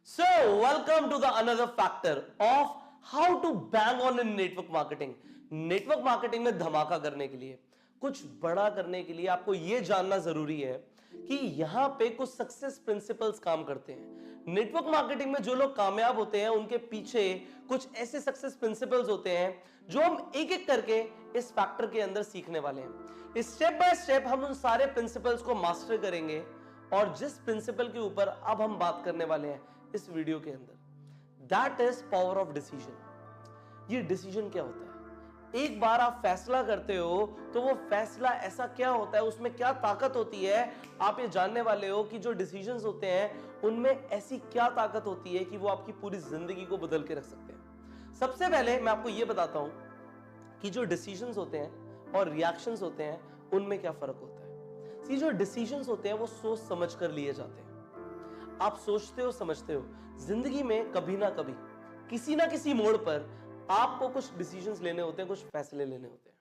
So, welcome to the another factor of how to bang on in network marketing. Network marketing में धमाका करने के लिए, कुछ बड़ा करने के लिए आपको यह जानना जरूरी है कि यहां पे कुछ सक्सेस प्रिंसिपल्स काम करते हैं। नेटवर्क मार्केटिंग में जो लोग कामयाब होते हैं उनके पीछे कुछ ऐसे सक्सेस प्रिंसिपल्स होते हैं जो हम एक एक करके इस फैक्टर के अंदर सीखने वाले हैं। स्टेप बाय स्टेप हम उन सारे प्रिंसिपल्स को मास्टर करेंगे और जिस प्रिंसिपल के ऊपर अब हम बात करने वाले हैं इस वीडियो के अंदर, that is power of decision. ये डिसीजन क्या होता है? एक बार आप फैसला करते हो तो वो फैसला ऐसा क्या होता है, उसमें क्या ताकत होती है, आप ये जानने वाले हो कि जो डिसीजंस होते हैं उनमें ऐसी क्या ताकत होती है कि वो आपकी पूरी जिंदगी को बदल के रख सकते हैं। सबसे पहले मैं आपको ये बताता हूं कि जो डिसीजंस होते हैं और रिएक्शंस होते हैं उनमें क्या फर्क होता है। सी जो डिसीजंस होते हैं वो सोच समझ कर लिए जाते हैं। आप सोचते हो, समझते हो, जिंदगी में कभी ना कभी किसी ना किसी मोड़ पर आपको कुछ डिसीजंस लेने होते हैं, कुछ फैसले लेने होते हैं।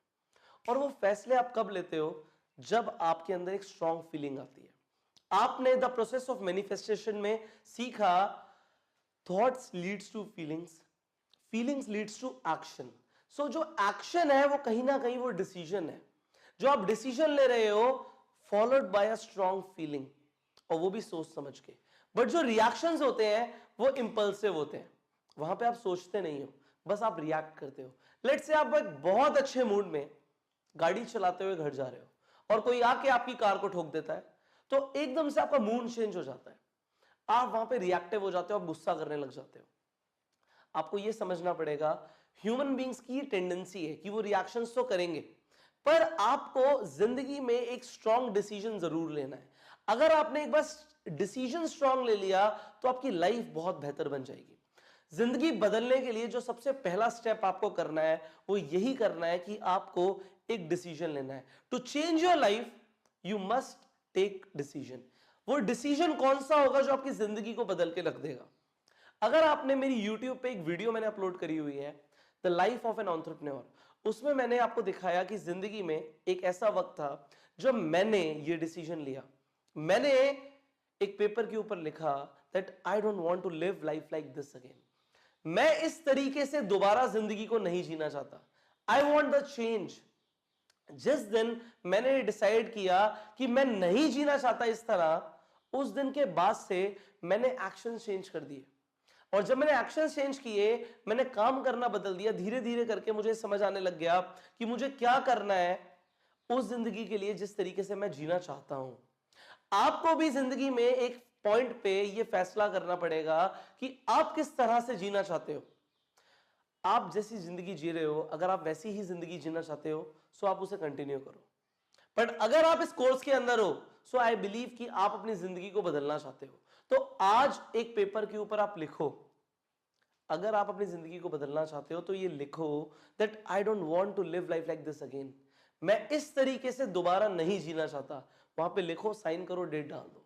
और वो फैसले आप कब लेते हो? जब आपके अंदर एक स्ट्रॉन्ग फीलिंग आती है। आपने द प्रोसेस ऑफ मैनिफेस्टेशन में सीखा, thoughts leads to feelings, feelings leads to action. So जो एक्शन है वो कहीं ना कहीं वो डिसीजन है। जो आप डिसीजन ले रहे हो followed by a strong feeling, और वो भी सोच समझ के। बट जो रिएक्शंस होते हैं वो इंपल्सिव होते हैं। वहां पे आप सोचते नहीं हो, बस आप रिएक्ट करते हो। लेट्स से आप एक बहुत अच्छे मूड में गाड़ी चलाते हुए घर जा रहे हो और कोई आके आपकी कार को ठोक देता है, तो एकदम से आपका मूड चेंज हो जाता है। आप वहां पे रिएक्टिव हो जाते हो, आप गुस्सा करने लग जाते हो। आपको यह समझना पड़ेगा, ह्यूमन बींग्स की टेंडेंसी है कि वो रिएक्शंस तो करेंगे, पर आपको जिंदगी में एक स्ट्रॉन्ग डिसीजन जरूर लेना है। अगर आपने एक बार डिसीजन स्ट्रॉन्ग ले लिया तो आपकी लाइफ बहुत बेहतर बन जाएगी। जिंदगी बदलने के लिए जो सबसे पहला स्टेप आपको करना है वो यही करना है कि आपको एक डिसीजन लेना है। To change your life you must take decision. वो डिसीजन कौन सा होगा जो आपकी जिंदगी को बदल के रख देगा? अगर आपने मेरी YouTube पे एक वीडियो मैंने अपलोड करी हुई है, the life of an entrepreneur, उसमें मैंने आपको दिखाया कि जिंदगी में एक ऐसा वक्त था जब मैंने ये डिसीजन लिया। मैंने एक पेपर के ऊपर लिखा that I don't want to live life like this again. मैं इस तरीके से दोबारा जिंदगी को नहीं जीना चाहता। I want the change. जिस दिन मैंने डिसाइड किया कि मैं नहीं जीना चाहता इस तरह, उस दिन के बाद से मैंने एक्शन चेंज कर दिए। और जब मैंने एक्शन चेंज किए, मैंने काम करना बदल दिया। धीरे धीरे करके मुझे समझ आने लग गया कि मुझे क्या करना है उस जिंदगी के लिए जिस तरीके से मैं जीना चाहता हूं। आपको भी जिंदगी में एक पॉइंट पे ये फैसला करना पड़ेगा कि आप किस तरह से जीना चाहते हो। आप जैसी जिंदगी जी रहे हो, अगर आप वैसी ही जिंदगी जीना चाहते हो सो आप उसे कंटिन्यू करो। बट अगर आप इस कोर्स के अंदर हो सो आई बिलीव कि आप अपनी जिंदगी को बदलना चाहते हो, तो आज एक पेपर के ऊपर आप लिखो। अगर आप अपनी जिंदगी को बदलना चाहते हो तो ये लिखो that I don't want to live life like this again. मैं इस तरीके से दोबारा नहीं जीना चाहता। वहां पे लिखो, साइन करो, डेट डाल दो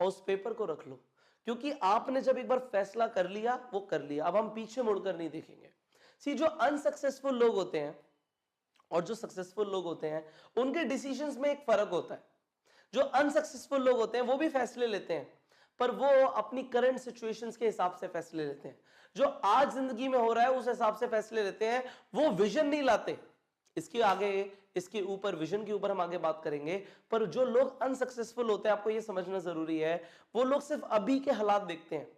और उस पेपर को रख लो। क्योंकि आपने जब एक बार फैसला कर लिया वो कर लिया, अब हम पीछे मुड़कर नहीं देखेंगे। सी जो अनसक्सेसफुल लोग होते हैं और जो सक्सेसफुल लोग होते हैं उनके डिसीजंस में एक फर्क होता है। जो अनसक्सेसफुल लोग होते हैं वो भी फैसले लेते हैं, पर वो अपनी करंट सिचुएशंस के हिसाब से फैसले लेते हैं। जो आज जिंदगी में हो रहा है उस हिसाब से फैसले लेते हैं, वो विजन नहीं लाते। इसके आगे, इसके ऊपर, विजन के ऊपर हम आगे बात करेंगे। पर जो लोग अनसक्सेसफुल होते हैं, आपको यह समझना जरूरी है, वो लोग सिर्फ अभी के हालात देखते हैं।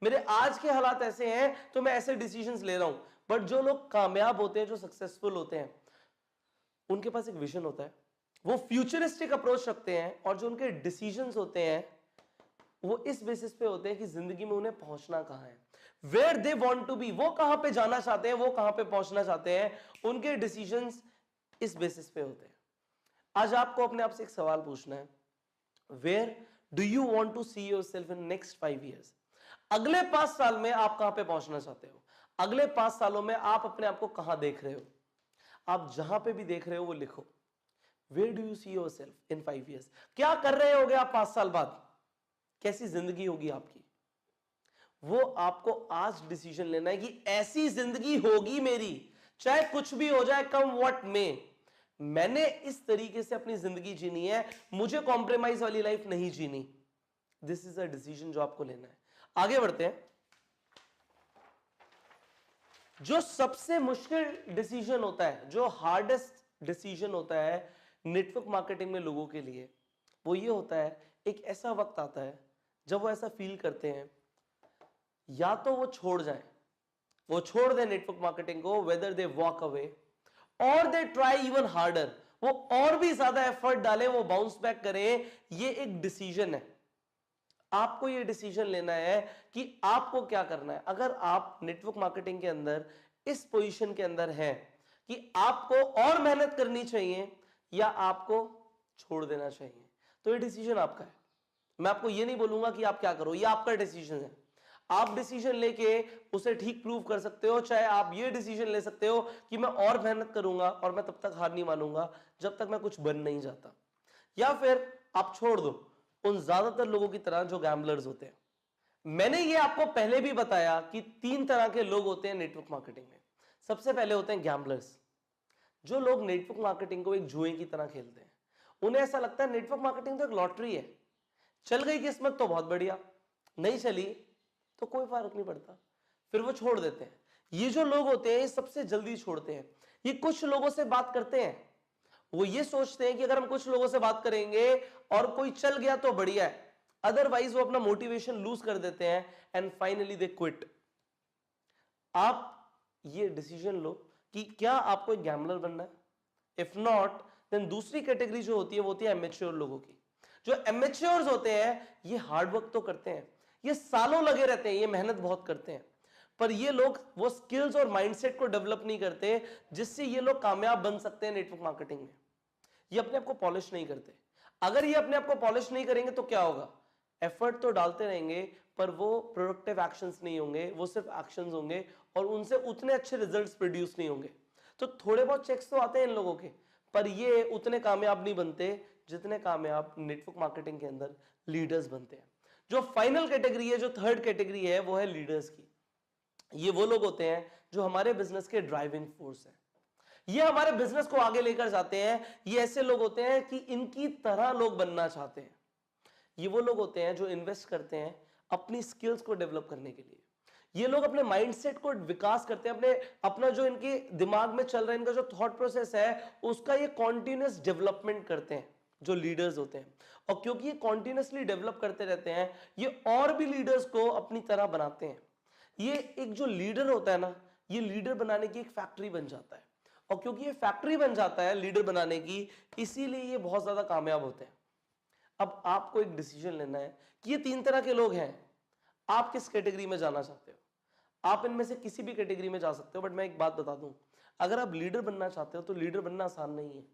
मेरे आज के हालात ऐसे हैं तो मैं ऐसे डिसीजंस ले रहा हूं। बट जो लोग कामयाब होते हैं, जो सक्सेसफुल होते हैं, उनके पास एक विजन होता है, वो फ्यूचरिस्टिक अप्रोच रखते हैं और जो उनके डिसीजंस होते हैं वो इस बेसिस पे होते हैं कि जिंदगी में उन्हें पहुंचना कहां है, where they want to be, वो कहां पे जाना चाहते हैं, वो कहां पे पहुंचना चाहते हैं। उनके डिसीजंस इस बेसिस पे होते हैं। आज आपको अपने आप से एक सवाल पूछना है, where do you want to see yourself in next 5 years? अगले 5 साल में आप कहां पे पहुंचना चाहते हो? अगले 5 सालों में आप अपने आप को कहां देख रहे हो? आप जहां पे भी देख रहे हो वो लिखो। Where do you see yourself in 5 years? क्या कर रहे होगे आप 5 साल बाद? कैसी जिंदगी होगी आपकी? वो आपको आज डिसीजन लेना है कि ऐसी जिंदगी होगी मेरी, चाहे कुछ भी हो जाए, कम व्हाट में। मैंने इस तरीके से अपनी जिंदगी जीनी है, मुझे कॉम्प्रोमाइज वाली लाइफ नहीं जीनी। दिस इज अ डिसीजन जो आपको लेना है। आगे बढ़ते हैं। जो सबसे मुश्किल डिसीजन होता है, जो हार्डेस्ट डिसीजन होता है नेटवर्क मार्केटिंग में लोगों के लिए, वो ये होता है, एक ऐसा वक्त आता है जब वो ऐसा फील करते हैं या तो वो छोड़ जाएं, वो छोड़ दें नेटवर्क मार्केटिंग को, वेदर दे वॉक अवे और दे ट्राई इवन हार्डर, वो और भी ज्यादा एफर्ट डालें, वो बाउंस बैक करें। ये एक डिसीजन है, आपको ये डिसीजन लेना है कि आपको क्या करना है। अगर आप नेटवर्क मार्केटिंग के अंदर इस पोजीशन के अंदर हैं कि आपको और मेहनत करनी चाहिए या आपको छोड़ देना चाहिए, तो ये डिसीजन आपका है। मैं आपको ये नहीं बोलूंगा कि आप क्या करो, ये आपका डिसीजन है। आप डिसीजन लेके उसे ठीक प्रूव कर सकते हो, चाहे आप ये डिसीजन ले सकते हो कि मैं और मेहनत करूंगा और मैं तब तक हार नहीं मानूंगा जब तक मैं कुछ बन नहीं जाता, या फिर आप छोड़ दो उन ज्यादातर लोगों की तरह जो गैम्बलर्स होते हैं। मैंने ये आपको पहले भी बताया कि 3 तरह के लोग होते हैं नेटवर्क मार्केटिंग में। सबसे पहले होते हैं गैम्बलर्स, जो लोग नेटवर्क मार्केटिंग को एक जुए की तरह खेलते हैं। उन्हें ऐसा लगता है नेटवर्क मार्केटिंग तो एक लॉटरी है, चल गई किस्मत तो बहुत बढ़िया, नहीं चली तो कोई फर्क नहीं पड़ता, फिर वो छोड़ देते हैं। ये जो लोग होते हैं ये सबसे जल्दी छोड़ते हैं। ये कुछ लोगों से बात करते हैं, वो ये सोचते हैं कि अगर हम कुछ लोगों से बात करेंगे और कोई चल गया तो बढ़िया है, अदरवाइज वो अपना मोटिवेशन लूज कर देते हैं एंड फाइनली दे क्विट। आप ये डिसीजन लो कि क्या आपको एक गैम्बलर बनना है। इफ नॉट, देन दूसरी कैटेगरी जो होती है वो होती है एमेच्योर लोगों की। जो एमेच्योर्स होते हैं ये हार्ड वर्क तो करते हैं, ये सालों लगे रहते हैं, ये मेहनत बहुत करते हैं, पर ये लोग वो स्किल्स और माइंडसेट को डेवलप नहीं करते जिससे ये लोग कामयाब बन सकते हैं नेटवर्क मार्केटिंग में। ये अपने आप को पॉलिश नहीं करते। अगर ये अपने आप को पॉलिश नहीं करेंगे तो क्या होगा, एफर्ट तो डालते रहेंगे पर वो प्रोडक्टिव एक्शंस नहीं होंगे, वो सिर्फ एक्शंस होंगे और उनसे उतने अच्छे रिजल्ट्स प्रोड्यूस नहीं होंगे। तो थोड़े बहुत चेक्स तो आते हैं इन लोगों के, पर ये उतने कामयाब नहीं बनते जितने कामयाब नेटवर्क मार्केटिंग के अंदर लीडर्स बनते हैं। जो फाइनल कैटेगरी है, जो थर्ड कैटेगरी है, वो है लीडर्स की। ये वो लोग होते हैं जो हमारे बिजनेस के ड्राइविंग फोर्स है, ये हमारे बिजनेस को आगे लेकर जाते हैं। ये ऐसे लोग होते हैं कि इनकी तरह लोग बनना चाहते हैं। ये वो लोग होते हैं जो इन्वेस्ट करते हैं अपनी स्किल्स को डेवलप करने के लिए। ये लोग अपने माइंडसेट को विकास करते हैं, अपना जो इनके दिमाग में चल रहा है, इनका जो थॉट प्रोसेस है उसका ये कॉन्टिन्यूस डेवलपमेंट करते हैं जो लीडर्स होते हैं। और क्योंकि ये कॉन्टिन्यूसली डेवलप करते रहते हैं, ये और भी लीडर्स को अपनी तरह बनाते हैं। ये एक जो लीडर होता है ना, ये लीडर बनाने की एक फैक्ट्री बन जाता है। और क्योंकि ये फैक्ट्री बन जाता है लीडर बनाने की, इसीलिए ये बहुत ज्यादा कामयाब होते हैं। अब आपको एक डिसीजन लेना है कि ये 3 तरह के लोग हैं, आप किस कैटेगरी में जाना चाहते हो। आप इनमें से किसी भी कैटेगरी में जा सकते हो, बट मैं एक बात बता दूं, अगर आप लीडर बनना चाहते हो तो लीडर बनना आसान नहीं है।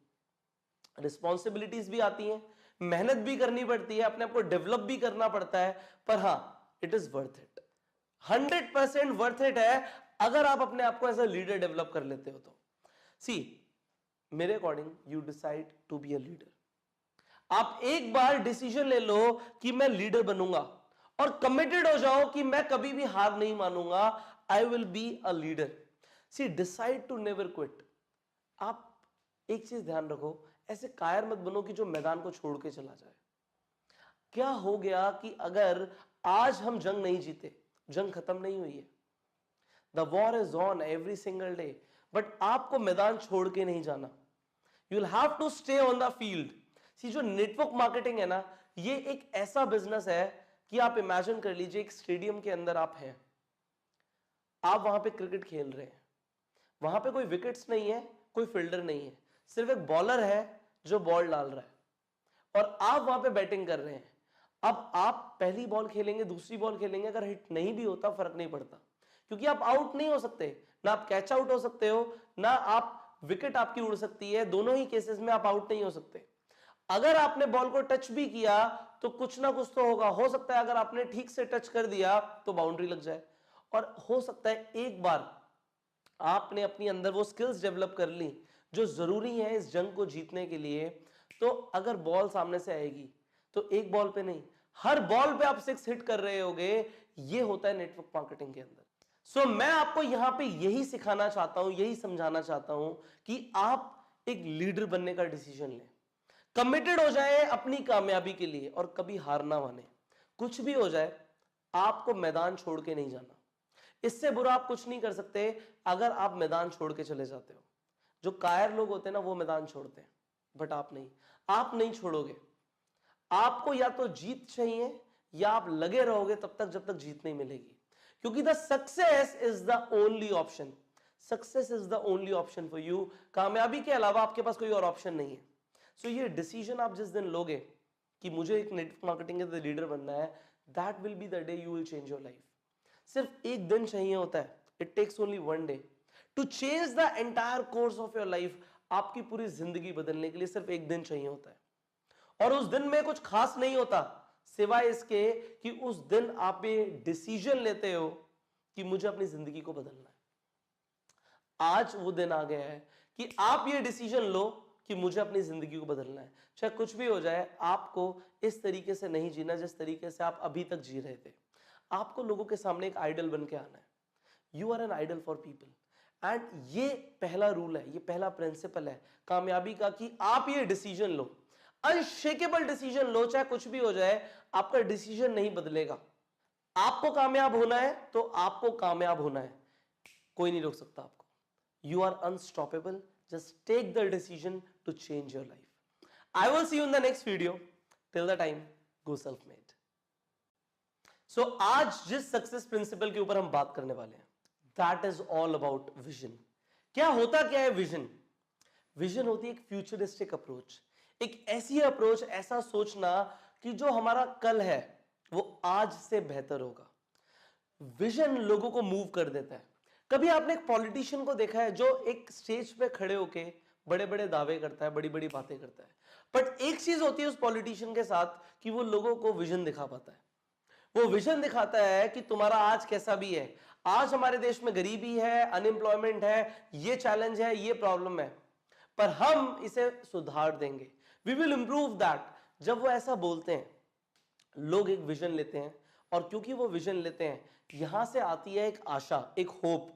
रिस्पॉन्सिबिलिटीज भी आती हैं, मेहनत भी करनी पड़ती है, अपने आप को डेवलप भी करना पड़ता है, पर हाँ, it is worth it, 100% worth it है अगर आप अपने आप को एज अ लीडर डेवलप कर लेते हो तो। सी, मेरे according you decide to be a leader. आप एक बार डिसीजन ले लो कि मैं लीडर बनूंगा और कमिटेड हो जाओ कि मैं कभी भी हार नहीं मानूंगा, I will be a leader. See, decide to never quit. आप एक चीज ध्यान रखो, ऐसे कायर मत बनो कि जो मैदान को छोड़ के चला जाए। क्या हो गया कि अगर आज हम जंग नहीं जीते, जंग खत्म नहीं हुई है, the war is on every single day, but आपको मैदान छोड़ के नहीं जाना, you will have to stay on the field. See, जो नेटवर्क मार्केटिंग है ना, ये एक ऐसा बिजनेस है कि आप इमेजिन कर लीजिए एक स्टेडियम के अंदर आप हैं, आप वहां पे क्रिकेट खेल रहे हैं, वहां पे कोई विकेट्स नहीं है, कोई फील्डर नहीं है, सिर्फ एक बॉलर है जो बॉल डाल रहा है और आप वहां पे बैटिंग कर रहे हैं। अब आप पहली बॉल खेलेंगे, दूसरी बॉल खेलेंगे, अगर हिट नहीं भी होता फर्क नहीं पड़ता, क्योंकि आप आउट नहीं हो सकते, ना आप कैच आउट हो सकते हो, ना आप विकेट आपकी उड़ सकती है, दोनों ही केसेस में आप आउट नहीं हो सकते। अगर आपने बॉल को टच भी किया तो कुछ ना कुछ तो होगा, हो सकता है अगर आपने ठीक से टच कर दिया तो बाउंड्री लग जाए, और हो सकता है एक बार आपने अपनी अंदर वो स्किल्स डेवलप कर ली जो जरूरी है इस जंग को जीतने के लिए, तो अगर बॉल सामने से आएगी तो एक बॉल पे नहीं, हर बॉल पे आप 6 हिट कर रहे होगे। ये होता है नेटवर्क मार्केटिंग के अंदर। सो मैं आपको यहां पे यही सिखाना चाहता हूं, यही समझाना चाहता हूं कि आप एक लीडर बनने का डिसीजन लें, कमिटेड हो जाए अपनी कामयाबी के लिए और कभी हार ना माने। कुछ भी हो जाए, आपको मैदान छोड़ के नहीं जाना। इससे बुरा आप कुछ नहीं कर सकते अगर आप मैदान छोड़ के चले जाते हो। जो कायर लोग होते हैं ना, वो मैदान छोड़ते हैं, बट आप नहीं, आप नहीं छोड़ोगे। आपको या तो जीत चाहिए या आप लगे रहोगे तब तक जब तक जीत नहीं मिलेगी, क्योंकि the success is the only option. Success is the only option for you. कामयाबी के अलावा आपके पास कोई और ऑप्शन नहीं है। सो ये डिसीजन आप जिस दिन लोगे कि मुझे एक नेटवर्क मार्केटिंग का लीडर बनना है, that will be the day you will change your life. सिर्फ एक दिन चाहिए होता है, it takes only one day to change the entire course of your life. आपकी पूरी जिंदगी बदलने के लिए सिर्फ एक दिन चाहिए होता है, और उस दिन में कुछ खास नहीं होता सिवाय इसके कि उस दिन आप ये डिसीजन लेते हो कि मुझे अपनी जिंदगी को बदलना है। आज वो दिन आ गया है कि आप ये डिसीजन लो कि मुझे अपनी जिंदगी को बदलना है। चाहे कुछ भी हो जाए, आपको इस तरीके से नहीं जीना जिस तरीके से आप अभी तक जी रहे थे। आपको लोगों के सामने एक आइडल बन के आना है। You are an idol for people, and ये पहला रूल है, ये पहला प्रिंसिपल है कामयाबी का कि आप ये डिसीजन लो, अनशेकेबल डिसीजन लो। चाहे कुछ भी हो जाए, आपका डिसीजन नहीं बदलेगा। आपको कामयाब होना है तो आपको कामयाब होना है, कोई नहीं रोक सकता आपको। You are unstoppable. Just take the decision to change your life. I will see you in the next video. Till the time, go self made. So आज जिस सक्सेस प्रिंसिपल के ऊपर हम बात करने वाले हैं, that is all about vision. क्या होता क्या है विजन? विजन होती है एक फ्यूचरिस्टिक अप्रोच, एक ऐसी अप्रोच, ऐसा सोचना कि जो हमारा कल है वो आज से बेहतर होगा। विजन लोगों को मूव कर देता है। कभी आपने एक पॉलिटिशियन को देखा है जो एक स्टेज पे खड़े होके बड़े बड़े दावे करता है, बड़ी बड़ी बातें करता है, बट एक चीज होती है उस पॉलिटिशियन के साथ कि वो लोगों को विजन दिखा पाता है। वो विजन दिखाता है कि तुम्हारा आज कैसा भी है, आज हमारे देश में गरीबी है, अनएम्प्लॉयमेंट है, ये चैलेंज है, ये प्रॉब्लम है, पर हम इसे सुधार देंगे, वी विल इंप्रूव दैट। जब वो ऐसा बोलते हैं, लोग एक विजन लेते हैं, और क्योंकि वो विजन लेते हैं, यहां से आती है एक आशा, एक होप,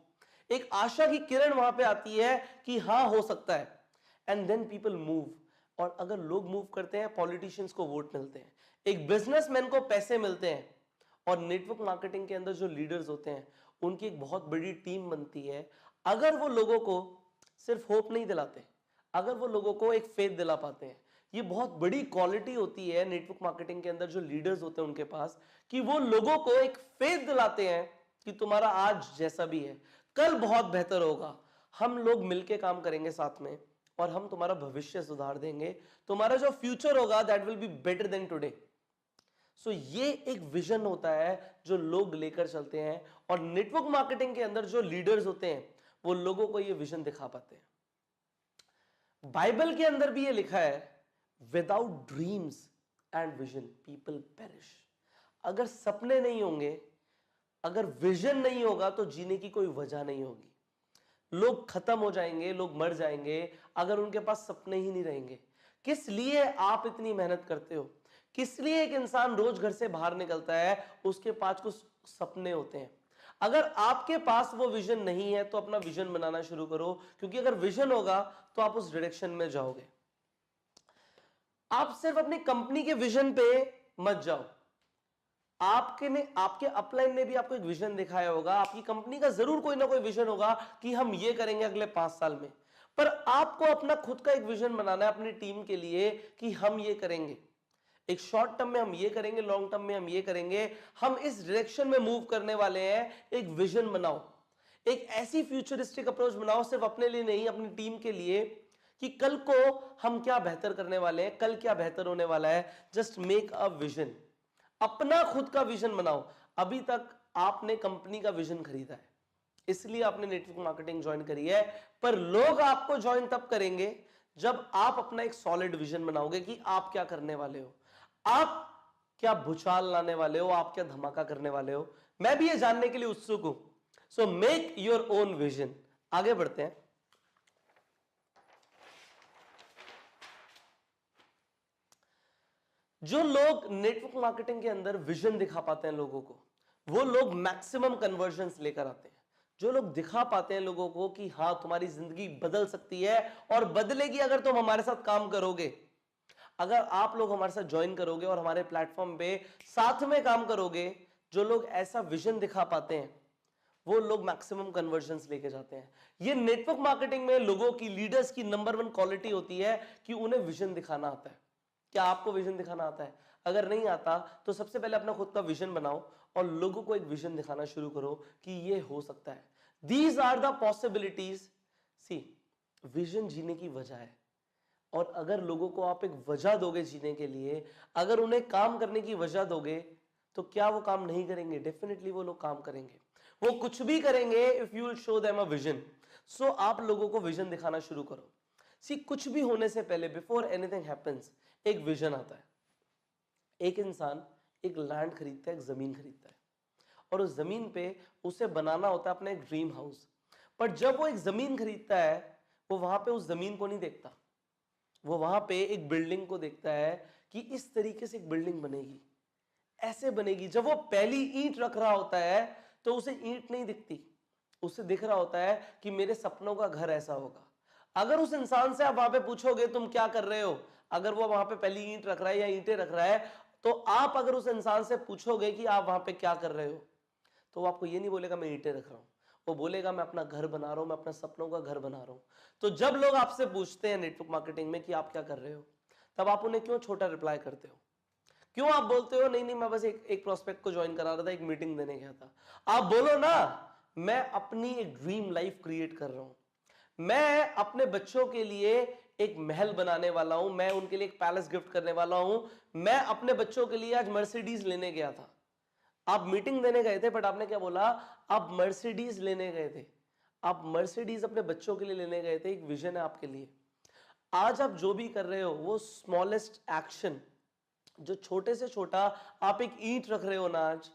एक आशा की किरण वहां पे आती है कि हां हो सकता है, एंड देन पीपल मूव। और अगर लोग मूव करते हैं, पॉलिटिशियंस को वोट मिलते हैं, एक बिजनेसमैन को पैसे मिलते हैं, और नेटवर्क मार्केटिंग के अंदर जो लीडर्स होते हैं उनकी एक बहुत बड़ी टीम बनती है। अगर वो लोगों को सिर्फ होप नहीं दिलाते, अगर वो लोगों को एक फेथ दिला पाते हैं, ये बहुत बड़ी क्वालिटी होती है नेटवर्क मार्केटिंग के अंदर जो लीडर्स होते हैं उनके पास, कि वो लोगों को एक फेथ दिलाते हैं कि तुम्हारा आज जैसा भी है, कल बहुत बेहतर होगा। हम लोग मिलके काम करेंगे साथ में, और हम तुम्हारा भविष्य सुधार देंगे। तुम्हारा जो फ्यूचर होगा that will be better than today. So ये एक विजन होता है जो लोग लेकर चलते हैं, और नेटवर्क मार्केटिंग के अंदर जो लीडर्स होते हैं वो लोगों को ये विजन दिखा पाते हैं। बाइबल के अंदर भी ये लिखा है, without dreams and vision people perish. अगर सपने नहीं होंगे, अगर विजन नहीं होगा, तो जीने की कोई वजह नहीं होगी। लोग खत्म हो जाएंगे, लोग मर जाएंगे अगर उनके पास सपने ही नहीं रहेंगे। किस लिए आप इतनी मेहनत करते हो? किस लिए एक इंसान रोज घर से बाहर निकलता है? उसके पास कुछ सपने होते हैं। अगर आपके पास वो विजन नहीं है तो अपना विजन बनाना शुरू करो, क्योंकि अगर विजन होगा तो आप उस डायरेक्शन में जाओगे। आप सिर्फ अपनी कंपनी के विजन पे मत जाओ। आपके अपलाइन ने भी आपको एक विजन दिखाया होगा, आपकी कंपनी का जरूर कोई ना कोई विजन होगा कि हम ये करेंगे अगले 5 साल में, पर आपको अपना खुद का एक विजन बनाना है अपनी टीम के लिए कि हम ये करेंगे, एक शॉर्ट टर्म में हम ये करेंगे, लॉन्ग टर्म में हम ये करेंगे, हम इस डायरेक्शन में मूव करने वाले हैं। एक विजन बनाओ, एक ऐसी फ्यूचरिस्टिक अप्रोच बनाओ, सिर्फ अपने लिए नहीं, अपनी टीम के लिए, कि कल को हम क्या बेहतर करने वाले हैं, कल क्या बेहतर होने वाला है। जस्ट मेक अ विजन, अपना खुद का विजन बनाओ। अभी तक आपने कंपनी का विजन खरीदा है, इसलिए आपने नेटवर्क मार्केटिंग ज्वाइन करी है, पर लोग आपको ज्वाइन तब करेंगे जब आप अपना एक सॉलिड विजन बनाओगे कि आप क्या करने वाले हो, आप क्या भूचाल लाने वाले हो, आप क्या धमाका करने वाले हो। मैं भी ये जानने के लिए उत्सुक हूं। So make your own vision. आगे बढ़ते हैं। जो लोग नेटवर्क मार्केटिंग के अंदर विजन दिखा पाते हैं लोगों को, वो लोग मैक्सिमम कन्वर्जन्स लेकर आते हैं। जो लोग दिखा पाते हैं लोगों को कि हां तुम्हारी जिंदगी बदल सकती है, और बदलेगी अगर तुम हमारे साथ काम करोगे। अगर आप लोग हमारे साथ ज्वाइन करोगे और हमारे प्लेटफॉर्म पे साथ में काम करोगे, जो लोग ऐसा विजन दिखा पाते हैं वो लोग मैक्सिमम कन्वर्जन्स लेके जाते हैं। ये नेटवर्क मार्केटिंग में लोगों की, लीडर्स की नंबर 1 क्वालिटी होती है कि उन्हें विजन दिखाना आता है। क्या आपको विजन दिखाना आता है? अगर नहीं आता तो सबसे पहले अपना खुद का विजन बनाओ और लोगों को एक विजन दिखाना शुरू करो कि ये हो सकता है। These are the possibilities. See, vision जीने की वजह है, और अगर लोगों को आप एक वजह दोगे जीने के लिए, अगर उन्हें काम करने की वजह दोगे, तो क्या वो काम नहीं करेंगे? डेफिनेटली वो लोग काम करेंगे, वो कुछ भी करेंगे if you will show them a vision. So आप लोगों को विजन दिखाना शुरू करो। सी, कुछ भी होने से पहले, बिफोर एनीथिंग हैपेंस, एक विजन आता है। एक इंसान एक लैंड खरीदता है, एक जमीन खरीदता है, और उस जमीन पे उसे बनाना होता है अपना एक ड्रीम हाउस। पर जब वो एक जमीन खरीदता है, वो वहां पे उस जमीन को नहीं देखता, वो वहां पे एक बिल्डिंग को देखता है कि इस तरीके से एक बिल्डिंग बनेगी, ऐसे बनेगी। जब वो पहली ईंट रख रहा होता है तो उसे ईंट नहीं दिखती, उसे दिख रहा होता है कि मेरे सपनों का घर ऐसा होगा। अगर उस इंसान से आप वहां पे पूछोगे तुम क्या कर रहे हो, अगर वो वहां पे पहली ईंट रख रहा है या ईंटें रख रहा है, तो आप अगर उस इंसान से पूछोगे कि आप वहां पे क्या कर रहे हो, तो वो आपको ये नहीं बोलेगा मैं ईंटें रख रहा हूं, वो बोलेगा मैं अपना घर बना रहा हूं, मैं अपना सपनों का घर बना रहा हूं। तो जब लोग आपसे पूछते हैं नेटवर्क मार्केटिंग में कि आप क्या कर रहे हो, तब आप उन्हें क्यों छोटा रिप्लाई करते हो? क्यों आप बोलते हो नहीं नहीं मैं बस एक प्रोस्पेक्ट को ज्वाइन करा रहा था, एक मीटिंग देने गया था? आप बोलो ना, मैं अपनी एक ड्रीम लाइफ क्रिएट कर रहा हूं, मैं अपने बच्चों के लिए एक महल बनाने वाला हूं, मैं उनके लिए एक पैलेस गिफ्ट करने वाला हूं, मैं अपने बच्चों के लिए आज मर्सिडीज लेने गया था। आप मीटिंग देने गए थे, बट आपने क्या बोला? आप मर्सिडीज लेने गए थे, आप मर्सिडीज अपने बच्चों के लिए लेने गए थे। एक विजन है आपके लिए। आज आप जो भी कर रहे हो, वो स्मॉलेस्ट एक्शन, जो छोटे से छोटा, आप एक ईंट रख रहे हो ना आज,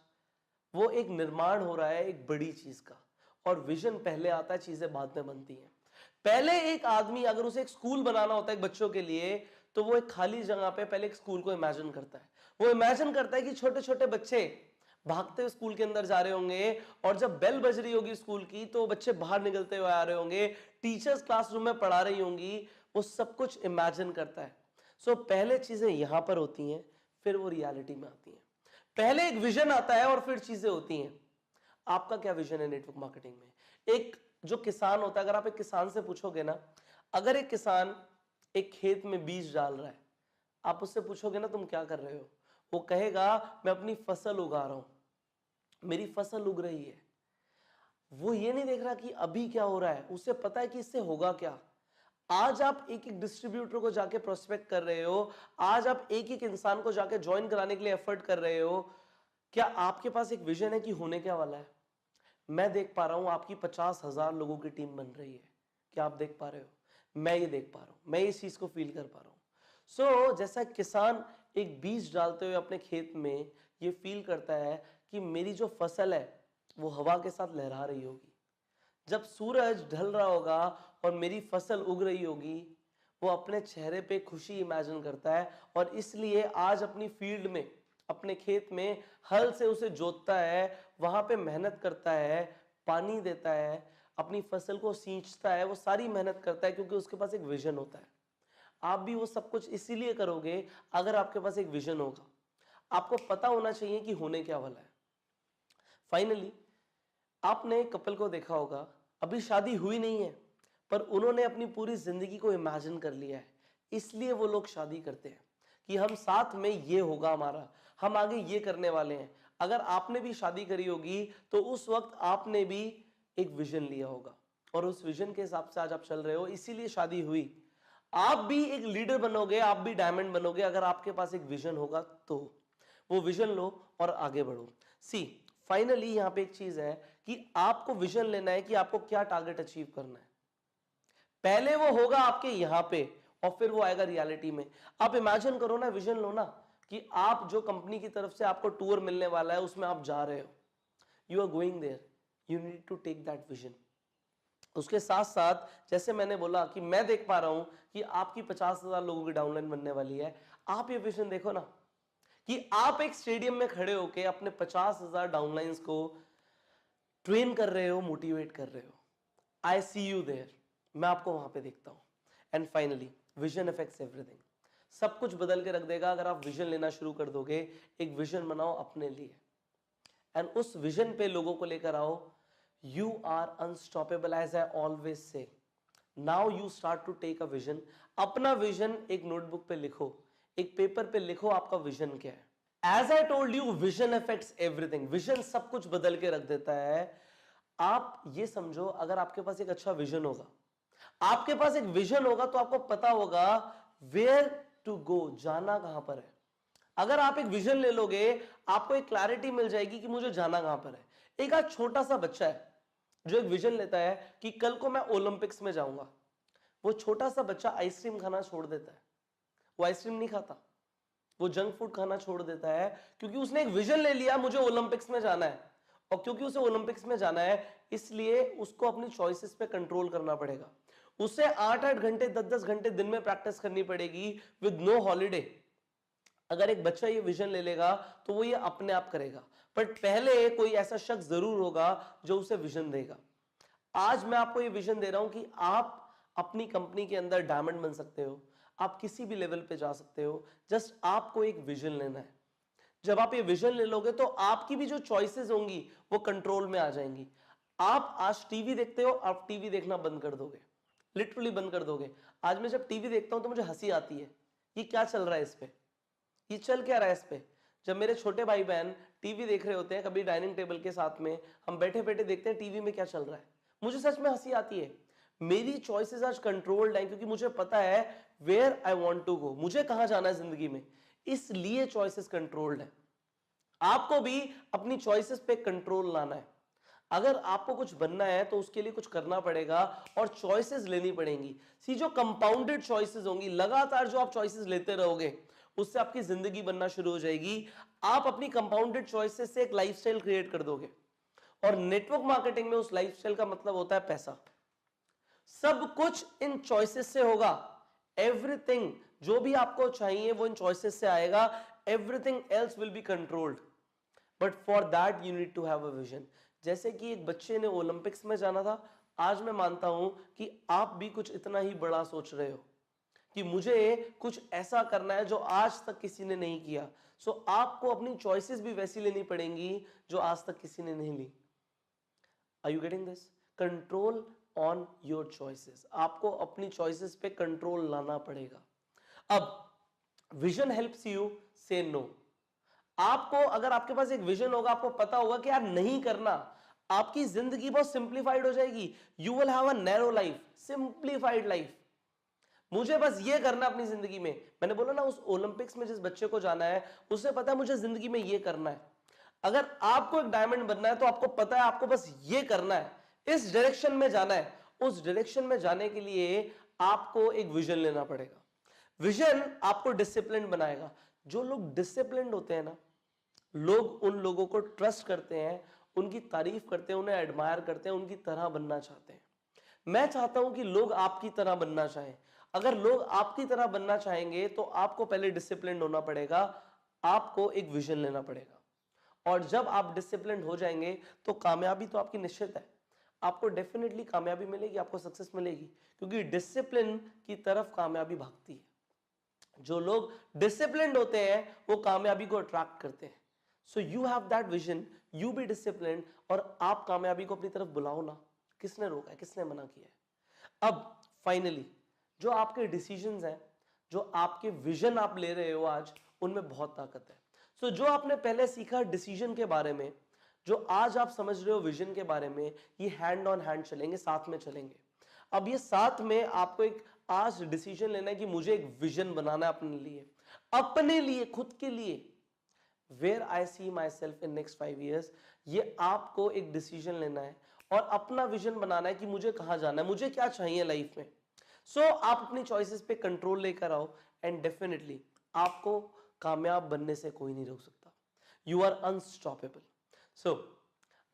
वो एक निर्माण हो रहा है एक बड़ी चीज का। और विजन पहले आता है, चीजें बाद में बनती हैं। पहले एक आदमी अगर उसे एक स्कूल बनाना होता है एक बच्चों के लिए, तो वो एक खाली जगह पे पहले एक स्कूल को इमेजिन करता है। वो इमेजिन करता है कि छोटे छोटे बच्चे भागते हुए स्कूल के अंदर जा रहे होंगे, और जब बेल बज रही होगी स्कूल की तो बच्चे बाहर निकलते हुए आ रहे होंगे, टीचर्स क्लासरूम में पढ़ा रही होंगी, वो सब कुछ इमेजिन करता है। सो पहले चीजें यहां पर होती हैं, फिर वो रियलिटी में आती हैं। पहले एक विजन आता है और फिर चीजें होती हैं। आपका क्या विजन है नेटवर्क मार्केटिंग में? एक जो किसान होता है, अगर आप एक किसान से पूछोगे ना, अगर एक किसान एक खेत में बीज डाल रहा है, आप उससे पूछोगे ना तुम क्या कर रहे हो, वो कहेगा मैं अपनी फसल उगा रहा हूं, मेरी फसल उग रही है। वो ये नहीं देख रहा कि अभी क्या हो रहा है, उसे पता है कि इससे होगा क्या। आज आप एक एक डिस्ट्रीब्यूटर को जाके प्रोस्पेक्ट कर रहे हो, आज आप एक एक इंसान को जाके ज्वाइन कराने के लिए एफर्ट कर रहे हो। क्या आपके पास एक विजन है कि होने क्या वाला है? मैं देख पा रहा हूं आपकी 50,000 लोगों की टीम बन रही है। क्या आप देख पा रहे हो? मैं ये देख पा रहा हूं, मैं इस चीज को फील कर पा रहा हूं। सो जैसा किसान एक बीज डालते हुए अपने खेत में ये फील करता है कि मेरी जो फसल है वो हवा के साथ लहरा रही होगी, जब सूरज ढल रहा होगा और मेरी फसल उग रही होगी, वो अपने चेहरे पे खुशी इमेजिन करता है, और इसलिए आज अपनी फील्ड में, अपने खेत में हल से उसे जोतता है, वहां पे मेहनत करता है, पानी देता है, अपनी फसल को सींचता है, वो सारी मेहनत करता है क्योंकि उसके पास एक विजन होता है। आप भी वो सब कुछ इसीलिए करोगे अगर आपके पास एक विजन होगा। आपको पता होना चाहिए कि होने क्या वाला है। फाइनली, आपने एक कपल को देखा होगा, अभी शादी हुई नहीं है, पर उन्होंने अपनी पूरी जिंदगी को इमेजिन कर लिया है। इसलिए वो लोग शादी करते हैं कि हम साथ में ये होगा हमारा, हम आगे ये करने वाले हैं। अगर आपने भी शादी करी होगी तो उस वक्त आपने भी एक विजन लिया होगा, और उस विजन के हिसाब से आज आप चल रहे हो, इसीलिए शादी हुई। आप भी एक लीडर बनोगे, आप भी डायमंड बनोगे अगर आपके पास एक विजन होगा तो। वो विजन लो और आगे बढ़ो। सी, फाइनली यहां पे एक चीज है कि आपको विजन लेना है कि आपको क्या टारगेट अचीव करना है। पहले वो होगा आपके यहां पे और फिर वो आएगा रियलिटी में। आप इमेजिन करो ना, विजन लो ना, कि आप जो कंपनी की तरफ से आपको टूर मिलने वाला है उसमें आप जा रहे हो, you are going there, you need to take that vision. उसके साथ साथ जैसे मैंने बोला कि मैं देख पा रहा हूं कि आपकी 50,000 लोगों की डाउनलाइन बनने वाली है, आप ये विजन देखो ना कि आप एक स्टेडियम में खड़े होकर अपने 50,000 डाउनलाइंस को ट्रेन कर रहे हो, मोटिवेट कर रहे हो। आई सी यू देयर, मैं आपको वहां पे देखता हूं। And finally, vision affects everything. सब कुछ बदल के रख देगा अगर आप विजन लेना शुरू कर दोगे। एक विजन बनाओ अपने लिए, एंड उस विजन पे लोगों को लेकर आओ। You are unstoppable, as I always say. Now you start to take a vision. अपना विजन एक नोटबुक पे लिखो, एक पेपर पे लिखो आपका विजन क्या है। As I told you, vision affects everything. Vision सब कुछ बदल के रख देता है। आप ये समझो, अगर आपके पास एक अच्छा विजन होगा, आपके पास एक विजन होगा तो आपको पता होगा वेयर टू गो, जाना कहां पर है। अगर आप एक विजन ले लोगे, आपको एक क्लैरिटी मिल जाएगी कि मुझे जाना कहां पर है। एक आज छोटा सा बच्चा है जो एक विजन लेता है कि कल को मैं ओलंपिक्स में जाऊंगा। वो छोटा सा बच्चा आइसक्रीम खाना छोड़ देता है, वो आइसक्रीम नहीं खाता, वो जंक फूड खाना छोड़ देता है, क्योंकि उसने एक विजन ले लिया मुझे ओलंपिक्स में जाना है। और क्योंकि उसे ओलंपिक्स में जाना है, इसलिए उसको अपनी चॉइसेस पे कंट्रोल करना पड़ेगा। उसे 8-8 घंटे 10-10 घंटे दिन में प्रैक्टिस करनी पड़ेगी विद नो हॉलीडे। अगर एक बच्चा ये विजन ले लेगा तो वो ये अपने आप करेगा, बट पहले कोई ऐसा शख्स जरूर होगा जो उसे विजन देगा। आज मैं आपको ये विजन दे रहा हूं कि आप अपनी कंपनी के अंदर डायमंड बन सकते हो, आप किसी भी लेवल पे जा सकते हो। जस्ट आपको एक विजन लेना है। जब आप ये विजन ले लोगे तो आपकी भी जो चॉइसेस होंगी वो कंट्रोल में आ जाएंगी। आप आज टीवी देखते हो, आप टीवी देखना बंद कर दोगे, लिटरली बंद कर दोगे। आज मैं जब टीवी देखता हूं तो मुझे हंसी आती है, ये क्या चल रहा है इस पे, ये चल क्या रहा है इस पे। जब मेरे छोटे भाई बहन टीवी देख रहे होते हैं, कभी डाइनिंग टेबल के साथ में, हम बैठे बैठे देखते हैं टीवी में क्या चल रहा है, मुझे सच में हंसी आती है। मेरी चॉइसेस आज कंट्रोल्ड हैं, क्योंकि मुझे पता है where I want to go, मुझे कहां जाना है जिंदगी में, इसलिए चॉइसेस कंट्रोल्ड है। आपको भी अपनी चॉइसेस पे कंट्रोल लाना है। अगर आपको कुछ बनना है तो उसके लिए कुछ करना पड़ेगा और चॉइसेस लेनी पड़ेंगी। सी जो कंपाउंडेड चॉइसेस होंगी, लगातार जो आप चॉइसेस लेते रहोगे, उससे आपकी जिंदगी बनना शुरू हो जाएगी। आप अपनी कंपाउंडेड चॉइसेस से एक लाइफस्टाइल क्रिएट कर दोगे। और नेटवर्क मार्केटिंग में उस लाइफस्टाइल का मतलब होता है पैसा। सब कुछ इन चॉइसेस से होगा। एवरीथिंग जो भी आपको चाहिए वो इन चॉइसेस से आएगा। Everything else will be controlled, but for that you need to have a vision. जैसे कि एक बच्चे ने ओलंपिक्स में जाना था, आज मैं मानता हूं कि आप भी कुछ इतना ही बड़ा सोच रहे हो कि मुझे कुछ ऐसा करना है जो आज तक किसी ने नहीं किया। सो आपको अपनी चॉइसेस भी वैसी लेनी पड़ेंगी जो आज तक किसी ने नहीं ली। Are you getting this? Control on your choices. आपको अपनी चॉइसेस पे कंट्रोल लाना पड़ेगा। अब vision helps you say no. आपको, अगर आपके पास एक विजन होगा, आपको पता होगा कि यार नहीं करना, आपकी जिंदगी बहुत सिंप्लीफाइड हो जाएगी। You will have a narrow life, simplified life. मुझे बस ये करना अपनी जिंदगी में। मैंने बोला ना, उस ओलंपिक्स में जिस बच्चे को जाना है उसे पता है मुझे जिंदगी में ये करना है। अगर आपको एक डायमंड बनना है तो आपको पता है आपको बस ये करना है, इस डायरेक्शन में जाना है। उस डायरेक्शन में जाने के लिए आपको एक विजन लेना पड़ेगा। विजन आपको डिसिप्लिन बनाएगा। जो लोग डिसिप्लिन होते हैं ना, लोग उन लोगों को ट्रस्ट करते हैं, उनकी तारीफ करते हैं, उन्हें एडमायर करते हैं, उनकी तरह बनना चाहते हैं। मैं चाहता हूं कि लोग आपकी तरह बनना चाहें। अगर लोग आपकी तरह बनना चाहेंगे तो आपको पहले डिसिप्लिन होना पड़ेगा, आपको एक विजन लेना पड़ेगा। और जब आप डिसिप्लिन हो जाएंगे तो कामयाबी तो आपकी निश्चित है। आपको डेफिनेटली कामयाबी मिलेगी, आपको सक्सेस मिलेगी, क्योंकि डिसिप्लिन की तरफ कामयाबी भागती है। जो लोग डिसिप्लिन्ड होते हैं वो कामयाबी को अट्रैक्ट करते हैं। So you have that vision, you be disciplined, और आप कामयाबी को अपनी तरफ बुलाओ ना। किसने रोका है, किसने मना किया है? अब फाइनली जो आपके डिसीजंस हैं, जो आपके विजन आप ले रहे हो आज, उनमें बहुत ताकत है। सो जो आपने पहले सीखा डिसीजन के बारे में, जो आज आप समझ रहे हो विजन के बारे में, ये हैंड ऑन हैंड चलेंगे, साथ में चलेंगे। अब ये साथ में आपको एक आज डिसीजन लेना है कि मुझे एक विजन बनाना है अपने लिए, खुद के लिए। Where I see myself in next 5 years, ये आपको एक डिसीजन लेना है और अपना विजन बनाना है कि मुझे कहां जाना है, मुझे क्या चाहिए लाइफ में। सो आप अपनी चॉइसेस पे कंट्रोल लेकर आओ एंड डेफिनेटली आपको कामयाब बनने से कोई नहीं रोक सकता। You are unstoppable. सो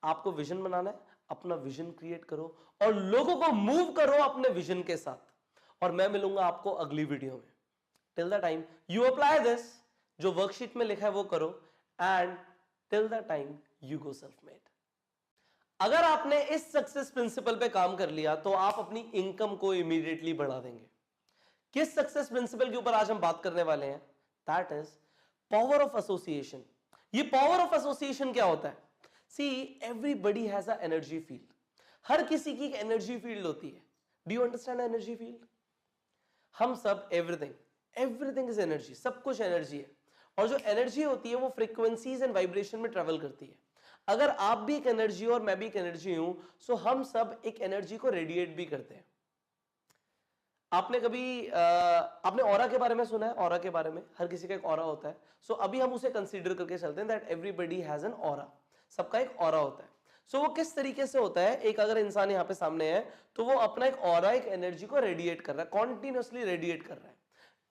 आपको विजन बनाना है, अपना विजन क्रिएट करो और लोगों को मूव करो अपने विजन के साथ। और मैं मिलूंगा आपको अगली वीडियो में। Till the time you apply this, जो वर्कशीट में लिखा है वो करो, and till the time you go self made. अगर आपने इस सक्सेस प्रिंसिपल पे काम कर लिया तो आप अपनी इनकम को इमीडिएटली बढ़ा देंगे। किस सक्सेस प्रिंसिपल के ऊपर आज हम बात करने वाले हैं? That is power of association. ये पावर ऑफ एसोसिएशन क्या होता है? See everybody has a energy field, हर किसी की एक एनर्जी फील्ड होती है। Do you understand energy field? हम सब एवरीथिंग इज एनर्जी, सब कुछ एनर्जी है। और जो एनर्जी होती है वो फ्रीक्वेंसीज एंड वाइब्रेशन में ट्रेवल करती है। अगर आप भी एक एनर्जी और मैं भी एक एनर्जी हूं, सो हम सब एक एनर्जी को रेडिएट भी करते हैं। आपने कभी आपने ऑरा के बारे में सुना है? ऑरा के बारे में, हर किसी का एक ऑरा होता है। सो अभी हम उसे कंसीडर करके चलते हैं that everybody has an aura, सबका एक ऑरा होता है। सो वो किस तरीके से होता है, एक अगर इंसान यहाँ पे सामने है तो वो अपना एक ऑरा, एक एनर्जी को रेडिएट कर रहा है, कॉन्टिन्यूसली रेडिएट कर रहा है।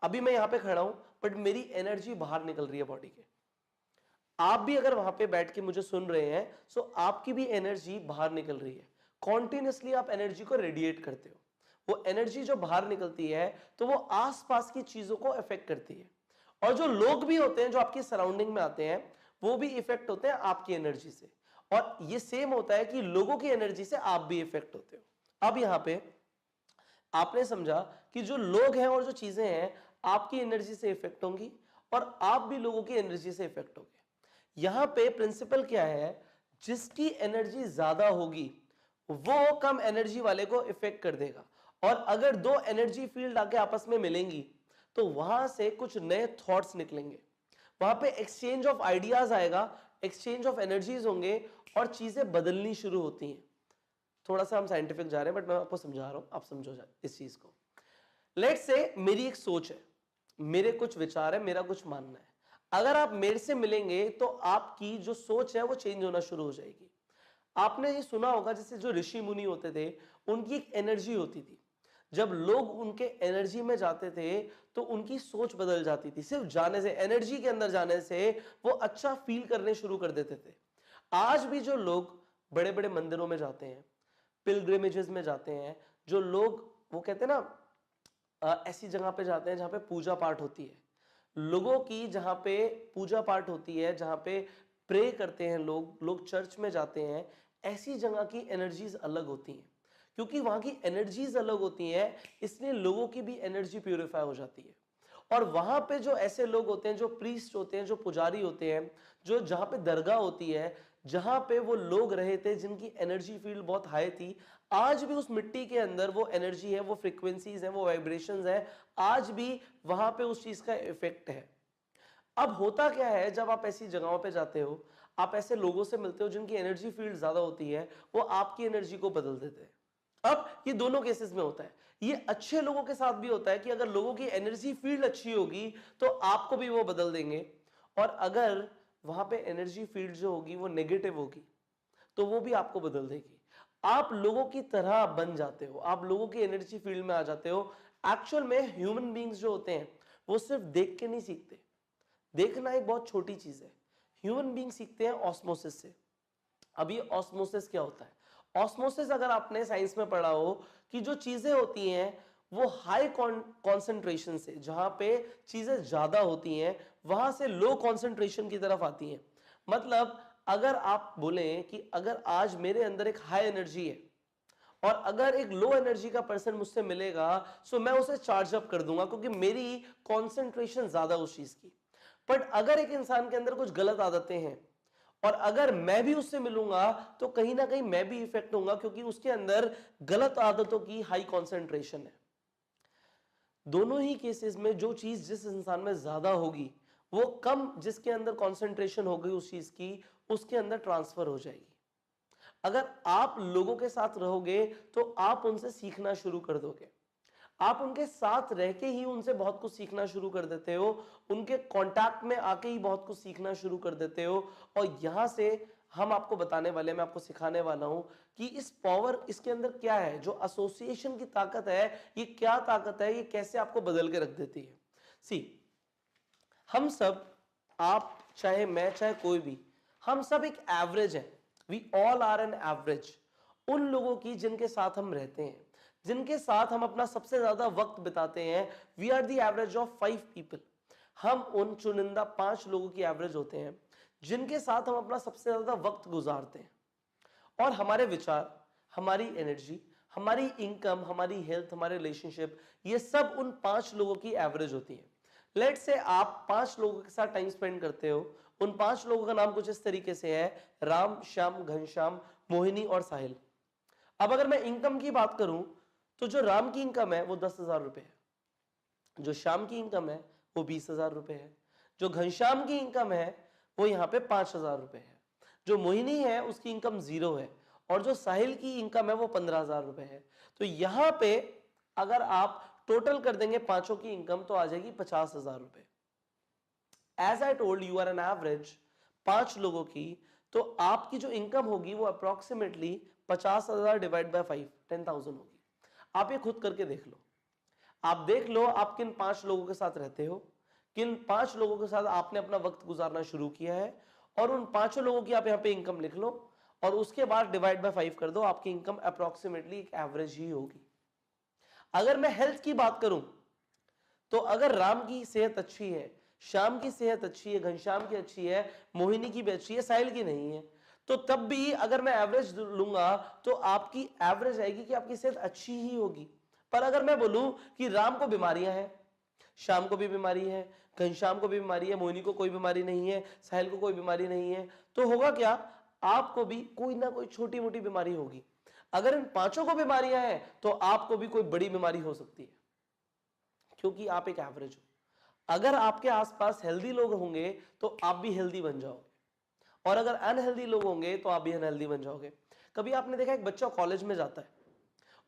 अभी मैं यहाँ पे खड़ा हूं बट मेरी एनर्जी बाहर निकल रही है बॉडी के। आप भी अगर वहां पे बैठ के मुझे सुन रहे हैं, सो आपकी भी एनर्जी बाहर निकल रही है, कॉन्टिन्यूसली आप एनर्जी को रेडिएट करते हो। वो एनर्जी जो बाहर निकलती है तो वो आसपास की चीजों को इफेक्ट करती है। और जो लोग भी होते हैं जो आपकी सराउंडिंग में आते हैं, वो भी इफेक्ट होते हैं आपकी एनर्जी से। और ये सेम होता है कि लोगों की एनर्जी से आप भी इफेक्ट होते हो। अब यहां पे आपने समझा कि जो लोग हैं और जो चीजें हैं आपकी एनर्जी से इफेक्ट होंगी और आप भी लोगों की एनर्जी से इफेक्ट होंगे। यहां पे प्रिंसिपल क्या है, जिसकी एनर्जी ज्यादा होगी वो कम एनर्जी वाले को इफेक्ट कर देगा। और अगर दो एनर्जी फील्ड आके आपस में मिलेंगी तो वहां से कुछ नए थॉट्स निकलेंगे, वहां पे एक्सचेंज ऑफ आइडियाज आएगा, एक्सचेंज ऑफ एनर्जीज होंगे और चीजें बदलनी शुरू होती हैं। थोड़ा सा हम साइंटिफिक जा रहे हैं बट मैं आपको समझा रहा हूं, आप समझो इस चीज को। लेट्स से मेरी एक सोच है, मेरे कुछ विचार है, मेरा कुछ मानना है। अगर आप मेरे से मिलेंगे तो आपकी जो सोच है वो चेंज होना शुरू हो जाएगी। आपने ये सुना होगा जैसे जो ऋषि मुनि होते थे उनकी एक एनर्जी होती थी, जब लोग उनके एनर्जी में जाते थे तो उनकी सोच बदल जाती थी। सिर्फ जाने से, एनर्जी के अंदर जाने से वो अच्छा फील करने शुरू कर देते थे। आज भी जो लोग बड़े बड़े मंदिरों में जाते हैं, पिलग्रिमेजेस में जाते हैं, जो लोग वो कहते हैं ना ऐसी जगह पे जाते हैं जहां पे पूजा पाठ होती है, लोगों की जहां पे पूजा पाठ होती है, जहां पे प्रे करते हैं लोग चर्च में जाते हैं, ऐसी जगह की एनर्जीज अलग होती हैं। क्योंकि वहां की एनर्जीज अलग होती हैं, इसलिए लोगों की भी एनर्जी प्यूरिफाई हो जाती है। और वहां पे जो ऐसे लोग होते हैं, जो प्रीस्ट होते हैं, जो पुजारी होते हैं, जो जहां पे दरगाह होती है, जहां पे वो लोग रहे थे जिनकी एनर्जी फील्ड बहुत हाई थी, आज भी उस मिट्टी के अंदर वो एनर्जी है, वो फ्रीक्वेंसीज है, वो वाइब्रेशंस है, आज भी वहां पे उस चीज का इफेक्ट है। अब होता क्या है, जब आप ऐसी जगहों पे जाते हो, आप ऐसे लोगों से मिलते हो जिनकी एनर्जी फील्ड ज्यादा होती है, वो आपकी एनर्जी को बदल देते हैं। अब ये दोनों केसेस में होता है। ये अच्छे लोगों के साथ भी होता है कि अगर लोगों की एनर्जी फील्ड अच्छी होगी तो आपको भी वो बदल देंगे, और अगर वहां पे एनर्जी फील्ड जो होगी वो नेगेटिव होगी तो वो भी आपको बदल देगी। आप लोगों की तरह बन जाते हो, आप लोगों की एनर्जी फील्ड में आ जाते हो। एक्चुअल में ह्यूमन बींग्स जो होते हैं वो सिर्फ देख के नहीं सीखते, देखना एक बहुत छोटी चीज है। ह्यूमन बींग सीखते हैं ऑस्मोसिस से। अब ये ऑस्मोसिस क्या होता है? ऑस्मोसिस अगर आपने साइंस में पढ़ा हो कि जो चीजें होती हैं वो हाई कॉन्सेंट्रेशन से, जहां पे चीजें ज्यादा होती हैं, वहां से लो कॉन्सेंट्रेशन की तरफ आती हैं। मतलब अगर आप बोलें कि अगर आज मेरे अंदर एक हाई एनर्जी है और अगर एक लो एनर्जी का पर्सन मुझसे मिलेगा, सो मैं उसे चार्ज अप कर दूंगा क्योंकि मेरी कॉन्सेंट्रेशन ज्यादा उस चीज की। बट अगर एक इंसान के अंदर कुछ गलत आदतें हैं और अगर मैं भी उससे मिलूंगा तो कहीं ना कहीं मैं भी इफेक्ट होऊंगा, क्योंकि उसके अंदर गलत आदतों की हाई कॉन्सेंट्रेशन है। दोनों ही केसेस में जो चीज जिस इंसान में ज्यादा होगी वो कम जिसके अंदर कॉन्सेंट्रेशन होगी उस चीज की, उसके अंदर ट्रांसफर हो जाएगी। अगर आप लोगों के साथ रहोगे तो आप उनसे सीखना शुरू कर दोगे, आप उनके साथ रह के ही उनसे बहुत कुछ सीखना शुरू कर देते हो, उनके कांटेक्ट में आके ही बहुत कुछ सीखना शुरू कर देते हो। और यहां से हम आपको बताने वाले, मैं आपको सिखाने वाला हूं कि इस पावर, इसके अंदर क्या है, जो एसोसिएशन की ताकत है, ये क्या ताकत है, ये कैसे आपको बदल के रख देती है। सी, हम सब, आप चाहे मैं चाहे कोई भी, हम सब एक एवरेज है। We all are an average उन लोगों की जिनके साथ हम रहते हैं, जिनके साथ हम अपना सबसे ज्यादा वक्त बिताते हैं। We are the average of 5 people. हम उन चुनिंदा 5 लोगों की एवरेज होते हैं जिनके साथ हम अपना सबसे ज्यादा वक्त गुजारते हैं। और हमारे विचार, हमारी एनर्जी, हमारी इनकम, हमारी हेल्थ, हमारे रिलेशनशिप, ये सब उन 5 लोगों की एवरेज होती है। लेट्स से आप 5 लोगों के साथ टाइम स्पेंड करते हो उन 5 लोगों का नाम कुछ इस तरीके से है, राम, श्याम, घनश्याम, मोहिनी और साहिल। अब अगर मैं इनकम की बात करूं तो जो राम की इनकम है वो 10,000 रुपए है, जो श्याम की इनकम है वो 20,000 रुपए है, जो घनश्याम की इनकम है वो यहां पे 5,000 रुपए है, जो मोहिनी है उसकी इनकम 0 है, और जो साहिल की इनकम है वो 15,000 रुपए है। तो यहां पे अगर आप टोटल कर देंगे पांचों की इनकम तो आ जाएगी 50,000 रुपए। As I told you are an average 5 लोगों की, तो आपकी जो इनकम होगी वो अप्रोक्सीमेटली 50,000 डिवाइड बाय 5 10,000 होगी। आप ये खुद करके देख लो, आप देख लो आप किन 5 लोगों के साथ रहते हो, किन 5 लोगों के साथ आपने अपना वक्त गुजारना शुरू किया है, और उन 5 लोगों की आप यहां पे इनकम लिख लो और उसके बाद डिवाइड बाय 5 कर दो, आपकी इनकम अप्रोक्सीमेटली एक एवरेज ही होगी। अगर मैं हेल्थ की बात करूं तो अगर राम की सेहत अच्छी है, श्याम की सेहत अच्छी है, घनश्याम की अच्छी है, मोहिनी की भी अच्छी है, साहिल की नहीं है, तो तब भी अगर मैं एवरेज लूंगा तो आपकी एवरेज आएगी कि आपकी सेहत अच्छी ही होगी। पर अगर मैं बोलूं कि राम को बीमारियां हैं, श्याम को भी बीमारी है, घनश्याम को भी बीमारी है, मोहिनी को कोई बीमारी नहीं है, साहिल को कोई बीमारी नहीं है, तो होगा क्या, आपको भी कोई ना कोई छोटी मोटी बीमारी होगी। अगर इन 5 को बीमारियां हैं तो आपको भी कोई बड़ी बीमारी हो सकती है, क्योंकि आप एक एवरेज हो। अगर आपके आसपास हेल्दी लोग होंगे तो आप भी हेल्दी बन जाओगे, और अगर अनहेल्दी लोग होंगे तो आप भी अनहेल्दी बन जाओगे। कभी आपने देखा एक बच्चा कॉलेज में जाता है,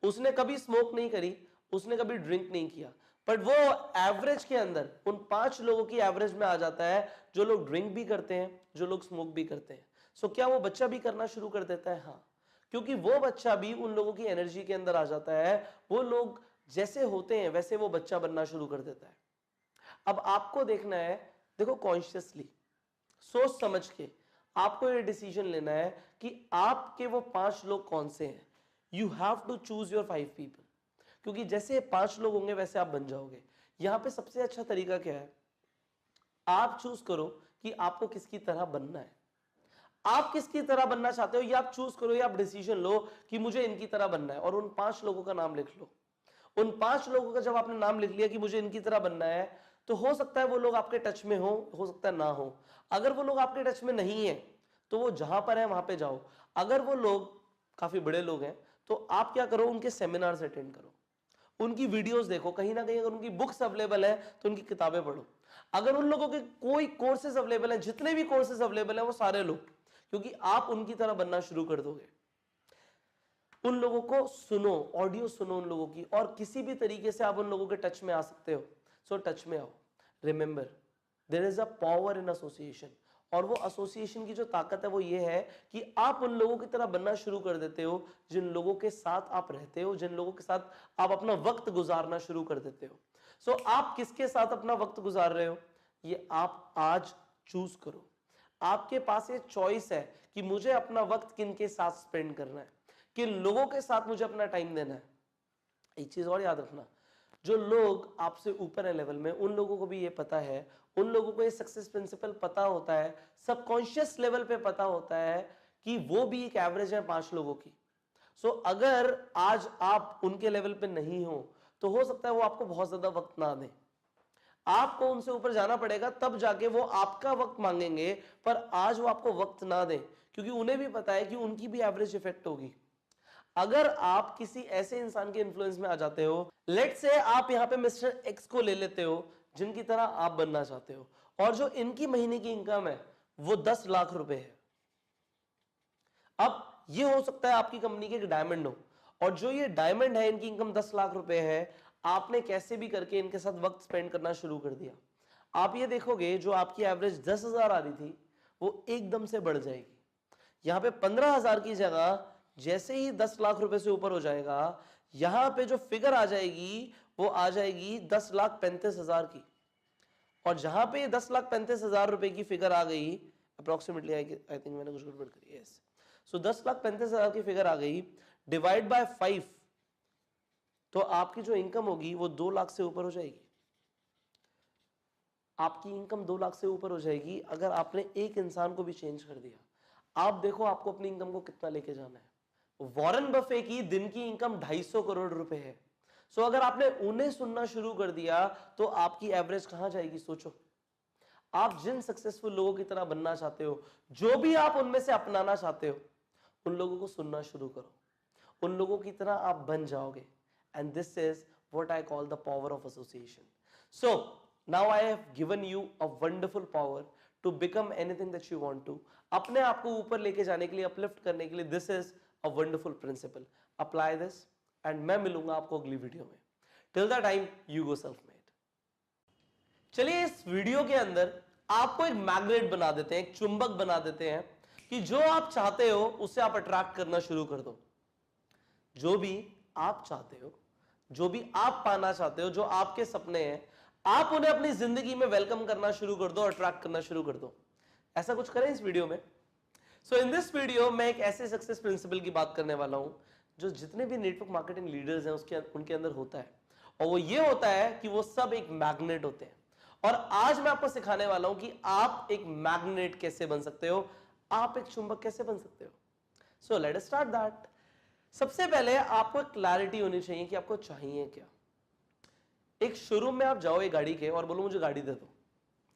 उसने कभी स्मोक नहीं करी, उसने कभी ड्रिंक नहीं किया, बट वो एवरेज के अंदर उन 5 लोगों की एवरेज में आ जाता है, जो लोग ड्रिंक भी करते हैं, जो लोग स्मोक भी करते हैं। सो क्या वो बच्चा भी करना शुरू कर देता है? हाँ, क्योंकि वो बच्चा भी उन लोगों की एनर्जी के अंदर आ जाता है, वो लोग जैसे होते हैं वैसे वो बच्चा बनना शुरू कर देता है। अब आपको देखना है, देखो कॉन्शियसली सोच समझ के आपको ये डिसीजन लेना है कि आपके वो 5 लोग कौन से हैं। You have to choose your 5 people, क्योंकि जैसे 5 लोग होंगे वैसे आप बन जाओगे। यहां पे सबसे अच्छा तरीका क्या है, आप चूज करो कि आपको किसकी तरह बनना है। आप किसकी तरह बनना चाहते हो ये आप चूज करो, या आप डिसीजन लो कि मुझे इनकी तरह बनना है, और उन 5 लोगों का नाम लिख लो। उन 5 लोगों का जब आपने नाम लिख लिया कि मुझे इनकी तरह बनना है, तो हो सकता है वो लोग आपके टच में हो सकता है ना हो। अगर वो लोग आपके टच में नहीं है तो वो जहां पर है वहां पे जाओ। अगर वो लोग काफी बड़े लोग हैं तो आप क्या करो, उनके सेमिनार्स अटेंड करो, उनकी वीडियोस देखो, कहीं ना कहीं अगर उनकी बुक्स अवेलेबल है तो उनकी किताबें पढ़ो। अगर उन लोगों के कोई कोर्सेज अवेलेबल हैं, जितने भी कोर्सेज अवेलेबल हैं वो सारे लो, क्योंकि आप उनकी तरह बनना शुरू कर दोगे। उन लोगों को सुनो, ऑडियो सुनो उन लोगों की, और किसी भी तरीके से आप उन लोगों के टच में आ सकते हो, सो टच में आओ। Remember, there is a power in association, और वो एसोसिएशन की जो ताकत है वो ये है कि आप उन लोगों की तरह बनना शुरू कर देते हो जिन लोगों के साथ आप रहते हो, जिन लोगों के साथ आप अपना वक्त गुजारना शुरू कर देते हो। सो आप किसके साथ अपना वक्त गुजार रहे हो ये आप आज चूज करो। आपके पास ये चॉइस है कि मुझे अपना वक्त किन के साथ स्पेंड करना है, किन लोगों के साथ मुझे अपना टाइम देना है। एक चीज और याद रखना, जो लोग आपसे ऊपर है लेवल में, उन लोगों को भी ये पता है, उन लोगों को ये सक्सेस प्रिंसिपल पता होता है, सबकॉन्शियस लेवल पे पता होता है कि वो भी एक एवरेज है 5 लोगों की। सो अगर आज आप उनके लेवल पे नहीं हो तो हो सकता है वो आपको बहुत ज्यादा वक्त ना दें, आपको उनसे ऊपर जाना पड़ेगा, तब जाके वो आपका वक्त मांगेंगे, पर आज वो आपको वक्त ना दें, क्योंकि उन्हें भी पता है कि उनकी भी एवरेज इफेक्ट होगी। अगर आप किसी ऐसे इंसान के इन्फ्लुएंस में आ जाते हो, लेट से आप यहां पे मिस्टर एक्स को ले लेते हो जिनकी तरह आप बनना चाहते हो, और जो इनकी महीने की इनकम है वो 10 लाख रुपए है। अब ये हो सकता है आपकी कंपनी के एक डायमंड हो, और जो ये डायमंड है इनकी इनकम 10 लाख रुपए है, आपने कैसे भी करके इनके साथ वक्त स्पेंड करना शुरू कर दिया। आप ये देखोगे जो आपकी एवरेज 10,000 आ रही थी वो एकदम से बढ़ जाएगी। यहां पे 15,000 की जगह जैसे ही 10 लाख रुपए से ऊपर हो जाएगा, यहां पे जो फिगर आ जाएगी वो आ जाएगी 10,35,000 की। और जहां पे 10,35,000 रुपए की फिगर आ गई, अप्रोक्सीमेटली आई थिंक मैंने कुछ गड़बड़ करी है, सो 10,35,000 की फिगर आ गई, डिवाइड बाय 5, तो आपकी जो इनकम होगी वो 2 लाख से ऊपर हो जाएगी। आपकी इनकम 2 लाख से ऊपर हो जाएगी अगर आपने एक इंसान को भी चेंज कर दिया। आप देखो आपको अपनी इनकम को कितना लेके जाना है। वॉरेन बफे की दिन की इनकम 250 करोड़ रुपए है। सो अगर आपने उन्हें सुनना शुरू कर दिया तो आपकी एवरेज कहां जाएगी सोचो। आप जिन सक्सेसफुल लोगों की तरह बनना चाहते हो, जो भी आप उनमें से अपनाना चाहते हो, उन लोगों को सुनना शुरू करो, उन लोगों की तरह आप बन जाओगे। And this is what I call the power of association. So now I have given you a wonderful power to become anything that you want to. अपने आप को ऊपर लेके जाने के लिए, अपलिफ्ट करने के लिए, this is a wonderful principle. Apply this and मैं मिलूंगा आपको अगली वीडियो में। Till the time you go self made. चलिए इस वीडियो के अंदर आपको एक मैग्नेट बना देते हैं, एक चुंबक बना देते हैं कि जो आप चाहते हो उसे आप अट्रैक्ट करना शुरू कर दो। जो भी आप चाहते हो, जो भी आप पाना चाहते हो, जो आपके सपने हैं, आप उन्हें अपनी जिंदगी में वेलकम करना शुरू कर दो, अट्रैक्ट करना शुरू कर दो। ऐसा कुछ करें इस वीडियो में। सो इन दिस वीडियो मैं एक ऐसे सक्सेस प्रिंसिपल की बात करने वाला हूं जो जितने भी नेटवर्क मार्केटिंग लीडर्स हैं उनके अंदर होता है, और वो ये होता है कि वो सब एक मैग्नेट होते हैं। और आज मैं आपको सिखाने वाला हूं कि आप एक मैग्नेट कैसे बन सकते हो, आप एक चुंबक कैसे बन सकते हो। So let us start that. सबसे पहले आपको क्लैरिटी होनी चाहिए कि आपको चाहिए क्या। एक शोरूम में आप जाओ एक गाड़ी के और बोलो मुझे गाड़ी दे दो।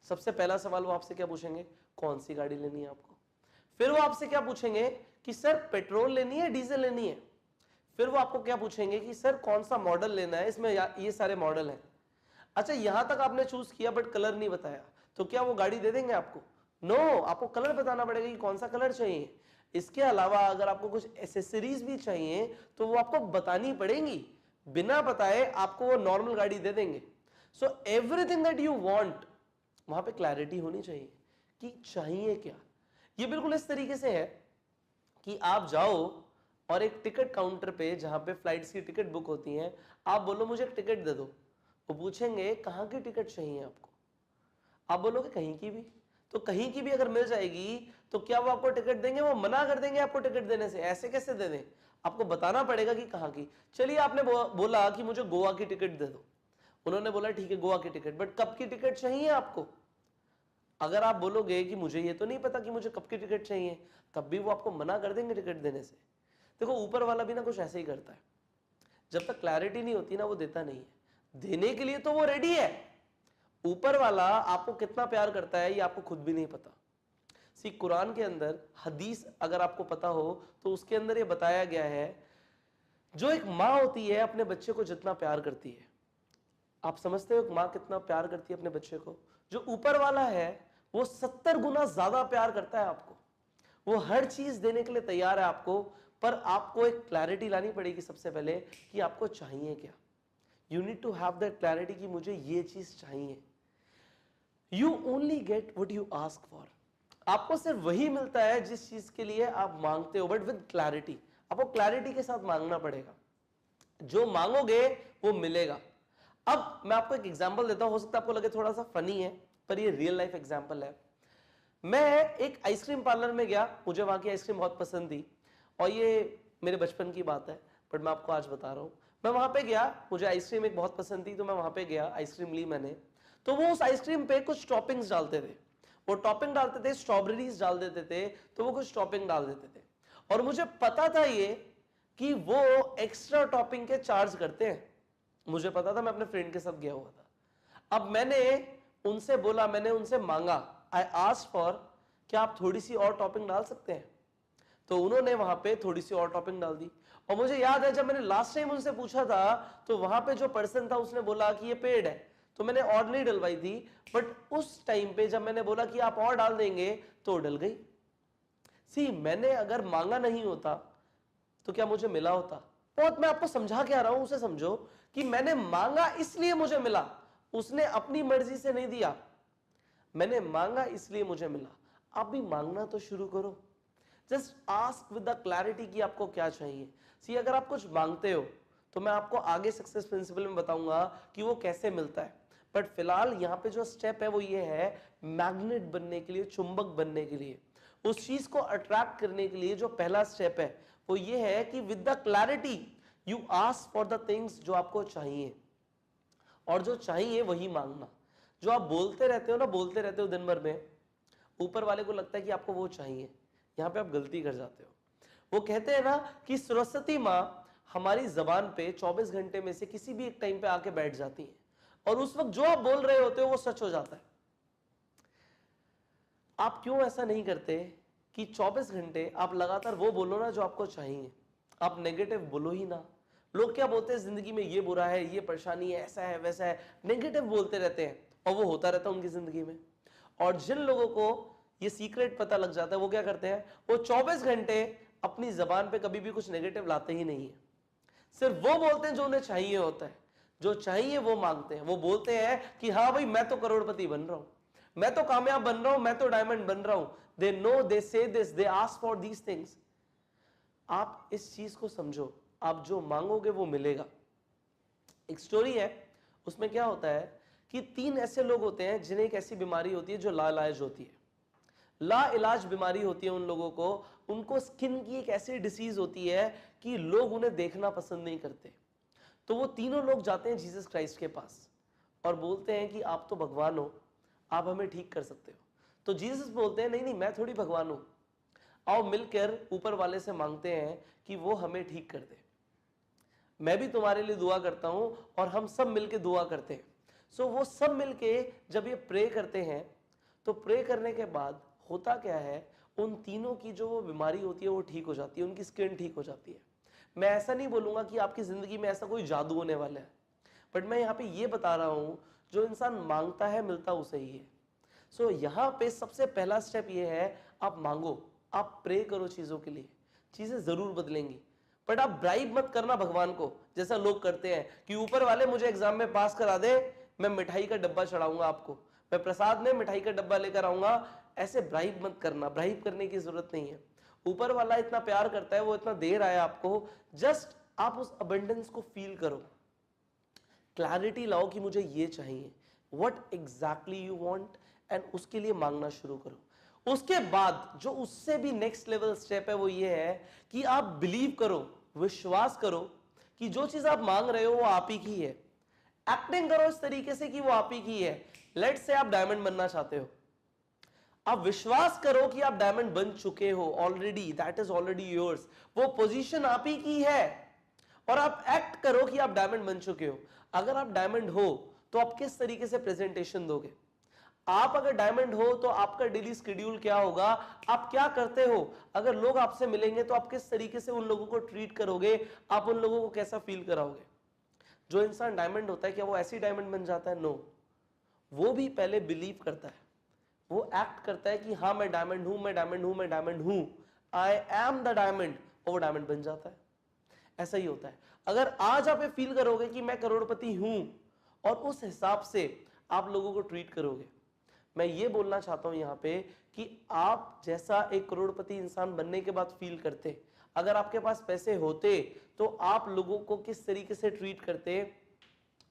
सबसे पहला सवाल वो आपसे क्या पूछेंगे, कौन सी गाड़ी लेनी है आपको। फिर वो आपसे क्या पूछेंगे कि सर पेट्रोल लेनी है, डीजल लेनी है। फिर वो आपको क्या पूछेंगे कि सर कौन सा मॉडल लेना है, इसमें ये सारे मॉडल हैं। अच्छा यहां तक आपने चूज किया बट कलर नहीं बताया, तो क्या वो गाड़ी दे देंगे आपको? नो, आपको कलर बताना पड़ेगा कि कौन सा कलर चाहिए। इसके अलावा अगर आपको कुछ एसेसरीज भी चाहिए तो वो आपको बतानी पड़ेंगी। बिना बताए आपको वो नॉर्मल गाड़ी दे देंगे। So everything that you want, वहां पे क्लैरिटी होनी चाहिए कि चाहिए क्या। ये बिल्कुल इस तरीके से है कि आप जाओ और एक टिकट काउंटर पे जहां पे फ्लाइट्स की टिकट बुक होती हैं, आप बोलो मुझे एक टिकट दे दो। वो पूछेंगे कहां की टिकट चाहिए आपको। आप बोलोगे कहीं की भी। तो कहीं की भी अगर मिल जाएगी तो क्या वो आपको टिकट देंगे? वो मना कर देंगे आपको टिकट देने से। ऐसे कैसे दे दें? आपको बताना पड़ेगा कि कहां की। चलिए आपने बोला कि मुझे गोवा की टिकट दे दो। उन्होंने बोला ठीक है गोवा की टिकट, बट कब की टिकट चाहिए आपको? अगर आप बोलोगे कि मुझे ये तो नहीं पता कि मुझे कब की टिकट चाहिए, तब भी वो आपको मना कर देंगे टिकट देने से। देखो ऊपर वाला भी ना कुछ ऐसे ही करता है। जब तक क्लैरिटी नहीं होती ना वो देता नहीं है। देने के लिए तो वो रेडी है। ऊपर वाला आपको कितना प्यार करता है ये आपको खुद भी नहीं पता। सी कुरान के अंदर हदीस अगर आपको पता हो तो उसके अंदर ये बताया गया है, जो एक माँ होती है अपने बच्चे को जितना प्यार करती है, आप समझते हो एक माँ कितना प्यार करती है अपने बच्चे को? जो ऊपर वाला है वो 70 गुना ज्यादा प्यार करता है आपको। वो हर चीज देने के लिए तैयार है आपको, पर आपको एक क्लैरिटी लानी पड़ेगी सबसे पहले कि आपको चाहिए क्या। You need to have that clarity कि मुझे ये चीज चाहिए। You only get what you ask for. आपको सिर्फ वही मिलता है जिस चीज के लिए आप मांगते हो, बट विद क्लैरिटी। आपको क्लैरिटी के साथ मांगना पड़ेगा। जो मांगोगे वो मिलेगा। अब मैं आपको एक एग्जांपल देता हूं, हो सकता है आपको लगे थोड़ा सा फनी है, पर ये रियल लाइफ एग्जांपल है। मैं एक आइसक्रीम पार्लर में गया, मुझे वहां की आइसक्रीम बहुत पसंद थी, और ये मेरे बचपन की बात है, बट मैं आपको आज बता रहा हूं। मैं वहां पे गया, मुझे आइसक्रीम एक बहुत पसंद थी, तो मैं वहां पे गया, आइसक्रीम ली मैंने। तो वो उस आइसक्रीम पे कुछ टॉपिंग्स डालते थे। वो टॉपिंग डालते थे, स्ट्रॉबेरीज डाल देते थे, तो वो कुछ टॉपिंग डाल देते थे। और मुझे पता था ये कि वो एक्स्ट्रा टॉपिंग के चार्ज करते हैं। मुझे पता था, मैं अपने फ्रेंड के साथ गया हुआ था। अब मैंने उनसे बोला, मैंने उनसे मांगा, आई आस्क्ड फॉर, क्या आप थोड़ी सी और टॉपिंग डाल सकते हैं? तो उन्होंने वहां पे थोड़ी सी और टॉपिंग डाल दी। और मुझे याद है जब मैंने लास्ट टाइम उनसे पूछा था तो वहां पे जो पर्सन था उसने बोला कि ये पेड है, तो मैंने और नहीं डलवाई थी। बट उस टाइम पे जब मैंने बोला कि आप और डाल देंगे तो डल गई। सी मैंने अगर मांगा नहीं होता तो क्या मुझे मिला होता? बहुत मैं आपको समझा के आ रहा हूं, उसे समझो कि मैंने मांगा इसलिए मुझे मिला, उसने अपनी मर्जी से नहीं दिया। मैंने मांगा इसलिए मुझे मिला। आप भी मांगना तो शुरू करो। Just ask with the clarity कि आपको क्या चाहिए। सी अगर आप कुछ मांगते हो तो मैं आपको आगे सक्सेस प्रिंसिपल में बताऊंगा कि वो कैसे मिलता है, बट फिलहाल यहां पे जो स्टेप है वो ये है, मैग्नेट बनने के लिए, चुंबक बनने के लिए, उस चीज को अट्रैक्ट करने के लिए जो पहला स्टेप है वो ये है कि with the clarity you ask for the things जो आपको चाहिए। और जो चाहिए वही मांगना। जो आप बोलते रहते हो ना, बोलते रहते हो दिन भर में, ऊपर वाले को लगता है कि आपको वो चाहिए, यहां पे आप गलती कर जाते हो। वो कहते हैं ना कि सरस्वती माँ हमारी जबान पे 24 घंटे में से किसी भी एक टाइम पे आके बैठ जाती है, और उस वक्त जो आप बोल रहे होते हो वो सच हो जाता है। आप क्यों ऐसा नहीं करते कि 24 घंटे आप लगातार वो बोलो ना जो आपको चाहिए, आप नेगेटिव बोलो ही ना। लोग क्या बोलते हैं, जिंदगी में ये बुरा है, ये परेशानी है, ऐसा है, वैसा है, नेगेटिव बोलते रहते हैं और वो होता रहता है उनकी जिंदगी में। और जिन लोगों को ये सीक्रेट पता लग जाता है, वो क्या करते हैं, वो 24 घंटे अपनी जबान पे कभी भी कुछ नेगेटिव लाते ही नहीं है। सिर्फ वो बोलते हैं जो उन्हें चाहिए होता है, जो चाहिए वो मांगते हैं। वो बोलते हैं कि हाँ भाई मैं तो करोड़पति बन रहा हूं, मैं तो कामयाब बन रहा हूं, मैं तो डायमंड बन रहा हूं। दे नो, दे से this, they ask for these things. आप इस चीज को समझो, आप जो मांगोगे वो मिलेगा। एक स्टोरी है, उसमें क्या होता है कि 3 ऐसे लोग होते हैं जिन्हें एक ऐसी बीमारी होती है जो लाइलाज होती है। लाइलाज बीमारी होती है उन लोगों को। उनको स्किन की एक ऐसी डिसीज होती है कि लोग उन्हें देखना पसंद नहीं करते। तो वो तीनों लोग जाते हैं जीसस क्राइस्ट के पास और बोलते हैं कि आप तो भगवान हो, आप हमें ठीक कर सकते हो। तो जीसस बोलते हैं नहीं नहीं, मैं थोड़ी भगवान हूं, आओ मिलकर ऊपर वाले से मांगते हैं कि वो हमें ठीक कर दे। मैं भी तुम्हारे लिए दुआ करता हूं और हम सब मिलके दुआ करते हैं। सो वो सब मिलके जब ये प्रे करते हैं, तो प्रे करने के बाद होता क्या है, उन तीनों की जो वो बीमारी होती है वो ठीक हो जाती है, उनकी स्किन ठीक हो जाती है। मैं ऐसा नहीं बोलूंगा कि आपकी जिंदगी में ऐसा कोई जादू होने वाला है, बट मैं यहाँ पे ये बता रहा हूं, जो इंसान मांगता है मिलता उसे ही है। सो यहाँ पे सबसे पहला स्टेप ये है, आप मांगो, आप प्रे करो चीजों के लिए, चीजें जरूर बदलेंगी। बट आप ब्राइब मत करना भगवान को, जैसा लोग करते हैं कि ऊपर वाले मुझे एग्जाम में पास करा दे, मैं मिठाई का डब्बा चढ़ाऊंगा आपको, मैं प्रसाद में मिठाई का डब्बा लेकर आऊंगा। ऐसे ब्राइब मत करना, ब्राइब करने की जरूरत नहीं है। ऊपर वाला इतना प्यार करता है, वो इतना दे रहा है आपको, जस्ट आप उस अबंडेंस को फील करो, क्लैरिटी लाओ कि मुझे ये चाहिए, what exactly you want, and उसके लिए मांगना शुरू करो। उसके बाद जो उससे भी नेक्स्ट लेवल स्टेप है वो ये है कि आप बिलीव करो, विश्वास करो कि जो चीज आप मांग रहे हो वो आप ही की है। एक्टिंग करो इस तरीके से कि वो आप ही की है। लेट्स से आप डायमंड बनना चाहते हो, आप विश्वास करो कि आप डायमंड बन चुके हो already, that is already yours, वो पोजीशन आप ही की है। और आप एक्ट करो कि आप डायमंड बन चुके हो। अगर आप डायमंड हो तो आप किस तरीके से प्रेजेंटेशन दोगे, आप अगर डायमंड हो तो आपका डेली शेड्यूल क्या होगा, आप क्या करते हो, अगर लोग आपसे मिलेंगे तो आप किस तरीके से उन लोगों को ट्रीट करोगे, आप उन लोगों को कैसा फील कराओगे। जो इंसान डायमंड होता है, क्या वो ऐसी डायमंड बन जाता है? नो, वो भी पहले बिलीव करता है, वो एक्ट करता है कि हाँ मैं डायमंड हूं, मैं डायमंड हूं, मैं डायमंड हूं, आई एम द डायमंड, और वो डायमंड बन जाता है। ऐसा ही होता है। अगर आज आप ये फील करोगे कि मैं करोड़पति हूं और उस हिसाब से आप लोगों को ट्रीट करोगे, मैं ये बोलना चाहता हूं यहां पे कि आप जैसा एक करोड़पति इंसान बनने के बाद फील करते, अगर आपके पास पैसे होते तो आप लोगों को किस तरीके से ट्रीट करते,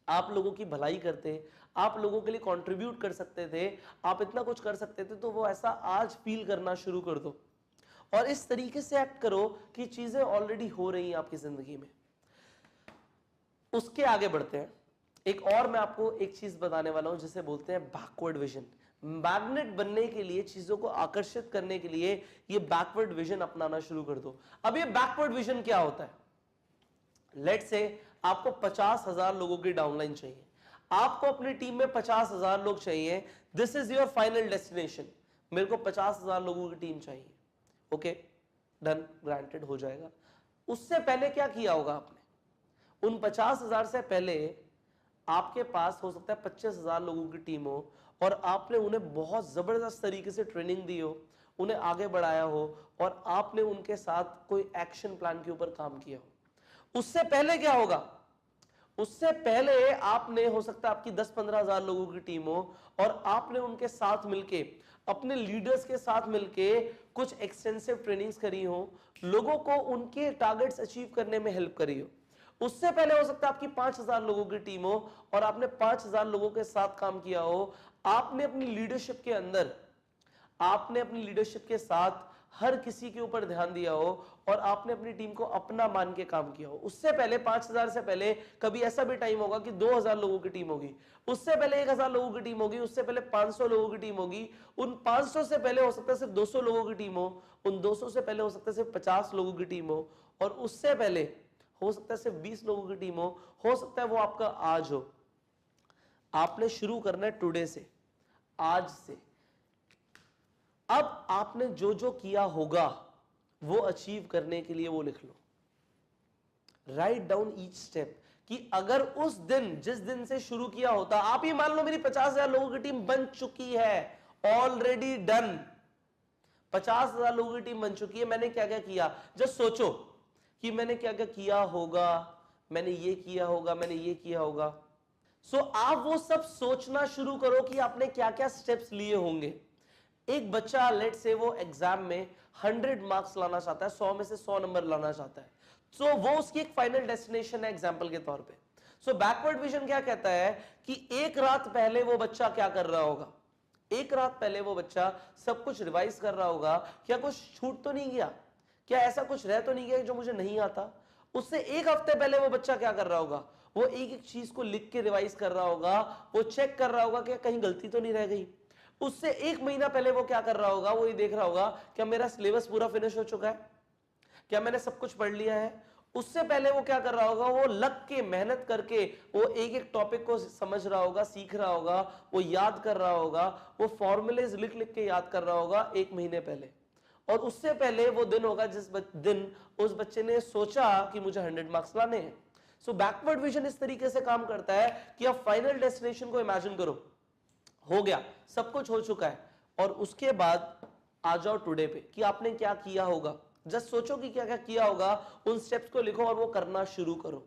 आप लोगों की भलाई करते, आप लोगों के लिए कंट्रीब्यूट कर सकते थे, आप इतना कुछ कर सकते थे, तो वो ऐसा आज फील करना शुरू कर दो और इस तरीके से एक्ट करो कि चीजें ऑलरेडी हो रही हैं आपकी जिंदगी में। उसके आगे बढ़ते हैं। एक और मैं आपको एक चीज बताने वाला हूं जिसे बोलते हैं बैकवर्ड विजन। मैग्नेट बनने के लिए, चीजों को आकर्षित करने के लिए ये बैकवर्ड विजन अपनाना शुरू कर दो। अब ये बैकवर्ड विजन क्या होता है? लेट्स से आपको 50,000 लोगों की डाउनलाइन चाहिए, आपको अपनी टीम में 50,000 लोग चाहिए, this is your final destination, मेरे को 50,000 लोगों की टीम चाहिए। ओके, डन, ग्रांटेड, हो जाएगा। उससे पहले क्या किया होगा आपने? उन 50,000 से पहले आपके पास हो सकता है 25,000 लोगों की टीम हो और आपने उन्हें बहुत जबरदस्त तरीके से ट्रेनिंग दी हो, उन्हें आगे बढ़ाया हो और आपने उनके साथ कोई एक्शन प्लान के ऊपर काम किया हो। उससे पहले क्या होगा? उससे पहले आपने, हो सकता है आपकी 10-15,000 लोगों की टीम हो और आपने उनके साथ मिलके, अपने लीडर्स के साथ मिलके कुछ एक्सटेंसिव ट्रेनिंग्स करी हो, लोगों को उनके टारगेट्स अचीव करने में हेल्प करी हो। उससे पहले हो सकता है आपकी 5,000 लोगों की टीम हो और आपने 5,000 लोगों के साथ काम किया हो। आपने अपनी लीडरशिप के अंदर, आपने अपनी लीडरशिप के साथ हर किसी के ऊपर ध्यान दिया हो और आपने अपनी टीम को अपना मान के काम किया हो। उससे पहले 5,000 से पहले कभी ऐसा भी टाइम होगा कि 2,000 लोगों की टीम होगी, उससे पहले 1,000 लोगों की टीम होगी, उससे पहले 500 लोगों की टीम होगी, उन 500 से पहले हो सकता है सिर्फ 200 लोगों की टीम हो, उन 200 से पहले हो सकता है सिर्फ 50 लोगों की टीम हो, और उससे पहले हो सकता है सिर्फ 20 लोगों की टीम हो सकता है वो आपका आज हो। आपने शुरू करना है टुडे से, आज से। अब आपने जो जो किया होगा वो अचीव करने के लिए वो लिख लो, राइट डाउन ईच स्टेप, कि अगर उस दिन जिस दिन से शुरू किया होता, आप ही मान लो मेरी 50,000 लोगों की टीम बन चुकी है, ऑलरेडी डन, 50,000 लोगों की टीम बन चुकी है, मैंने क्या क्या किया, जस्ट सोचो कि मैंने क्या क्या किया होगा, मैंने ये किया होगा, मैंने ये किया होगा। सो आप वो सब सोचना शुरू करो कि आपने क्या क्या स्टेप्स लिए होंगे। एक बच्चा लेट से वो एग्जाम में 100 मार्क्स लाना चाहता है, 100 में से 100 नंबर लाना चाहता है, सो वो उसकी एक फाइनल डेस्टिनेशन है एग्जाम्पल के तौर पे। सो बैकवर्ड विजन क्या कहता है कि एक रात पहले वो बच्चा क्या कर रहा होगा, एक रात पहले वो बच्चा सब कुछ रिवाइज कर रहा होगा, क्या कुछ छूट तो नहीं गया, क्या ऐसा कुछ रह तो नहीं गया जो मुझे नहीं आता। उससे एक हफ्ते पहले वो बच्चा क्या कर रहा होगा, वो एक एक चीज को लिख के रिवाइज कर रहा होगा, वो चेक कर रहा होगा कि कहीं गलती तो नहीं रह गई। उससे एक महीना पहले वो क्या कर रहा होगा, वो ये देख रहा होगा क्या मेरा सिलेबस पूरा फिनिश हो चुका है, क्या मैंने सब कुछ पढ़ लिया है। उससे पहले वो क्या कर रहा होगा, वो लग के मेहनत करके वो एक एक टॉपिक को समझ रहा होगा, सीख रहा होगा, वो याद कर रहा होगा, वो फॉर्मूलेज लिख लिख के याद कर रहा होगा एक महीने पहले। और उससे पहले वो दिन होगा जिस दिन उस बच्चे ने सोचा कि मुझे 100 मार्क्स लाने हैं। सो बैकवर्ड विजन इस तरीके से काम करता है कि आप फाइनल डेस्टिनेशन को इमेजिन करो, हो गया, सब कुछ हो चुका है, और उसके बाद आ जाओ टुडे पे कि आपने क्या किया होगा। जस्ट सोचो कि क्या क्या किया होगा, उन स्टेप्स को लिखो और वो करना शुरू करो।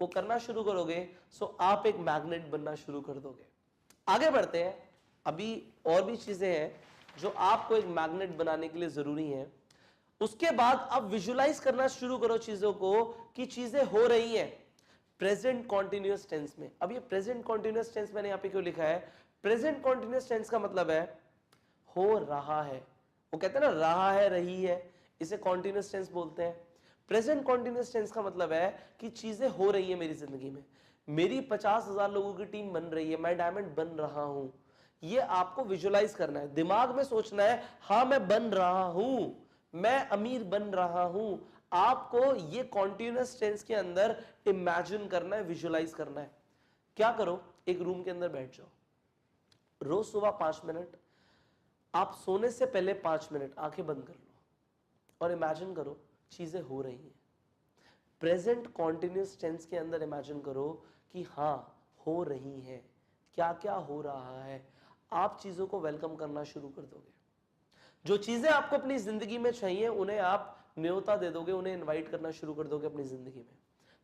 वो करना शुरू करोगे सो आप एक मैग्नेट बनना शुरू कर दोगे। आगे बढ़ते हैं, अभी और भी चीजें हैं जो आपको एक मैग्नेट बनाने के लिए जरूरी है। उसके बाद अब विजुलाइज करना शुरू करो चीजों को कि चीजें हो रही हैं प्रेजेंट कॉन्टिन्यूअस टेंस में। अब ये प्रेजेंट कॉन्टिन्यूअस टेंस मैंने यहां पे क्यों लिखा है, प्रेजेंट कॉन्टिन्यूअस टेंस का मतलब है हो रहा है। वो कहते हैं ना रहा है, रही है, इसे कॉन्टिन्यूअस टेंस बोलते हैं। प्रेजेंट कॉन्टिन्यूअस टेंस का मतलब है कि चीजें हो रही है मेरी जिंदगी में, मेरी 50,000 लोगों की टीम बन रही है, मैं डायमंड बन रहा हूं। ये आपको विजुलाइज करना है, दिमाग में सोचना है, हाँ मैं बन रहा हूं, मैं अमीर बन रहा हूं। आपको ये कॉन्टिन्यूअस टेंस के अंदर इमेजिन करना है, विजुलाइज करना है। क्या करो, एक रूम के अंदर बैठ जाओ, रोज सुबह 5 मिनट, आप सोने से पहले 5 मिनट आंखें बंद कर लो और इमेजिन करो चीजें हो रही हैं। प्रेजेंट कॉन्टिन्यूअस टेंस के अंदर इमेजिन करो कि हाँ हो रही हैं, क्या क्या हो रहा है। आप चीजों को वेलकम करना शुरू कर दोगे। जो चीजें आपको अपनी जिंदगी में चाहिए उन्हें आप न्योता दे दोगे, उन्हें इनवाइट करना शुरू कर दोगे अपनी जिंदगी में।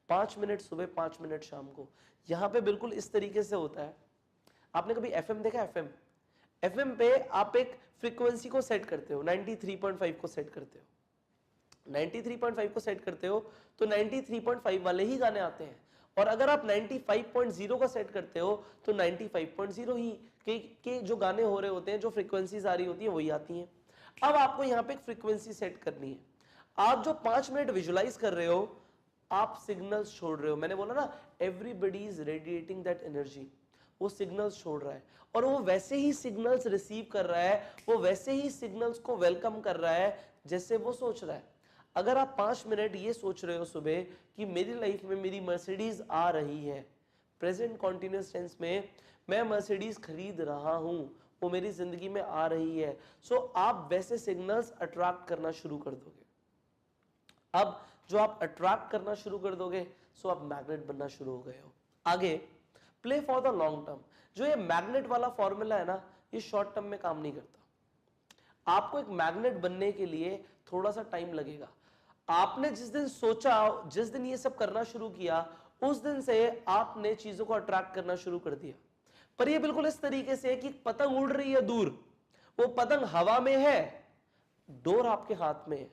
5 मिनट सुबह, 5 मिनट शाम को। यहां पे बिल्कुल इस तरीके से होता है, आपने कभी एफएम देखा, एफएम, एफएम पे आप एक फ्रीक्वेंसी को सेट करते हो, 93.5 को सेट करते हो, 93.5 को सेट करते हो तो 93.5 वाले ही गाने आते हैं। और अगर आप 95.0 का सेट करते हो तो 95.0 ही के जो गाने हो रहे होते हैं, जो फ्रीक्वेंसीज आ रही होती है वही आती हैं। अब आपको यहाँ पे एक फ्रीक्वेंसी सेट करनी है। आप जो 5 मिनट विजुलाइज कर रहे हो, आप सिग्नल्स छोड़ रहे हो। मैंने बोला ना everybody is radiating that energy, वो सिग्नल्स छोड़ रहा है और वो वैसे ही सिग्नल्स रिसीव कर रहा है, वो वैसे ही सिग्नल्स को वेलकम कर रहा है जैसे वो सोच रहा है। अगर आप 5 मिनट ये सोच रहे हो सुबह कि मेरी लाइफ में मेरी मर्सिडीज आ रही है, प्रेजेंट कॉन्टिन्यूअस टेंस में मैं मर्सिडीज खरीद रहा हूं, वो मेरी जिंदगी में आ रही है, सो आप वैसे सिग्नल्स अट्रैक्ट करना शुरू कर दोगे। अब जो आप अट्रैक्ट करना शुरू कर दोगे सो आप मैग्नेट बनना शुरू हो गए हो। आगे play for the long term. जो ये मैग्नेट वाला फॉर्मूला है ना, ये शॉर्ट टर्म में काम नहीं करता। आपको एक मैग्नेट बनने के लिए थोड़ा सा टाइम लगेगा। आपने जिस दिन सोचा, जिस दिन ये सब करना शुरू किया, उस दिन से आपने चीजों को अट्रैक्ट करना शुरू कर दिया। पर ये बिल्कुल इस तरीके से कि पतंग उड़ रही है दूर, वो पतंग हवा में है, डोर आपके हाथ में है,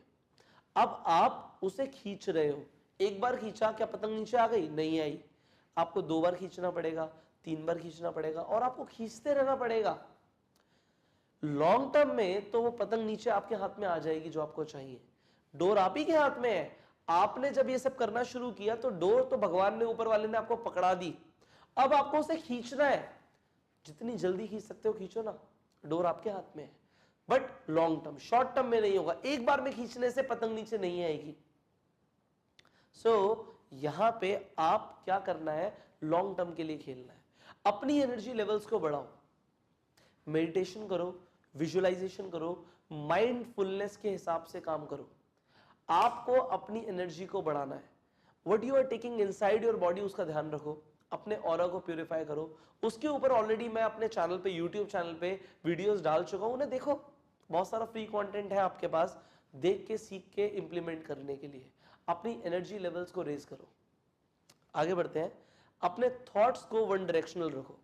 अब आप उसे खींच रहे हो। एक बार खींचा, क्या पतंग नीचे आ गई? नहीं आई। आपको 2 बार खींचना पड़ेगा, 3 बार खींचना पड़ेगा और आपको खींचते रहना पड़ेगा। लॉन्ग टर्म में तो वो पतंग नीचे आपके हाथ में आ जाएगी जो आपको चाहिए, डोर आप ही के हाथ में है। आपने जब ये सब करना शुरू किया तो डोर तो भगवान ने, ऊपर वाले ने आपको पकड़ा दी, अब आपको उसे खींचना है। जितनी जल्दी खींच सकते हो खींचो ना, डोर आपके हाथ में है। But long term, short term में नहीं होगा। एक बार में खींचने से पतंग नीचे नहीं आएगी। सो यहां पे आप क्या करना है, लॉन्ग टर्म के लिए खेलना है। अपनी एनर्जी लेवल्स को बढ़ाओ, मेडिटेशन करो, विजुअलाइजेशन करो, माइंडफुलनेस के हिसाब से काम करो। आपको अपनी एनर्जी को बढ़ाना है। What you are taking inside your body उसका ध्यान रखो, अपने ऑरा को प्यूरिफाई करो। उसके ऊपर ऑलरेडी मैं अपने चैनल पे, यूट्यूब चैनल पे वीडियोस डाल चुका हूं, उन्हें देखो, बहुत सारा फ्री कंटेंट है आपके पास, देख के सीख के इंप्लीमेंट करने के लिए अपनी एनर्जी लेवल्स को रेज करो। आगे बढ़ते हैं, अपने थॉट्स को वन डायरेक्शनल रखो।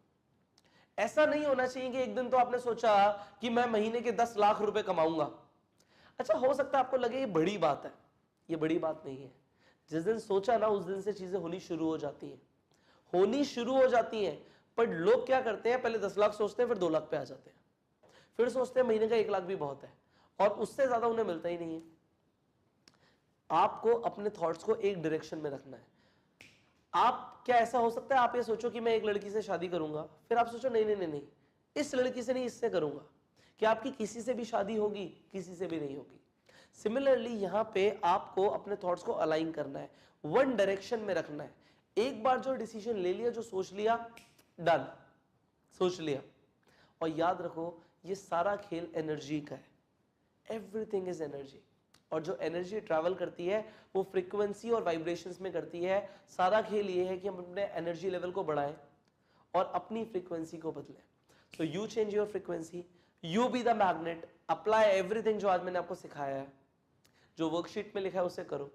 ऐसा नहीं होना चाहिए कि एक दिन तो आपने सोचा कि मैं महीने के 10 लाख रुपए कमाऊंगा। अच्छा, हो सकता है आपको लगे ये बड़ी बात है, ये बड़ी बात नहीं है। जिस दिन सोचा ना उस दिन से चीजें होनी शुरू हो जाती हैं, होनी शुरू हो जाती हैं। पर लोग क्या करते हैं, पहले 10 लाख सोचते हैं, फिर 2 लाख पे आ जाते हैं, फिर सोचते हैं महीने का 1 लाख भी बहुत है, और उससे ज्यादा उन्हें मिलता ही नहीं है। आपको अपने थॉट्स को एक डायरेक्शन में रखना है। आप क्या ऐसा हो सकता है आप ये सोचो कि मैं एक लड़की से शादी करूंगा, फिर आप सोचो नहीं नहीं नहीं नहीं, इस लड़की से नहीं, इससे करूंगा। क्या आपकी किसी से भी शादी होगी? किसी से भी नहीं होगी। सिमिलरली यहां पे आपको अपने थॉट्स को अलाइन करना है, वन डायरेक्शन में रखना है। एक बार जो डिसीजन ले लिया, जो सोच लिया, डन, सोच लिया। और याद रखो ये सारा खेल एनर्जी का है, एवरीथिंग इज एनर्जी। और जो एनर्जी ट्रैवल करती है वो फ्रीक्वेंसी और वाइब्रेशंस में करती है। सारा खेल ये है कि हम अपने एनर्जी लेवल को बढ़ाएं और अपनी फ्रीक्वेंसी को बदलें। So you change your frequency, you be the magnet, apply everything जो आज मैंने आपको सिखाया है, जो वर्कशीट में लिखा है उसे करो।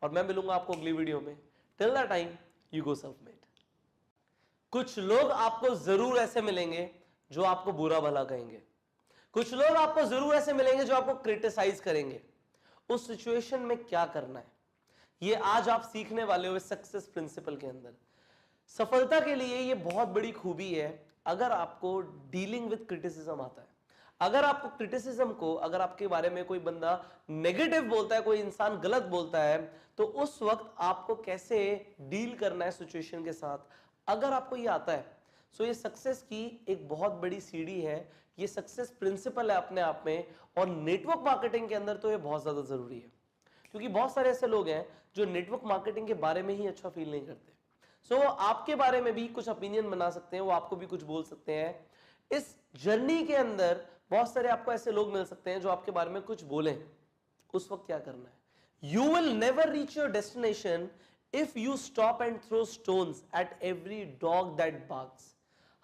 और मैं मिलूंगा आपको अगली वीडियो में। Till that time you go self made. कुछ लोग आपको जरूर ऐसे मिलेंगे जो आपको बुरा भला कहेंगे, कुछ लोग आपको जरूर ऐसे मिलेंगे जो आपको क्रिटिसाइज करेंगे। उस सिचुएशन में क्या करना है, ये आज आप सीखने वाले हो इस सक्सेस प्रिंसिपल के अंदर। सफलता के लिए ये बहुत बड़ी खूबी है, अगर आपको डीलिंग विद क्रिटिसिज्म आता है। अगर आपको क्रिटिसिज्म को, अगर आपके बारे में कोई बंदा नेगेटिव बोलता है, कोई इंसान गलत बोलता है, तो उस वक्त आपको कैसे डील करना है सिचुएशन के साथ, अगर आपको ये आता है, सो ये सक्सेस की एक बहुत बड़ी सीढ़ी है, ये सक्सेस प्रिंसिपल है अपने आप में। और नेटवर्क मार्केटिंग के अंदर तो ये बहुत ज्यादा जरूरी है, क्योंकि बहुत सारे ऐसे लोग हैं जो नेटवर्क मार्केटिंग के बारे में ही अच्छा फील नहीं करते। सो आपके बारे में भी कुछ ओपिनियन बना सकते हैं, वो आपको भी कुछ बोल सकते हैं। इस जर्नी के अंदर बहुत सारे आपको ऐसे लोग मिल सकते हैं जो आपके बारे में कुछ बोलें। उस वक्त क्या करना है, you will never reach your destination if you stop and throw stones at every dog that barks.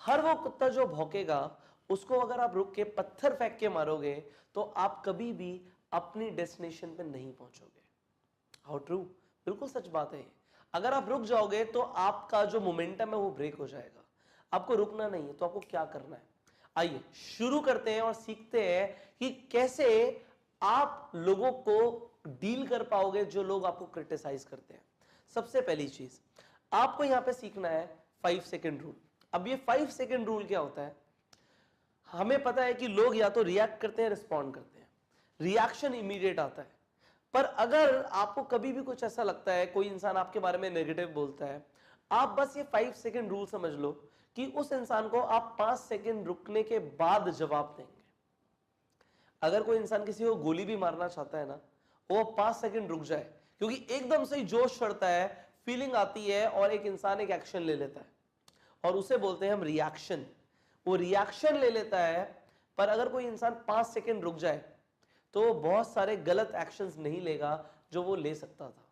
हर वो कुत्ता जो भौंकेगा उसको अगर आप रुक के पत्थर फेंक के मारोगे तो आप कभी भी अपनी डेस्टिनेशन पे नहीं पहुंचोगे। हाउ ट्रू, बिल्कुल सच बात है। अगर आप रुक जाओगे तो आपका जो मोमेंटम है वो ब्रेक हो जाएगा। आपको रुकना नहीं है, तो आपको क्या करना है, आइए शुरू करते हैं और सीखते हैं कि कैसे आप लोगों को डील कर पाओगे जो लोग आपको क्रिटिसाइज करते हैं। सबसे पहली चीज आपको यहां पे सीखना है 5 सेकंड रूल। अब ये 5 सेकंड रूल क्या होता है, हमें पता है कि लोग या तो रिएक्ट करते हैं, रिस्पॉन्ड करते हैं, रिएक्शन इमीडिएट आता है। पर अगर आपको कभी भी कुछ ऐसा लगता है, कोई इंसान आपके बारे में नेगेटिव बोलता है, आप बस ये 5 सेकंड रूल समझ लो कि उस इंसान को आप 5 सेकंड रुकने के बाद जवाब देंगे। अगर कोई इंसान किसी को गोली भी मारना चाहता है ना, वो 5 सेकंड रुक जाए, क्योंकि एकदम से ही जोश चढ़ता है, फीलिंग आती है और एक इंसान एक एक्शन ले लेता है, और उसे बोलते हैं हम रिएक्शन। वो रिएक्शन ले लेता है। पर अगर कोई इंसान 5 सेकंड रुक जाए तो वो बहुत सारे गलत एक्शंस नहीं लेगा जो वो ले सकता था।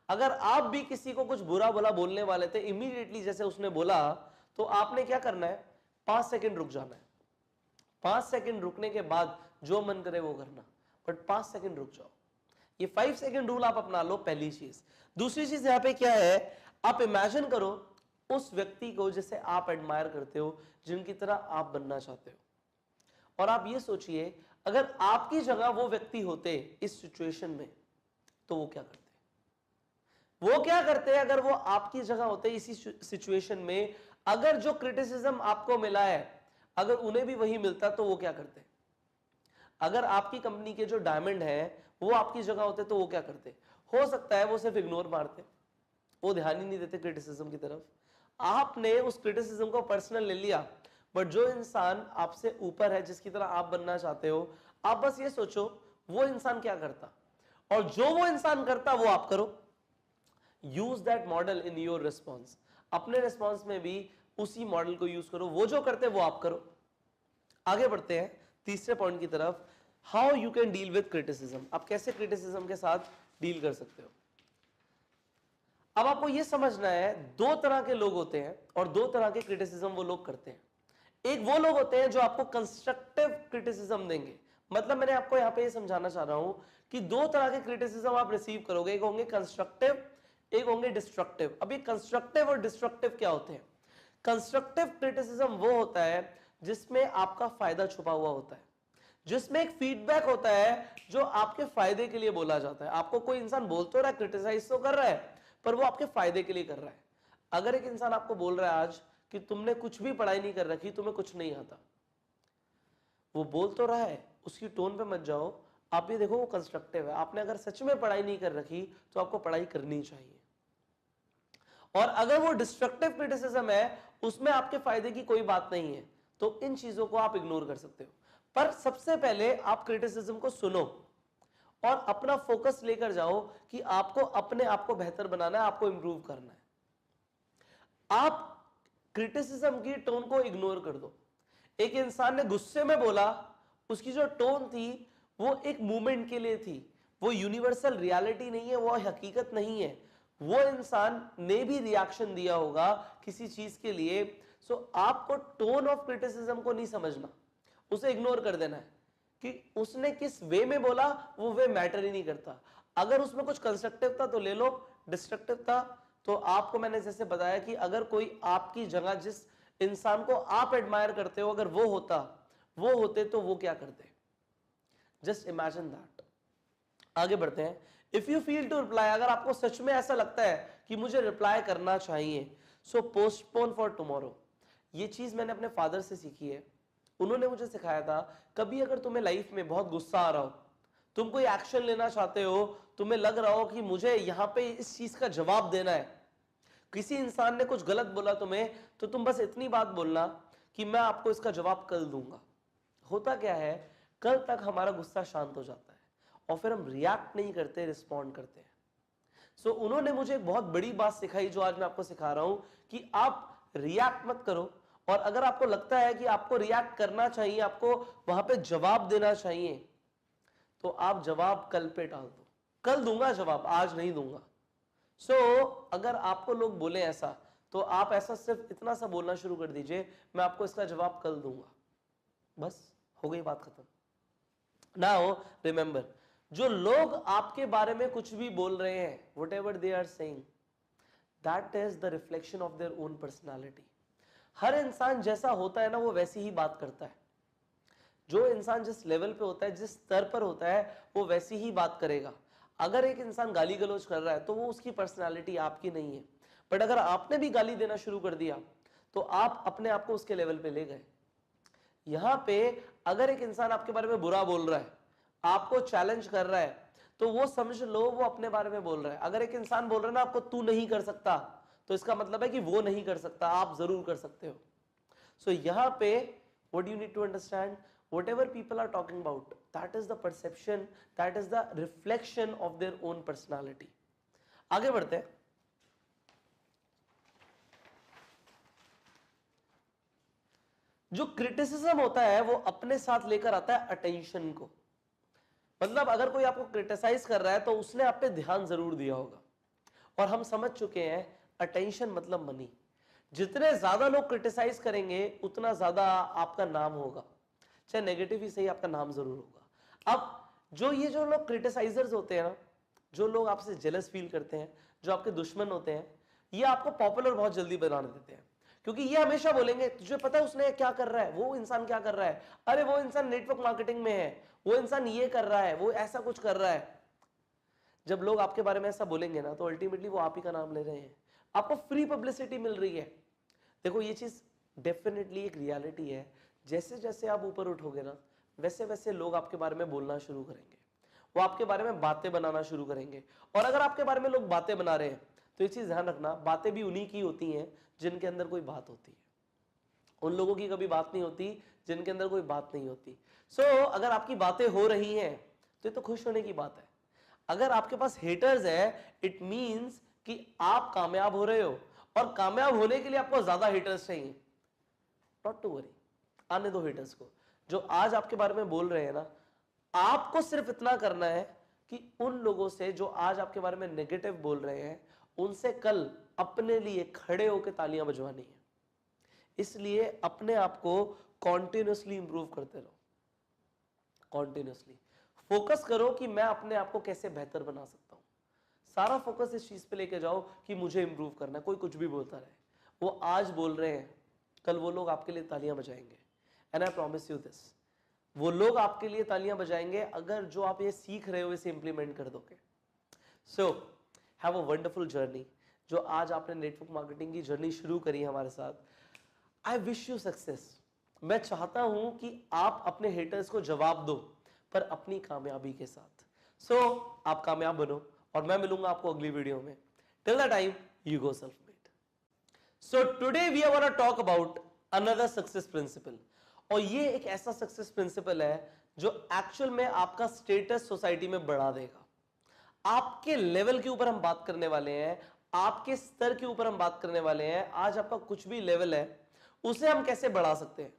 अगर आप भी किसी को कुछ बुरा भला बोलने वाले थे, इमीडिएटली जैसे उसने बोला, तो आपने क्या करना है, 5 सेकंड रुक जाना है। 5 सेकंड रुकने के बाद जो मन करे वो करना, बट 5 सेकंड रुक जाओ। ये 5 सेकंड रूल आप अपना लो, पहली चीज। दूसरी चीज यहां पे क्या है, आप इमेजिन करो उस व्यक्ति को जिसे आप एडमायर करते हो, जिनकी तरह आप बनना चाहते हो, और आप ये सोचिए अगर आपकी जगह वो व्यक्ति होते इस सिचुएशन में तो वो क्या करते, वो क्या करते अगर वो आपकी जगह होते इसी सिचुएशन में। अगर जो क्रिटिसिज्म आपको मिला है अगर उन्हें भी वही मिलता तो वो क्या करते। अगर आपकी कंपनी के जो डायमंड है वो आपकी जगह होते तो वो क्या करते। हो सकता है वो सिर्फ इग्नोर मारते, वो ध्यान ही नहीं देते क्रिटिसिज्म की तरफ। आपने उस क्रिटिसिज्म को पर्सनल ले लिया, बट जो इंसान आपसे ऊपर है, जिसकी तरह आप बनना चाहते हो, आप बस ये सोचो वो इंसान क्या करता, और जो वो इंसान करता वो आप करो। Use that model in your response. अपने रिस्पॉन्स में भी उसी मॉडल को यूज करो, वो जो करते वो आप करो। आगे बढ़ते हैं, तीसरे पॉइंट की तरफ, how you can deal with criticism, आप कैसे क्रिटिसिज्म के साथ डील कर सकते हो। अब आपको यह समझना है, दो तरह के लोग होते हैं और दो तरह के क्रिटिसिज्म वो लोग करते हैं। एक वो लोग होते हैं जो आपको कंस्ट्रक्टिव क्रिटिसिज्म देंगे, मतलब मैंने आपको यहां पे ये समझाना चाह रहा हूं कि दो तरह के क्रिटिसिज्म आप रिसीव करोगे, एक होंगे कंस्ट्रक्टिव, एक होंगे डिस्ट्रक्टिव। अभी कंस्ट्रक्टिव और डिस्ट्रक्टिव क्या होते हैं? कंस्ट्रक्टिव क्रिटिसिज्म वो होता है जिसमें आपका फायदा छुपा हुआ होता है, जिसमें एक फीडबैक होता है जो आपके फायदे के लिए बोला जाता है। आपको कोई इंसान बोल तो रहा है, क्रिटिसाइज तो कर रहा है, पर वो आपके फायदे के लिए कर रहा है। अगर एक इंसान आपको बोल रहा है आज कि तुमने कुछ भी पढ़ाई नहीं कर रखी, तुम्हें कुछ नहीं आता, वो बोल तो रहा है, उसकी टोन पे मत जाओ, आप ये देखो वो कंस्ट्रक्टिव है। आपने अगर सच में पढ़ाई नहीं कर रखी तो आपको पढ़ाई करनी चाहिए। और अगर वो डिस्ट्रक्टिव क्रिटिसिज्म है, उसमें आपके फायदे की कोई बात नहीं है, तो इन चीजों को आप इग्नोर कर सकते हो। पर सबसे पहले आप क्रिटिसिज्म को सुनो और अपना फोकस लेकर जाओ कि आपको अपने आप को बेहतर बनाना है, आपको इंप्रूव करना है। आप क्रिटिसिज्म की टोन को इग्नोर कर दो। एक इंसान ने गुस्से में बोला, उसकी जो टोन थी वो एक मूवमेंट के लिए थी, वो यूनिवर्सल रियलिटी नहीं है, वो हकीकत नहीं है। वो इंसान ने भी रिएक्शन दिया होगा किसी चीज के लिए। सो आपको टोन ऑफ क्रिटिसिज्म को नहीं समझना, उसे इग्नोर कर देना है कि उसने किस वे में बोला, वो वे मैटर ही नहीं करता। अगर उसमें कुछ कंस्ट्रक्टिव था तो ले लो, डिस्ट्रक्टिव था तो आपको मैंने जैसे बताया कि अगर कोई आपकी जगह जिस इंसान को आप एडमायर करते हो अगर वो होते तो वो क्या करते। Just imagine that. आगे बढ़ते हैं। If you feel to reply, अगर आपको सच में ऐसा लगता है कि मुझे रिप्लाई करना चाहिए, सो पोस्टपोन फॉर टुमारो। ये चीज मैंने अपने फादर से सीखी है। उन्होंने मुझे सिखाया था, कभी अगर तुम्हें लाइफ में बहुत गुस्सा आ रहा हो, तुम कोई एक्शन लेना चाहते हो, तुम्हें लग रहा हो कि मुझे यहां पे इस चीज का जवाब देना है, किसी इंसान ने कुछ गलत बोला तुम्हें, तो तुम बस इतनी बात बोलना कि मैं आपको इसका जवाब कल दूंगा। होता क्या है, कल तक हमारा गुस्सा शांत हो जाता है और फिर हम रिएक्ट नहीं करते, रिस्पॉन्ड करते हैं। सो उन्होंने मुझे एक बहुत बड़ी बात सिखाई जो आज मैं आपको सिखा रहा हूं कि आप रिएक्ट मत करो, और अगर आपको लगता है कि आपको रिएक्ट करना चाहिए, आपको वहां पे जवाब देना चाहिए, तो आप जवाब कल पे टाल दो। कल दूंगा जवाब, आज नहीं दूंगा। सो अगर आपको लोग बोले ऐसा, तो आप ऐसा सिर्फ इतना सा बोलना शुरू कर दीजिए, मैं आपको इसका जवाब कल दूंगा। बस हो गई बात खत्म। नाउ रिमेंबर, जो लोग आपके बारे में कुछ भी बोल रहे हैं, whatever they are saying, that is the reflection of their own personality. हर इंसान जैसा होता है ना, वो वैसी ही बात करता है। जो इंसान जिस लेवल पे होता है, जिस स्तर पर होता है, वो वैसी ही बात करेगा। अगर एक इंसान गाली गलौज कर रहा है तो वो उसकी पर्सनालिटी आपकी नहीं है, बट अगर आपने भी गाली देना शुरू कर दिया तो आप अपने आप को उसके लेवल पे ले गए। यहां पे अगर एक इंसान आपके बारे में बुरा बोल रहा है, आपको चैलेंज कर रहा है, तो वो समझ लो वो अपने बारे में बोल रहा है। अगर एक इंसान बोल रहा है ना आपको, तू नहीं कर सकता, तो इसका मतलब है कि वो नहीं कर सकता, आप जरूर कर सकते हो। सो यहां पे what you need to understand, whatever people are talking about, that is the perception, that is the reflection of their own personality. आगे बढ़ते हैं। जो क्रिटिसिज्म होता है वो अपने साथ लेकर आता है अटेंशन को। मतलब अगर कोई आपको क्रिटिसाइज कर रहा है तो उसने आप पे ध्यान जरूर दिया होगा, और हम समझ चुके हैं अटेंशन मतलब मनी। जितने ज्यादा लोग क्रिटिसाइज करेंगे उतना ज्यादा आपका नाम होगा, चाहे नेगेटिव ही सही, आपका नाम जरूर होगा। अब जो लोग क्रिटिसाइजर्स होते हैं ना, जो लोग आपसे जेलस फील करते हैं, जो आपके दुश्मन होते हैं, ये आपको पॉपुलर बहुत जल्दी बना देते हैं, क्योंकि ये हमेशा बोलेंगे तुझे पता है उसने क्या कर रहा है, वो इंसान क्या कर रहा है, अरे वो इंसान नेटवर्क मार्केटिंग में है, वो इंसान ये कर रहा है, वो ऐसा कुछ कर रहा है। जब लोग आपके बारे में ऐसा बोलेंगे ना, तो अल्टीमेटली वो आप ही का नाम ले रहे हैं, आपको फ्री पब्लिसिटी मिल रही है। देखो ये चीज डेफिनेटली एक रियलिटी है। जैसे जैसे आप ऊपर उठोगे ना, वैसे वैसे लोग आपके बारे में बोलना शुरू करेंगे, वो आपके बारे में बातें बनाना शुरू करेंगे। और अगर आपके बारे में लोग बातें बना रहे हैं तो ये चीज ध्यान रखना, बातें भी उन्हीं की होती हैं जिनके अंदर कोई बात होती है। उन लोगों की कभी बात नहीं होती जिनके अंदर कोई बात नहीं होती। सो अगर आपकी बातें हो रही हैं तो ये तो खुश होने की बात है। अगर आपके पास हेटर्स है, इट मींस कि आप कामयाब हो रहे हो, और कामयाब होने के लिए आपको ज्यादा हेटर्स चाहिए। नॉट टू वरी, आने दो हेटर्स को। जो आज आपके बारे में बोल रहे हैं ना, आपको सिर्फ इतना करना है कि उन लोगों से जो आज आपके बारे में नेगेटिव बोल रहे हैं, उनसे कल अपने लिए खड़े होकर तालियां बजवानी है। इसलिए अपने आप को कॉन्टिन्यूसली इंप्रूव करते रहो, कॉन्टिन्यूसली फोकस करो कि मैं अपने आप को कैसे बेहतर बना सकता हूं। सारा फोकस इस चीज पे लेके जाओ कि मुझे इंप्रूव करना है। कोई कुछ भी बोलता रहे, वो आज बोल रहे हैं, कल वो लोग आपके लिए तालियां बजाएंगे। And I promise you this, वो लोग आपके लिए तालियां बजाएंगे अगर जो आप ये सीख रहे हो इसे इंप्लीमेंट कर दोगे। So have a wonderful journey. जो आज आपने नेटवर्क मार्केटिंग की जर्नी शुरू करी हमारे साथ, आई विश यू सक्सेस। मैं चाहता हूं कि आप अपने हेटर्स को जवाब दो, पर अपनी कामयाबी के साथ। सो आप कामयाब बनो और मैं मिलूंगा आपको अगली वीडियो में। Till the time, you go self made. So today we are gonna talk about another success principle. और ये एक ऐसा सक्सेस प्रिंसिपल है जो एक्चुअल में आपका स्टेटस सोसाइटी में बढ़ा देगा। आपके लेवल के ऊपर हम बात करने वाले हैं, आपके स्तर के ऊपर हम बात करने वाले हैं। आज आपका कुछ भी लेवल है, उसे हम कैसे बढ़ा सकते हैं।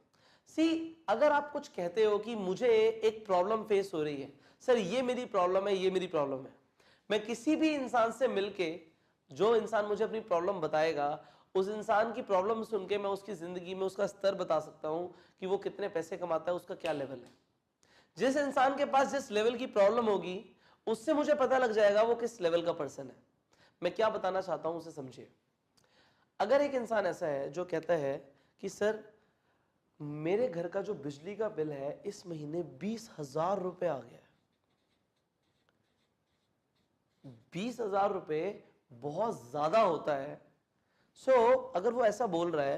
सी, अगर आप कुछ कहते हो कि मुझे एक प्रॉब्लम फेस हो रही है, सर ये मेरी प्रॉब्लम है, ये मेरी प्रॉब्लम है, मैं किसी भी इंसान से मिलके, जो इंसान मुझे अपनी प्रॉब्लम बताएगा, उस इंसान की प्रॉब्लम सुन के मैं उसकी जिंदगी में उसका स्तर बता सकता हूं कि वो कितने पैसे कमाता है, उसका क्या लेवल है। जिस इंसान के पास जिस लेवल की प्रॉब्लम होगी, उससे मुझे पता लग जाएगा वो किस लेवल का पर्सन है। मैं क्या बताना चाहता हूं उसे समझिए। अगर एक इंसान ऐसा है जो कहता है कि सर मेरे घर का जो बिजली का बिल है इस महीने 20,000 रुपए आ गया है। 20,000 रुपए बहुत ज्यादा होता है। अगर वो ऐसा बोल रहा है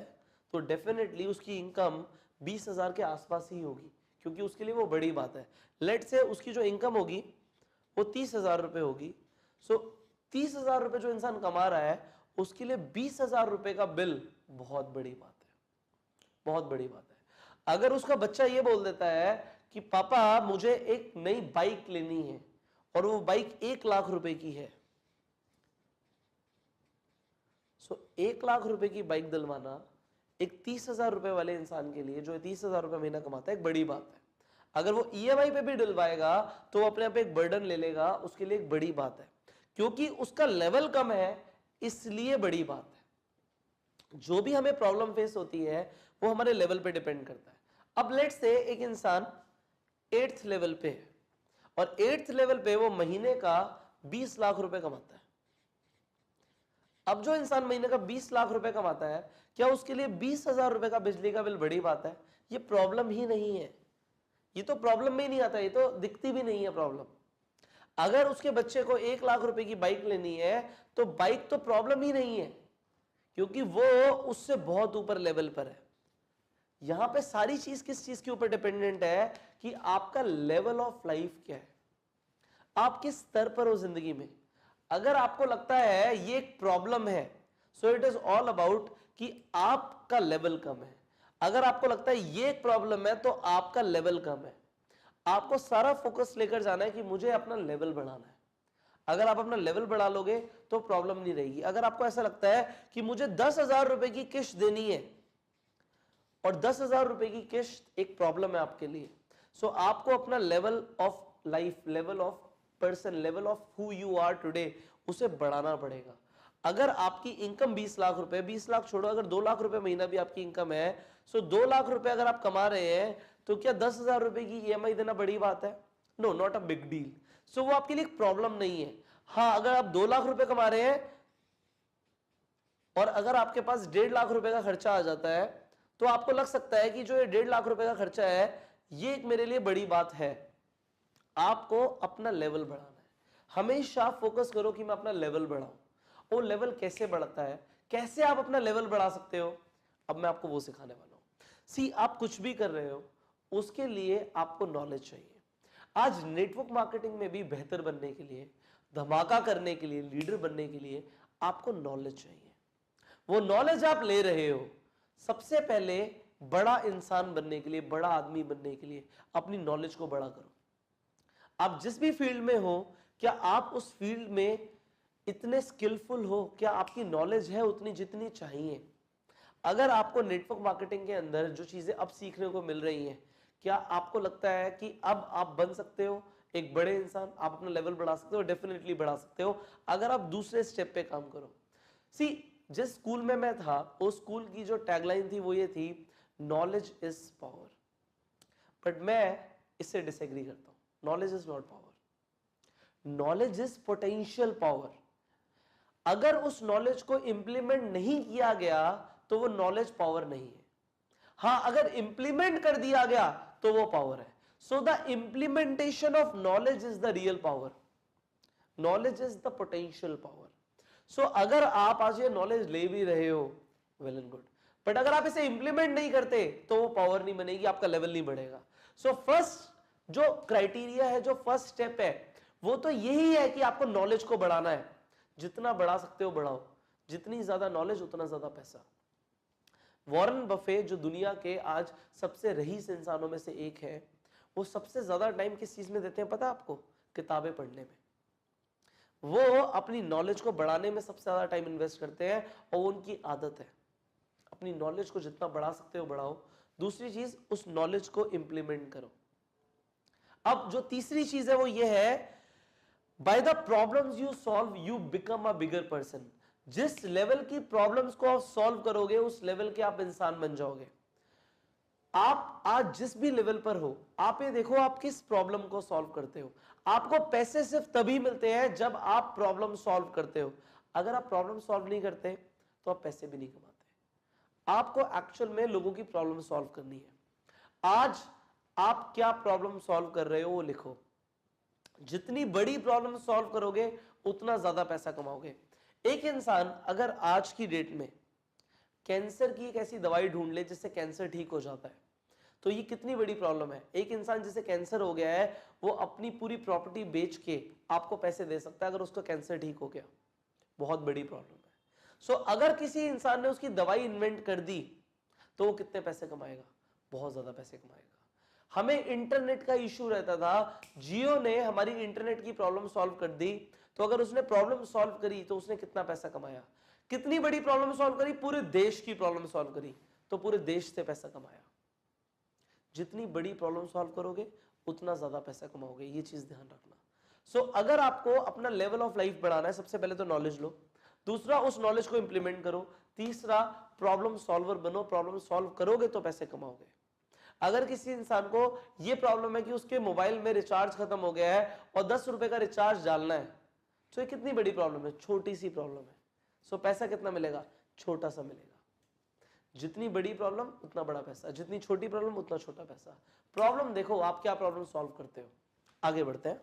तो डेफिनेटली उसकी इनकम 20,000 के आसपास ही होगी, क्योंकि उसके लिए वो बड़ी बात है। लेट से उसकी जो इनकम होगी वो 30,000 रुपए होगी। 30,000 रुपए जो इंसान कमा रहा है उसके लिए 20,000 रुपए का बिल बहुत बड़ी बात है, बहुत बड़ी बात है। अगर उसका बच्चा ये बोल देता है कि पापा मुझे एक नई बाइक लेनी है और वो बाइक 1 लाख रुपए की है, 1 लाख रुपए की बाइक दिलवाना एक 30,000 रुपए वाले इंसान के लिए, जो 30,000 रुपए महीना कमाता है, एक बड़ी बात है। अगर वो ईएमआई पे भी दिलवाएगा तो वो अपने आप एक बर्डन ले लेगा, उसके लिए एक बड़ी बात है, क्योंकि उसका लेवल कम है, इसलिए बड़ी बात है। जो भी हमें प्रॉब्लम फेस होती है वो हमारे लेवल पे डिपेंड करता है। अब लेट्स से एक इंसान 8th लेवल पे है और 8th लेवल पे वो महीने का 20 लाख रुपए कमाता है। अब जो इंसान महीने का 20 लाख रुपए कमाता है, क्या उसके लिए 20,000 रुपए का बिजली का बिल बड़ी बात है? ये प्रॉब्लम ही नहीं है, ये तो प्रॉब्लम में ही नहीं आता, ये तो दिखती भी नहीं है प्रॉब्लम। अगर उसके बच्चे को 1 लाख रुपए की बाइक लेनी है तो बाइक तो प्रॉब्लम ही नहीं है, क्योंकि वो उससे बहुत ऊपर लेवल पर है। यहां पे सारी चीज किस चीज के ऊपर डिपेंडेंट है कि आपका लेवल ऑफ लाइफ क्या है, आप किस स्तर पर हो जिंदगी में। अगर आपको लगता है ये एक प्रॉब्लम है, so it is all about कि आपका लेवल कम है। अगर आपको लगता है ये एक प्रॉब्लम है तो आपका लेवल कम है। आपको सारा फोकस लेकर जाना है कि मुझे अपना लेवल बढ़ाना है। अगर आप अपना लेवल बढ़ा लोगे तो प्रॉब्लम नहीं रहेगी। अगर आपको ऐसा लगता है कि मुझे 10,000 रुपए की किस्त देनी है और 10,000 रुपए की किस्त एक प्रॉब्लम है आपके लिए, सो आपको अपना level of life, level of person, level of who you are today, उसे बढ़ाना पड़ेगा। अगर आपकी इनकम 20 लाख रुपए, 20 लाख छोड़ो, अगर 2 लाख रुपए महीना भी आपकी इनकम है, सो 2 लाख रुपए अगर आप कमा रहे हैं तो क्या 10,000 रुपए की ईएमआई देना बड़ी बात है? No, not a big deal. So वो आपके लिए प्रॉब्लम नहीं है। हाँ, अगर आप 2 लाख रुपए कमा रहे हैं और अगर आपके पास 1.5 लाख रुपए का खर्चा आ जाता है तो आपको लग सकता है कि जो ये 1.5 लाख रुपए का खर्चा है ये एक मेरे लिए बड़ी बात है। आपको अपना लेवल बढ़ाना है। हमेशा फोकस करो कि मैं अपना लेवल बढ़ाऊं। वो लेवल कैसे बढ़ता है, कैसे आप अपना लेवल बढ़ा सकते हो, अब मैं आपको वो सिखाने वाला हूं। सी, आप कुछ भी कर रहे हो उसके लिए आपको नॉलेज चाहिए। आज नेटवर्क मार्केटिंग में भी बेहतर बनने के लिए, धमाका करने के लिए, लीडर बनने के लिए आपको नॉलेज चाहिए। वो नॉलेज आप ले रहे हो, सबसे पहले बड़ा इंसान बनने के लिए, बड़ा आदमी बनने के लिए अपनी नॉलेज को बड़ा करो। आप जिस भी फील्ड में हो, क्या आप उस फील्ड में इतने स्किलफुल हो? क्या आपकी नॉलेज है उतनी जितनी चाहिए? अगर आपको नेटवर्क मार्केटिंग के अंदर जो चीजें अब सीखने को मिल रही हैं, क्या आपको लगता है कि अब आप बन सकते हो एक बड़े इंसान, आप अपना लेवल बढ़ा सकते हो? डेफिनेटली बढ़ा सकते हो अगर आप दूसरे स्टेप पे काम करो। सी, जिस स्कूल में मैं था उस स्कूल की जो टैगलाइन थी वो ये थी, नॉलेज इज पावर। बट मैं इससे डिसएग्री करता हूं। Knowledge is not power, knowledge is potential power. अगर उस नॉलेज को इंप्लीमेंट नहीं किया गया तो वो नॉलेज पावर नहीं है। हां, अगर इंप्लीमेंट कर दिया गया तो वो पावर है। So the implementation of knowledge is the real power, knowledge is the potential power. So अगर आप आज ये नॉलेज ले भी रहे हो, वेल एंड गुड, बट अगर आप इसे इंप्लीमेंट नहीं करते तो वो पावर नहीं बनेगी, आपका लेवल नहीं बढ़ेगा। सो फर्स्ट जो क्राइटेरिया है, जो फर्स्ट स्टेप है, वो तो यही है कि आपको नॉलेज को बढ़ाना है। जितना बढ़ा सकते हो बढ़ाओ, जितनी ज्यादा नॉलेज उतना ज्यादा पैसा। वॉरेन बफे जो दुनिया के आज सबसे रईस इंसानों में से एक है, वो सबसे ज्यादा टाइम किस चीज में देते हैं पता है आपको? किताबें पढ़ने में। वो अपनी नॉलेज को बढ़ाने में सबसे ज्यादा टाइम इन्वेस्ट करते हैं और वो उनकी आदत है। अपनी नॉलेज को जितना बढ़ा सकते हो बढ़ाओ। दूसरी चीज, उस नॉलेज को इंप्लीमेंट करो। अब जो तीसरी चीज है वो ये है, by the problems you solve you become a bigger person. जिस लेवल की प्रॉब्लम्स को आप सॉल्व करोगे उस लेवल के आप इंसान बन जाओगे। आप आज जिस भी लेवल पर हो, आप ये देखो आप किस प्रॉब्लम को सॉल्व करते हो। आपको पैसे सिर्फ तभी मिलते हैं जब आप प्रॉब्लम सॉल्व करते हो। अगर आप प्रॉब्लम सॉल्व नहीं करते तो आप पैसे भी नहीं कमाते। आपको एक्चुअल में लोगों की प्रॉब्लम सॉल्व करनी है। आज आप क्या प्रॉब्लम सॉल्व कर रहे हो वो लिखो। जितनी बड़ी प्रॉब्लम सॉल्व करोगे उतना ज्यादा पैसा कमाओगे। एक इंसान अगर आज की डेट में कैंसर की एक ऐसी दवाई ढूंढ ले जिससे कैंसर ठीक हो जाता है, तो ये कितनी बड़ी प्रॉब्लम है। एक इंसान जिसे कैंसर हो गया है वो अपनी पूरी प्रॉपर्टी बेच के आपको पैसे दे सकता है अगर उसका कैंसर ठीक हो गया। बहुत बड़ी प्रॉब्लम है। सो अगर किसी इंसान ने उसकी दवाई इन्वेंट कर दी तो वो कितने पैसे कमाएगा? बहुत ज्यादा पैसे कमाएगा। हमें इंटरनेट का इश्यू रहता था, जियो ने हमारी इंटरनेट की प्रॉब्लम सॉल्व कर दी, तो अगर उसने प्रॉब्लम सॉल्व करी तो उसने कितना पैसा कमाया? कितनी बड़ी प्रॉब्लम सॉल्व करी? पूरे देश की प्रॉब्लम सॉल्व करी तो पूरे देश से पैसा कमाया। जितनी बड़ी प्रॉब्लम सॉल्व करोगे उतना ज्यादा पैसा कमाओगे, ये चीज ध्यान रखना। सो अगर आपको अपना लेवल ऑफ लाइफ बढ़ाना है, सबसे पहले तो नॉलेज लो। दूसरा, उस नॉलेज को इंप्लीमेंट करो। तीसरा, प्रॉब्लम सॉल्वर बनो। प्रॉब्लम सॉल्व करोगे तो पैसे कमाओगे। अगर किसी इंसान को यह प्रॉब्लम है कि उसके मोबाइल में रिचार्ज खत्म हो गया है और 10 रुपए का रिचार्ज डालना है, तो ये कितनी बड़ी प्रॉब्लम है? छोटी सी प्रॉब्लम है। सो पैसा कितना मिलेगा? छोटा सा मिलेगा। जितनी बड़ी प्रॉब्लम उतना बड़ा पैसा, जितनी छोटी प्रॉब्लम उतना छोटा पैसा। प्रॉब्लम देखो आप क्या प्रॉब्लम सॉल्व करते हो। आगे बढ़ते हैं।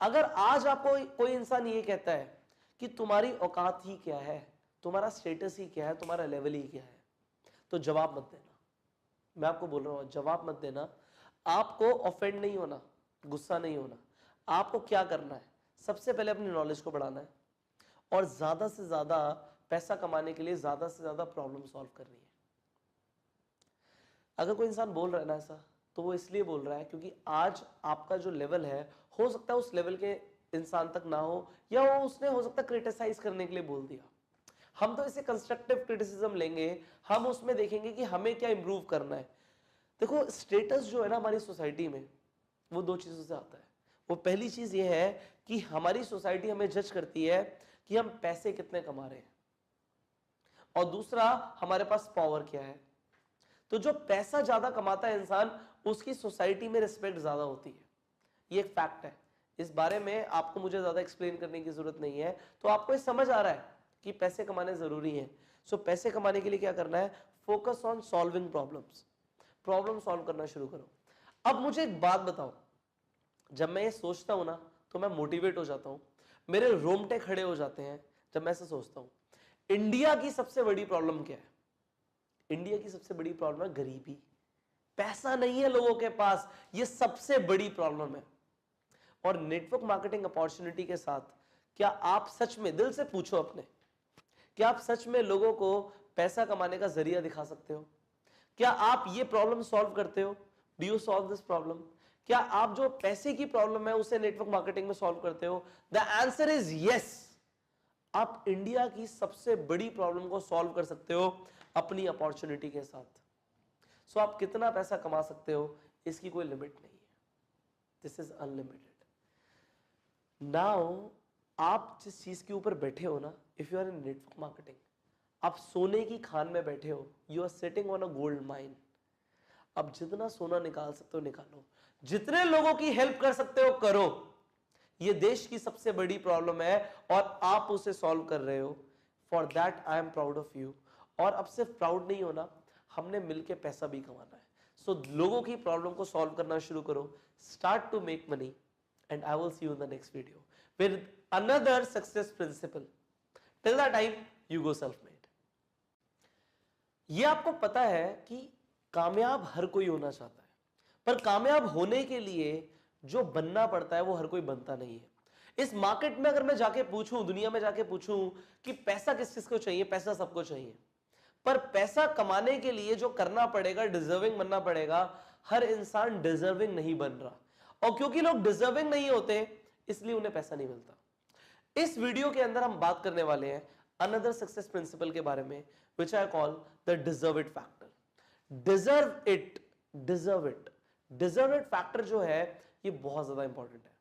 अगर आज आपको कोई इंसान ये कहता है कि तुम्हारी औकात ही क्या है, तुम्हारा स्टेटस ही क्या है, तुम्हारा लेवल ही क्या है, तो जवाब मत देना। मैं आपको बोल रहा हूं, जवाब मत देना। आपको ऑफेंड नहीं होना, गुस्सा नहीं होना। आपको क्या करना है? सबसे पहले अपनी नॉलेज को बढ़ाना है और ज्यादा से ज्यादा पैसा कमाने के लिए ज्यादा से ज्यादा प्रॉब्लम सॉल्व करनी है। अगर कोई इंसान बोल रहा है ना ऐसा, तो वो इसलिए बोल रहा है क्योंकि आज आपका जो लेवल है, हो सकता है उस लेवल के इंसान तक ना हो, या वो उसने हो सकता है क्रिटिसाइज करने के लिए बोल दिया। हम तो इसे कंस्ट्रक्टिव क्रिटिसिज्म लेंगे, हम उसमें देखेंगे कि हमें क्या इंप्रूव करना है। देखो, स्टेटस जो है ना हमारी सोसाइटी में, वो दो चीजों से आता है। वो पहली चीज ये है कि हमारी सोसाइटी हमें जज करती है कि हम पैसे कितने कमा रहे हैं, और दूसरा हमारे पास पावर क्या है। तो जो पैसा ज्यादा कमाता है इंसान, उसकी सोसाइटी में रिस्पेक्ट ज्यादा होती है। ये एक फैक्ट है। इस बारे में आपको मुझे ज्यादा एक्सप्लेन करने की जरूरत नहीं है। तो आपको ये समझ आ रहा है कि पैसे कमाने जरूरी हैं। सो पैसे कमाने के लिए क्या करना है? Focus on solving problems. Problem solve करना शुरू करो। अब मुझे एक बात बताओ, जब मैं ये सोचता हूं ना तो मैं मोटिवेट हो जाता हूं, मेरे रोंगटे खड़े हो जाते हैं जब मैं ऐसा सोचता हूं। इंडिया की सबसे बड़ी प्रॉब्लम क्या है? इंडिया की सबसे बड़ी प्रॉब्लम है गरीबी। पैसा नहीं है लोगों के पास, ये सबसे बड़ी प्रॉब्लम है। और नेटवर्क मार्केटिंग अपॉर्चुनिटी के साथ क्या आप सच में, दिल से पूछो अपने, क्या आप सच में लोगों को पैसा कमाने का जरिया दिखा सकते हो? क्या आप ये प्रॉब्लम सॉल्व करते हो? Do you solve this problem? क्या आप जो पैसे की प्रॉब्लम है उसे नेटवर्क मार्केटिंग में सॉल्व करते हो? The answer is yes. आप इंडिया की सबसे बड़ी प्रॉब्लम को सॉल्व कर सकते हो अपनी अपॉर्चुनिटी के साथ। सो आप कितना पैसा कमा सकते हो इसकी कोई लिमिट नहीं है, दिस इज अनलिमिटेड। नाउ आप जिस चीज के ऊपर बैठे हो ना, if you are in network marketing, आप सोने की खान में बैठे हो, you are sitting on a gold mine. आप जितना सोना निकाल सकते हो निकालो, जितने लोगों की हेल्प कर सकते हो करो। ये देश की सबसे बड़ी प्रॉब्लम है और आप उसे सॉल्व कर रहे हो। For that I am proud of you. और अब सिर्फ प्राउड नहीं होना, हमने मिलकर पैसा भी कमाना है। सो लोगों की प्रॉब्लम को सॉल्व करना शुरू करो, start to make money, and I will see you in the next video with another success principle. Till that time you go self made. ये आपको पता है कि कामयाब हर कोई होना चाहता है, पर कामयाब होने के लिए जो बनना पड़ता है वो हर कोई बनता नहीं है। इस मार्केट में अगर मैं जाके पूछूं, दुनिया में जाके पूछूं कि पैसा किस किस को चाहिए, पैसा सबको चाहिए, पर पैसा कमाने के लिए जो करना पड़ेगा, डिजर्विंग बनना पड़ेगा, हर इंसान डिजर्विंग नहीं बन रहा। और क्योंकि लोग डिजर्विंग नहीं होते इसलिए उन्हें पैसा नहीं मिलता। इस वीडियो के अंदर हम बात करने वाले हैं अनदर सक्सेस प्रिंसिपल के बारे में, which I call the deserve it factor. Deserve it, deserve it, deserve it factor जो है ये बहुत ज्यादा इंपॉर्टेंट है।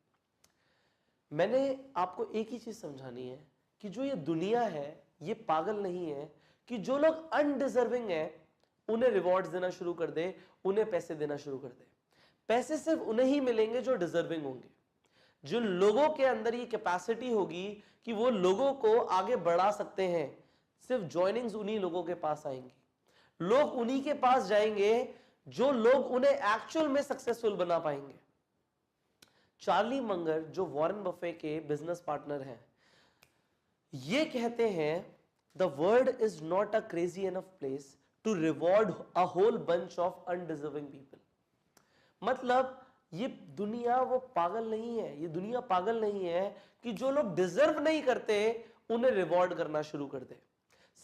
मैंने आपको एक ही चीज समझानी है कि जो ये दुनिया है ये पागल नहीं है कि जो लोग अनडिजर्विंग है उन्हें रिवॉर्ड्स देना शुरू कर दे, उन्हें पैसे देना शुरू कर दे। पैसे सिर्फ उन्हें ही मिलेंगे जो डिजर्विंग होंगे। जिन लोगों के अंदर ये कैपेसिटी होगी कि वो लोगों को आगे बढ़ा सकते हैं, सिर्फ जॉइनिंग्स उन्हीं लोगों के पास आएंगी। लोग उन्हीं के पास जाएंगे जो लोग उन्हें एक्चुअल में सक्सेसफुल बना पाएंगे। चार्ली मंगर जो वॉरेन बफे के बिजनेस पार्टनर हैं, ये कहते हैं the world is not a crazy enough place to reward a whole bunch of undeserving people. मतलब ये दुनिया वो पागल नहीं है, ये दुनिया पागल नहीं है कि जो लोग डिजर्व नहीं करते उन्हें रिवॉर्ड करना शुरू कर दे।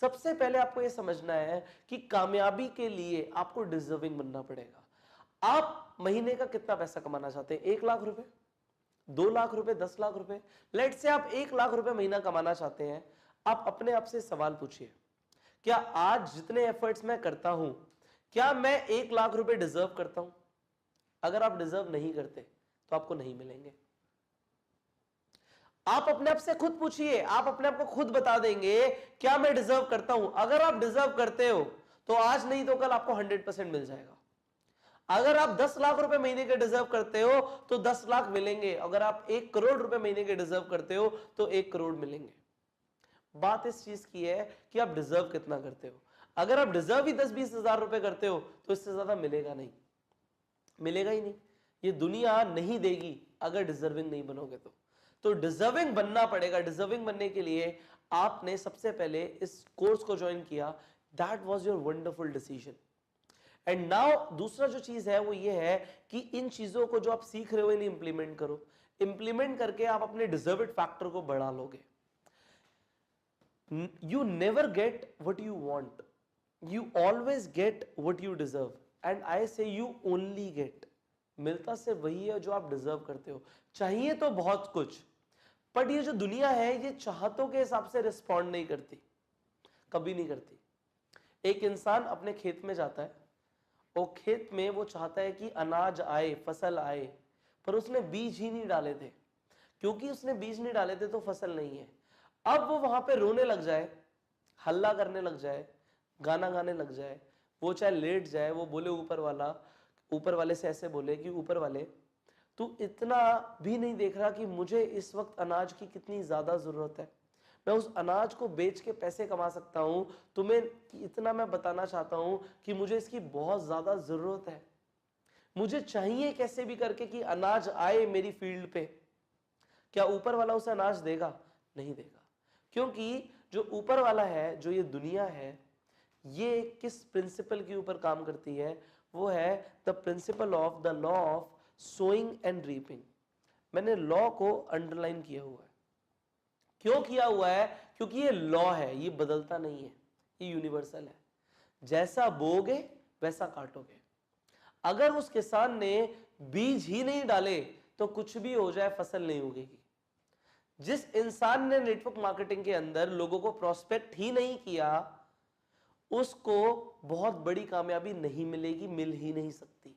सबसे पहले आपको यह समझना है कि कामयाबी के लिए आपको डिजर्विंग बनना पड़ेगा। आप महीने का कितना पैसा कमाना चाहते हैं? 1 लाख रुपए, 2 लाख रुपए, 10 लाख रुपए? लेट से आप 1 लाख रुपए महीना कमाना चाहते हैं। आप अपने आप से सवाल पूछिए, क्या आज जितने एफर्ट्स मैं करता हूं, क्या मैं 1 लाख रुपए डिजर्व करता हूं? अगर आप डिजर्व नहीं करते तो आपको नहीं मिलेंगे। आप अपने आप से खुद पूछिए, आप अपने आप को खुद बता देंगे क्या मैं डिजर्व करता हूं। अगर आप डिजर्व करते हो तो आज नहीं तो कल आपको 100% मिल जाएगा। अगर आप 10 लाख रुपए महीने के डिजर्व करते हो तो 10 लाख मिलेंगे। अगर आप 1 करोड़ रुपए महीने के डिजर्व करते हो तो 1 करोड़ मिलेंगे। बात इस चीज की है कि आप डिजर्व कितना करते हो। अगर आप डिजर्व ही 10-20 हजार रुपए करते हो तो इससे ज्यादा मिलेगा नहीं, मिलेगा ही नहीं। ये दुनिया नहीं देगी अगर डिजर्विंग नहीं बनोगे तो डिजर्विंग बनना पड़ेगा। डिजर्विंग बनने के लिए आपने सबसे पहले इस कोर्स को ज्वाइन किया, that was your wonderful decision. And now दूसरा जो चीज है वो ये है कि इन चीजों को जो आप सीख रहे हो इन्हें इंप्लीमेंट करो। इंप्लीमेंट करके आप अपने डिजर्व इट फैक्टर को बढ़ा लोगे। You never get what you want, you always get what you deserve, and I say you only get। मिलता सिर्फ वही है जो आप डिजर्व करते हो। चाहिए तो बहुत कुछ, बट ये जो दुनिया है ये चाहतों के हिसाब से रिस्पॉन्ड नहीं करती, कभी नहीं करती। एक इंसान अपने खेत में जाता है और खेत में वो चाहता है कि अनाज आए, फसल आए, पर उसने बीज ही नहीं डाले थे। क्योंकि उसने बीज नहीं डाले थे तो फसल नहीं है। अब वो वहां पे रोने लग जाए, हल्ला करने लग जाए, गाना गाने लग जाए, वो चाहे लेट जाए, वो बोले ऊपर वाले से ऐसे बोले कि ऊपर वाले तू इतना भी नहीं देख रहा कि मुझे इस वक्त अनाज की कितनी ज्यादा जरूरत है। मैं उस अनाज को बेच के पैसे कमा सकता हूं, तुम्हें इतना मैं बताना चाहता हूं कि मुझे इसकी बहुत ज्यादा जरूरत है। मुझे चाहिए कैसे भी करके कि अनाज आए मेरी फील्ड पे। क्या ऊपर वाला उसे अनाज देगा? नहीं देगा। क्योंकि जो ऊपर वाला है, जो ये दुनिया है, ये किस प्रिंसिपल के ऊपर काम करती है? वो है the principle of the law of sowing and reaping. मैंने लॉ को अंडरलाइन किया हुआ है। क्यों किया हुआ है? क्योंकि ये लॉ है, ये बदलता नहीं है, ये यूनिवर्सल है। जैसा बोगे वैसा काटोगे। अगर उस किसान ने बीज ही नहीं डाले तो कुछ भी हो जाए फसल नहीं उगेगी। जिस इंसान ने नेटवर्क मार्केटिंग के अंदर लोगों को प्रोस्पेक्ट ही नहीं किया, उसको बहुत बड़ी कामयाबी नहीं मिलेगी, मिल ही नहीं सकती।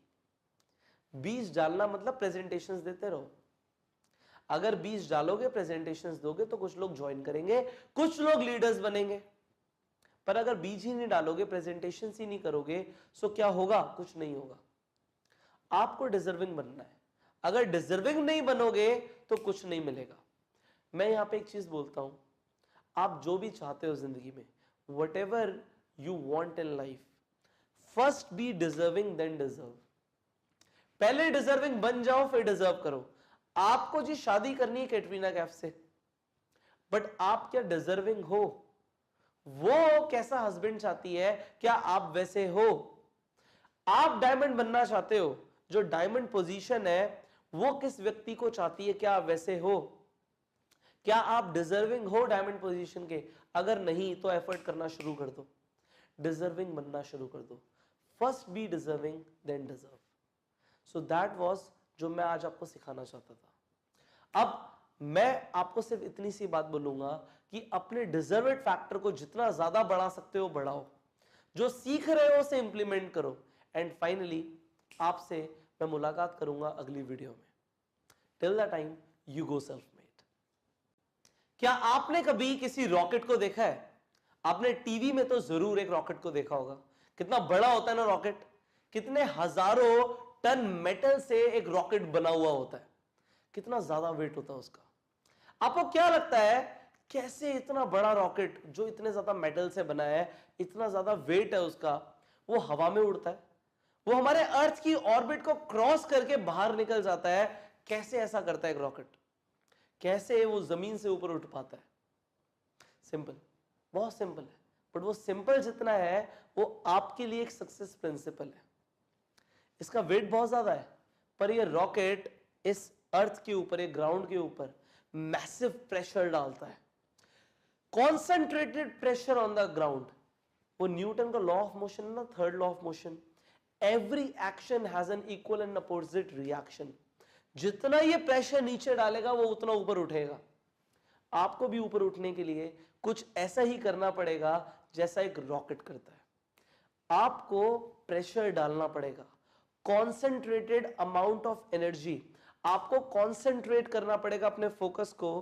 बीज डालना मतलब प्रेजेंटेशंस देते रहो। अगर बीज डालोगे, प्रेजेंटेशंस दोगे, तो कुछ लोग ज्वाइन करेंगे, कुछ लोग लीडर्स बनेंगे। पर अगर बीज ही नहीं डालोगे, प्रेजेंटेशंस ही नहीं करोगे, सो क्या होगा? कुछ नहीं होगा। आपको डिजर्विंग बनना है। अगर डिजर्विंग नहीं बनोगे तो कुछ नहीं मिलेगा। मैं यहां पे एक चीज बोलता हूं, आप जो भी चाहते हो जिंदगी में, whatever you want in life, first be deserving then deserve. पहले डिजर्विंग बन जाओ, फिर डिजर्व करो। आपको जी शादी करनी है कैटरीना कैफ से, बट आप क्या डिजर्विंग हो? वो कैसा हस्बैंड चाहती है, क्या आप वैसे हो? आप डायमंड बनना चाहते हो, जो डायमंड पोजीशन है वो किस व्यक्ति को चाहती है, क्या आप वैसे हो? क्या आप डिजर्विंग हो डायमंड पोजीशन के? अगर नहीं तो एफर्ट करना शुरू कर दो, डिजर्विंग बनना शुरू कर दो। First be deserving then deserve. So that was जो मैं आज आपको सिखाना चाहता था। अब मैं आपको सिर्फ इतनी सी बात बोलूंगा कि अपने डिजर्वेड फैक्टर को जितना ज्यादा बढ़ा सकते हो बढ़ाओ, जो सीख रहे हो उसे इंप्लीमेंट करो, एंड फाइनली आपसे मैं मुलाकात करूंगा अगली वीडियो में। Till the time, you go self made. क्या आपने कभी किसी रॉकेट को देखा है? आपने टीवी में तो जरूर एक रॉकेट को देखा होगा। कितना बड़ा होता है ना रॉकेट, कितने हजारों टन मेटल से एक रॉकेट बना हुआ होता है, कितना ज्यादा वेट होता है उसका। आपको क्या लगता है, कैसे इतना बड़ा रॉकेट जो इतने ज्यादा मेटल से बना है, इतना ज्यादा वेट है उसका, वो हवा में उड़ता है? वो हमारे अर्थ की ऑर्बिट को क्रॉस करके बाहर निकल जाता है। कैसे ऐसा करता है एक रॉकेट? कैसे वो जमीन से ऊपर उठ पाता है? सिंपल, बहुत सिंपल है। बट वो सिंपल जितना है वो आपके लिए एक सक्सेस प्रिंसिपल है। इसका वेट बहुत ज्यादा है, पर ये रॉकेट इस अर्थ के ऊपर, एक ग्राउंड के ऊपर मैसिव प्रेशर डालता है, concentrated pressure on the ground. वो न्यूटन का लॉ ऑफ मोशन है ना, third law of motion, every action has an equal and opposite reaction. जितना ये प्रेशर नीचे डालेगा वो उतना ऊपर उठेगा। आपको भी ऊपर उठने के लिए कुछ ऐसा ही करना पड़ेगा जैसा एक रॉकेट करता है। आपको प्रेशर डालना पड़ेगा, कॉन्सेंट्रेटेड अमाउंट ऑफ एनर्जी। आपको कॉन्सेंट्रेट करना पड़ेगा अपने फोकस को,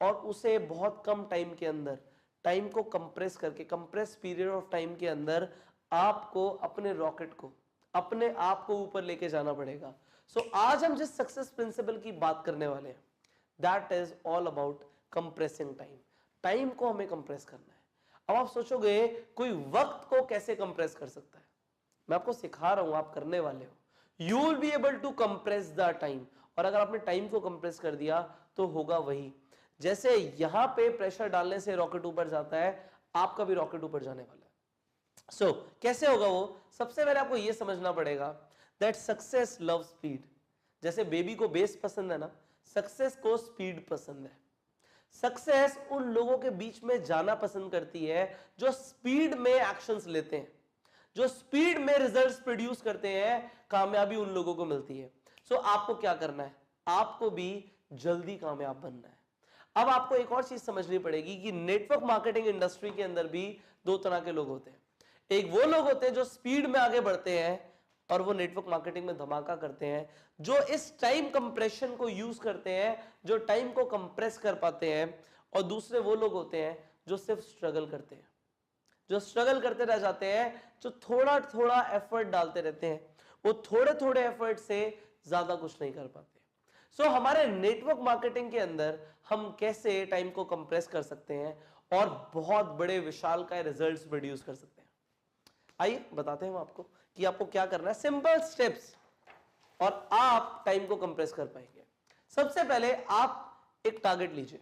और उसे बहुत कम टाइम के अंदर, टाइम को कंप्रेस करके, कंप्रेस पीरियड ऑफ टाइम के अंदर आपको अपने रॉकेट को, अपने आप को ऊपर लेके जाना पड़ेगा। सो आज हम जिस सक्सेस प्रिंसिपल की बात करने वाले हैं, that is all about compressing time. Time को हमें कंप्रेस करना है। अब आप सोचोगे कोई वक्त को कैसे कंप्रेस कर सकता है? मैं आपको सिखा रहा हूं, आप करने वाले हो। You will be able to compress the time. और अगर आपने टाइम को कंप्रेस कर दिया तो होगा वही, जैसे यहां पे प्रेशर डालने से रॉकेट ऊपर जाता है, आपका भी रॉकेट ऊपर जाने वाला है। सो कैसे होगा वो? सबसे पहले आपको यह समझना पड़ेगा दैट सक्सेस लव स्पीड। जैसे बेबी को बेस पसंद है ना, सक्सेस को स्पीड पसंद है। सक्सेस उन लोगों के बीच में जाना पसंद करती है जो स्पीड में एक्शंस लेते हैं, जो स्पीड में रिजल्ट्स प्रोड्यूस करते हैं। कामयाबी उन लोगों को मिलती है। सो आपको क्या करना है? आपको भी जल्दी कामयाब बनना है। अब आपको एक और चीज समझनी पड़ेगी कि नेटवर्क मार्केटिंग इंडस्ट्री के अंदर भी दो तरह के लोग होते हैं। एक वो लोग होते हैं जो स्पीड में आगे बढ़ते हैं और वो नेटवर्क मार्केटिंग में धमाका करते हैं, जो इस टाइम कंप्रेशन को यूज करते हैं, जो टाइम को कंप्रेस कर पाते हैं। और दूसरे वो लोग होते हैं जो सिर्फ स्ट्रगल करते हैं, जो स्ट्रगल करते रह जाते हैं, जो थोड़ा थोड़ा एफर्ट डालते रहते हैं। वो थोड़े थोड़े एफर्ट से ज्यादा कुछ नहीं कर पाते। सो हमारे नेटवर्क मार्केटिंग के अंदर हम कैसे टाइम को कंप्रेस कर सकते हैं और बहुत बड़े विशालकाय रिजल्ट्स प्रोड्यूस कर सकते हैं, आइए बताते हैं हम आपको कि आपको क्या करना है। सिंपल स्टेप्स, और आप टाइम को कंप्रेस कर पाएंगे। सबसे पहले आप एक टारगेट लीजिए।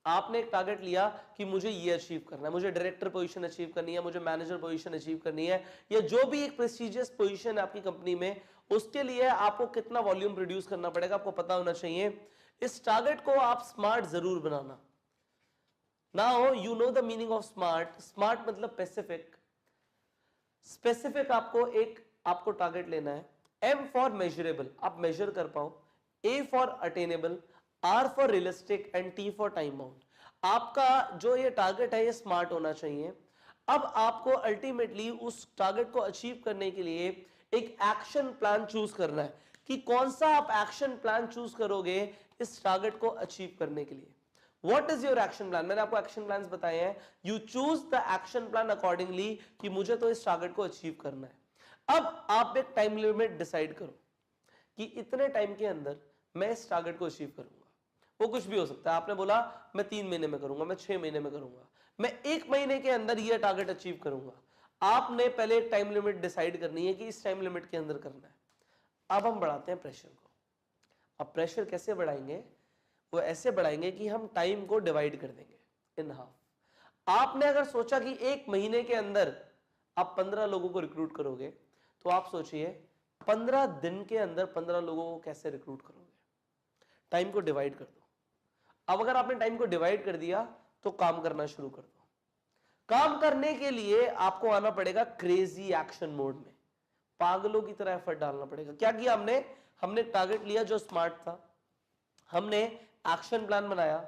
आपने एक टारगेट लिया कि मुझे ये अचीव करना है, मुझे डायरेक्टर पोजीशन अचीव करनी है, मुझे मैनेजर पोजीशन अचीव करनी है, या जो भी एक प्रेस्टिजियस पोजीशन है आपकी कंपनी में, उसके लिए आपको कितना वॉल्यूम प्रोड्यूस करना पड़ेगा आपको पता होना चाहिए। इस टारगेट को आप स्मार्ट जरूर बनाना। Now you know the meaning of smart. Smart मतलब स्पेसिफिक। स्पेसिफिक आपको टारगेट लेना है। एम फॉर मेजरेबल, आप मेजर कर पाओ। A for attainable, R for realistic and T for time bound. आपका जो ये टारगेट है ये स्मार्ट होना चाहिए। अब आपको अल्टीमेटली उस टारगेट को अचीव करने के लिए एक एक्शन प्लान चूज करना है कि कौन सा आप एक्शन प्लान चूज करोगे इस टारगेट को अचीव करने के लिए। What is your action plan? मैंने आपको एक्शन प्लान्स बताए हैं। You choose the action plan accordingly कि मुझे तो इस टारगेट को अचीव करना है। अब आप एक टाइम लिमिट डिसाइड करो कि इतने टाइम के अंदर मैं इस टारगेट को अचीव करूंगा। वो कुछ भी हो सकता है। आपने बोला मैं 3 महीने में करूंगा, मैं 6 महीने में करूंगा, मैं 1 महीने के अंदर ये टारगेट अचीव करूंगा। आपने पहले एक टाइम लिमिट डिसाइड करनी है कि इस टाइम लिमिट के अंदर करना है। अब हम बढ़ाते हैं प्रेशर को। अब प्रेशर कैसे बढ़ाएंगे? वो ऐसे बढ़ाएंगे कि हम टाइम को डिवाइड कर देंगे इन हाफ। आपने अगर सोचा कि 1 महीने के अंदर आप 15 लोगों को रिक्रूट करोगे, तो आप सोचिए 15 दिन के अंदर 15 लोगों को कैसे रिक्रूट करोगे? टाइम को डिवाइड कर दो। अब अगर आपने टाइम को डिवाइड कर दिया तो काम करना शुरू कर दो। काम करने के लिए आपको आना पड़ेगा क्रेजी एक्शन मोड में। पागलों की तरह एफर्ट डालना पड़ेगा। क्या किया हमने टारगेट लिया जो स्मार्ट था, हमने एक्शन प्लान बनाया,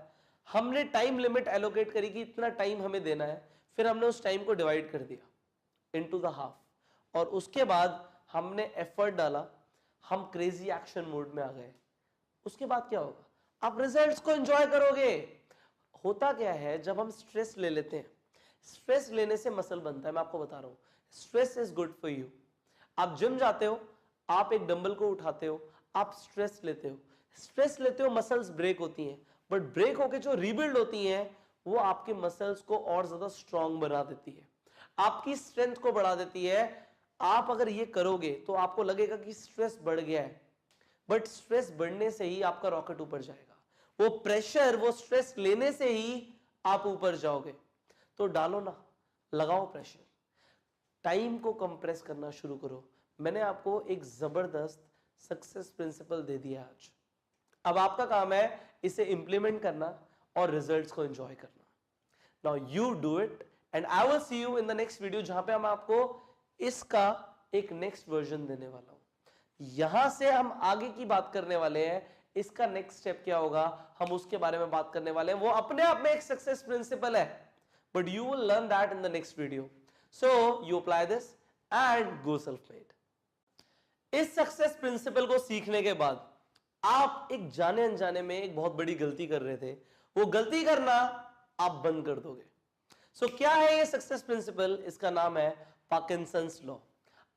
हमने टाइम लिमिट एलोकेट करी कि इतना टाइम हमें देना है, फिर हमने उस टाइम को डिवाइड कर दिया इनटू द हाफ, और उसके बाद हमने एफर्ट डाला, हम क्रेजी एक्शन मोड में आ गए। उसके बाद क्या होगा? आप रिजल्ट्स को एंजॉय करोगे। होता क्या है, जब हम स्ट्रेस ले लेते हैं, स्ट्रेस लेने से मसल बनता है। मैं आपको बता रहा हूं, stress is good for you. आप जिम जाते हो, आप एक डंबल को उठाते हो, आप स्ट्रेस लेते हो, स्ट्रेस लेते हो, मसल्स ब्रेक होती हैं, बट ब्रेक होके जो रीबिल्ड होती हैं वो आपके मसल्स को और ज्यादा स्ट्रांग बना देती है, आपकी स्ट्रेंथ को बढ़ा देती है। आप अगर ये करोगे तो आपको लगेगा कि स्ट्रेस बढ़ गया है, बट स्ट्रेस बढ़ने से ही आपका रॉकेट ऊपर जाएगा। वो प्रेशर, वो स्ट्रेस लेने से ही आप ऊपर जाओगे। तो डालो ना, लगाओ प्रेशर, टाइम को कंप्रेस करना शुरू करो। मैंने आपको एक जबरदस्त सक्सेस प्रिंसिपल दे दिया आज। अब आपका काम है इसे इंप्लीमेंट करना और रिजल्ट्स को एंजॉय करना। Now you do it and I will see you in the next video, जहां पे हम आपको इसका एक नेक्स्ट वर्जन देने वाला हूं। यहां से हम आगे की बात करने वाले हैं, इसका नेक्स्ट स्टेप क्या होगा हम उसके बारे में बात करने वाले हैं। वो अपने आप में एक सक्सेस प्रिंसिपल है, but you will learn that in the next video. So you apply this and go self made. इस सक्सेस प्रिंसिपल को सीखने के बाद आप एक जाने अनजाने में एक बहुत बड़ी गलती कर रहे थे, वो गलती करना आप बंद कर दोगे। सो क्या है ये सक्सेस प्रिंसिपल? इसका नाम है पार्किंसंस लॉ।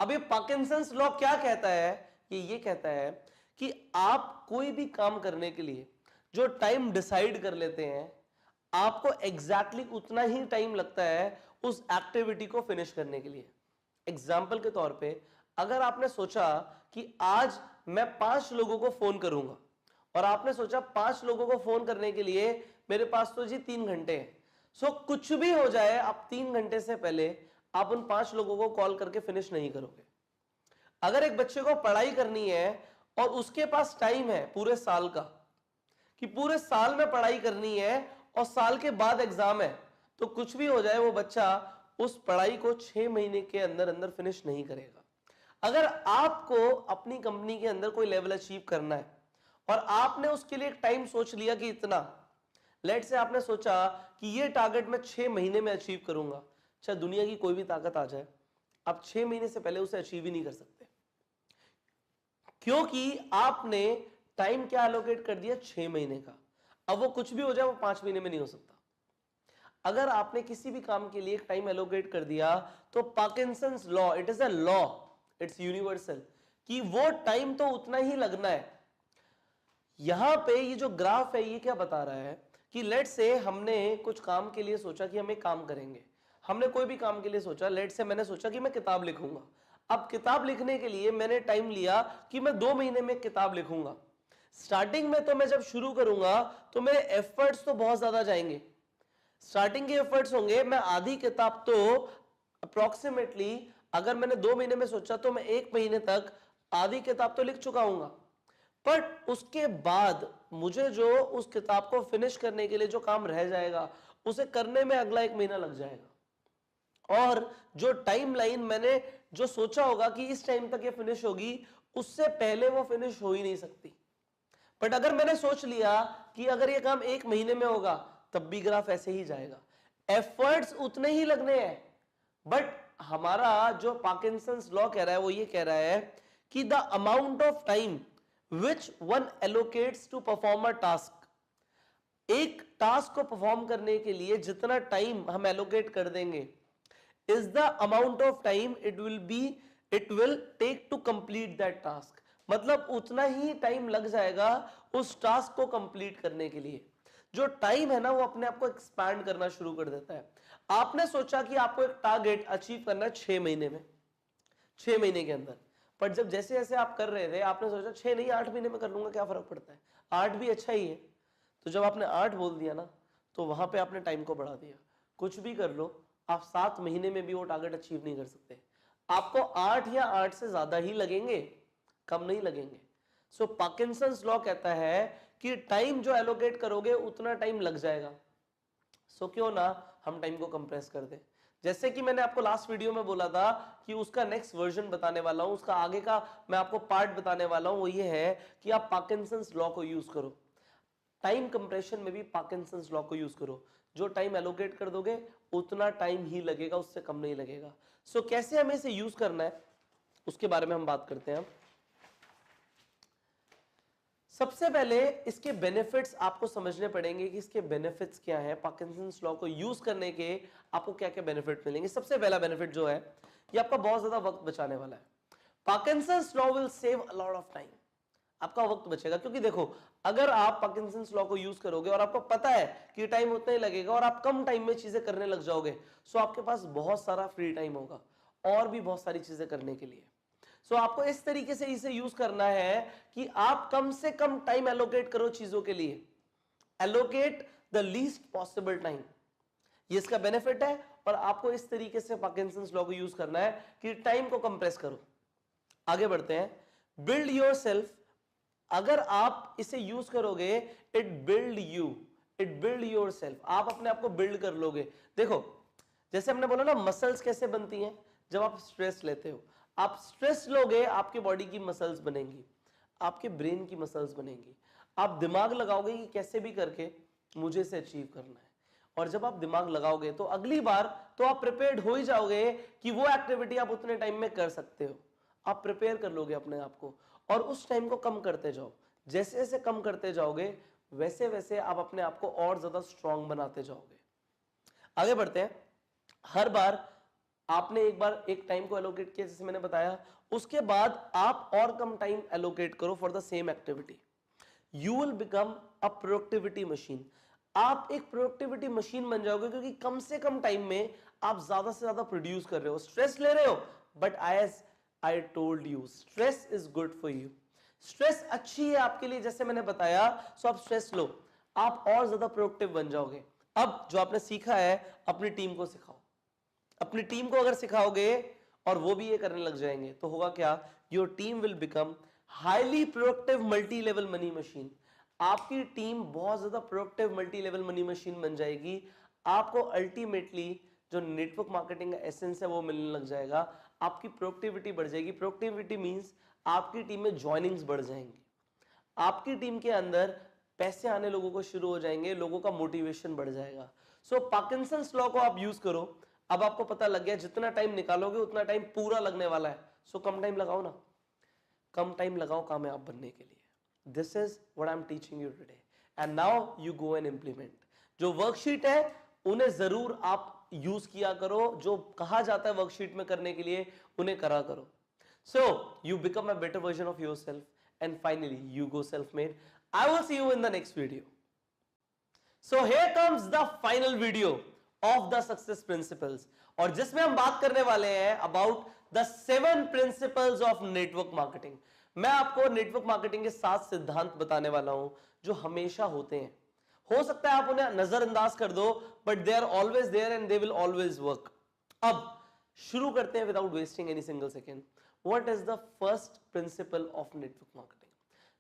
अब ये पार्किंसंस लॉ क्या कहता है? ये कहता है कि आप कोई भी काम करने के लिए जो टाइम डिसाइड कर लेते हैं, आपको एग्जैक्टली उतना ही टाइम लगता है उस एक्टिविटी को फिनिश करने के लिए। एग्जाम्पल के तौर पे, अगर आपने सोचा कि आज मैं 5 लोगों को फोन करूंगा, और आपने सोचा 5 लोगों को फोन करने के लिए मेरे पास तो जी 3 घंटे हैं। सो कुछ भी हो जाए, आप 3 घंटे से पहले आप उन 5 लोगों को कॉल करके फिनिश नहीं करोगे। अगर एक बच्चे को पढ़ाई करनी है और उसके पास टाइम है पूरे साल का, कि पूरे साल में पढ़ाई करनी है और साल के बाद एग्जाम है, तो कुछ भी हो जाए वो बच्चा उस पढ़ाई को 6 महीने के अंदर अंदर फिनिश नहीं करेगा। अगर आपको अपनी कंपनी के अंदर कोई लेवल अचीव करना है और आपने उसके लिए एक टाइम सोच लिया कि इतना, लेट से आपने सोचा कि ये टारगेट मैं 6 महीने में अचीव करूंगा, चाहे दुनिया की कोई भी ताकत आ जाए, आप 6 महीने से पहले उसे अचीव ही नहीं कर सकते, क्योंकि आपने टाइम क्या एलोकेट कर दिया? 6 महीने का। अब वो कुछ भी हो जाए वो 5 महीने में नहीं हो सकता। अगर आपने किसी भी काम के लिए एक टाइम एलोकेट कर दिया, तो Parkinson's law, it is a law, it's universal, कि वो टाइम तो उतना ही लगना है। यहां पे ये जो ग्राफ है ये क्या बता रहा है कि लेट से हमने कुछ काम के लिए सोचा कि हम एक काम करेंगे, हमने कोई भी काम के लिए सोचा, लेट से मैंने सोचा कि मैं किताब लिखूंगा। अब किताब लिखने के लिए मैंने टाइम लिया कि मैं 2 महीने में किताब लिखूंगा। स्टार्टिंग में तो मैं जब शुरू करूंगा तो मेरे एफर्ट्स तो बहुत ज्यादा जाएंगे, स्टार्टिंग के एफर्ट्स होंगे। मैं आधी किताब तो अप्रोक्सीमेटली, अगर मैंने 2 महीने में सोचा तो मैं 1 महीने तक आधी किताब तो लिख चुका हूंगा, बट उसके बाद मुझे जो उस किताब को फिनिश करने के लिए जो काम रह जाएगा उसे करने में अगला 1 महीना लग जाएगा। और जो टाइमलाइन मैंने जो सोचा होगा कि इस टाइम तक ये फिनिश होगी, उससे पहले वो फिनिश हो ही नहीं सकती। बट अगर मैंने सोच लिया कि अगर ये काम 1 महीने में होगा तब भी ग्राफ ऐसे ही जाएगा, एफर्ट्स उतने ही लगने हैं। बट हमारा जो पार्किंसंस लॉ कह रहा है वो ये कह रहा है कि the amount of time which one allocates to perform a task, एक टास्क को परफॉर्म करने के लिए जितना टाइम हम एलोकेट कर देंगे is the amount of time it will take to complete that task। मतलब उतना ही टाइम लग जाएगा उस टास्क को कंप्लीट करने के लिए। जो टाइम है ना वो अपने आप को एक्सपैंड करना शुरू कर देता है। आपने सोचा कि आपको एक टारगेट अचीव करना है 6 महीने में, 6 महीने के अंदर, पर जब जैसे जैसे आप कर रहे थे आपने सोचा 6 नहीं 8 महीने में कर लूंगा, क्या फर्क पड़ता है, 8 भी अच्छा ही है। तो जब आपने 8 बोल दिया ना तो वहां पे आपने टाइम को बढ़ा दिया। कुछ भी कर लो आप 7 महीने में भी वो टारगेट अचीव नहीं कर सकते, आपको 8 या 8 से ज्यादा ही लगेंगे, कम नहीं लगेंगे। सो पार्किंसंस लॉ कहता है कि टाइम जो एलोकेट करोगे उतना टाइम लग जाएगा। सो क्यों ना हम टाइम को कंप्रेस कर दें। जैसे कि मैंने आपको लास्ट वीडियो में बोला था कि उसका नेक्स्ट वर्जन बताने वाला हूं, उसका आगे का मैं आपको पार्ट बताने वाला हूं, वो ये है कि आप पार्किंसंस लॉ को यूज करो। टाइम कंप्रेशन में भी पार्किंसंस लॉ को यूज करो। जो टाइम एलोकेट कर दोगे उतना टाइम ही लगेगा, उससे कम नहीं लगेगा। सो कैसे हमें इसे यूज करना है उसके बारे में हम बात करते हैं। सबसे पहले इसके बेनिफिट्स आपको समझने पड़ेंगे कि इसके बेनिफिट्स क्या हैं। पार्किंसंस लॉ को यूज करने के आपको क्या क्या बेनिफिट मिलेंगे। सबसे पहला बेनिफिट जो है ये आपका बहुत ज्यादा वक्त बचाने वाला है। Parkinson's law will save a lot of time. आपका वक्त बचेगा, क्योंकि देखो अगर आप पार्किंसंस लॉ को यूज करोगे और आपको पता है कि टाइम उतना ही लगेगा और आप कम टाइम में चीजें करने लग जाओगे, सो आपके पास बहुत सारा फ्री टाइम होगा और भी बहुत सारी चीजें करने के लिए। सो आपको इस तरीके से इसे यूज करना है कि आप कम से कम टाइम एलोकेट करो चीजों के लिए। Allocate the least possible time, ये इसका बेनिफिट है। और आपको इस तरीके से पार्किंसंस लॉ को यूज करना है कि टाइम को कंप्रेस करो। आगे बढ़ते हैं। बिल्ड योरसेल्फ, अगर आप इसे यूज करोगे इट बिल्ड योरसेल्फ, आप अपने आप को बिल्ड कर लोगे। देखो जैसे हमने बोला ना मसल्स कैसे बनती हैं, जब आप स्ट्रेस लेते हो, आप स्ट्रेस लोगे आपके बॉडी की मसल्स बनेंगी, आपके ब्रेन की मसल्स बनेंगी। आप दिमाग लगाओगे कि कैसे भी करके मुझे इसे अचीव करना है, और जब आप दिमाग लगाओगे तो अगली बार तो आप प्रिपेयर्ड हो ही जाओगे कि वो एक्टिविटी आप उतने टाइम में कर सकते हो। आप प्रिपेयर कर लोगे अपने आप को और उस टाइम को कम करते जाओ। जैसे जैसे कम करते जाओगे वैसे वैसे आप अपने आप को और ज्यादा स्ट्रांग बनाते जाओगे। आगे बढ़ते हैं। हर बार आपने एक बार एक टाइम को एलोकेट किया जैसे मैंने बताया, उसके बाद आप और कम टाइम एलोकेट करो for the same activity, you will become a productivity machine. आप एक प्रोडक्टिविटी मशीन बन जाओगे, क्योंकि कम से कम टाइम में आप ज्यादा से ज्यादा प्रोड्यूस कर रहे हो। स्ट्रेस ले रहे हो, but I told you stress is good for you. Stress अच्छी है आपके लिए, जैसे मैंने बताया। सो आप स्ट्रेस लो, आप और ज्यादा प्रोडक्टिव बन जाओगे। अब जो आपने सीखा है अपनी टीम को सिखाओ। अपनी टीम को अगर सिखाओगे और वो भी ये करने लग जाएंगे तो होगा क्या, your team will become highly productive multi level money machine. आपकी टीम बहुत ज्यादा productive multi level money machine बन जाएगी। आपको अल्टीमेटली जो नेटवर्क मार्केटिंग का एसेंस है वो मिलने लग जाएगा। आपकी प्रोडक्टिविटी बढ़ जाएगी। प्रोडक्टिविटी मींस आपकी टीम में ज्वाइनिंग्स बढ़ जाएंगी, आपकी टीम के अंदर पैसे आने लोगों को शुरू हो जाएंगे, लोगों का मोटिवेशन बढ़ जाएगा। सो पार्किंसंस लॉ को आप यूज करो। अब आपको पता लग गया जितना टाइम निकालोगे उतना टाइम पूरा लगने वाला है। सो कम टाइम लगाओ ना, कम टाइम लगाओ कामयाब बनने के लिए। This is what I am teaching you today and now you go and implement. जो वर्कशीट है उन्हें जरूर आप यूज किया करो, जो कहा जाता है वर्कशीट में करने के लिए उन्हें करा करो। So you become a better version of yourself and finally you go self-made. I will see you in the next video. So here comes the final video of the success principles, और जिसमें हम बात करने वाले हैं about the 7 principles of network marketing. मैं आपको network marketing के 7 सिद्धांत बताने वाला हूं जो हमेशा होते हैं। हो सकता है आप उन्हें नजरअंदाज कर दो, but they are always there and they will always work. अब शुरू करते हैं without wasting any single second. What is the first principle of network marketing?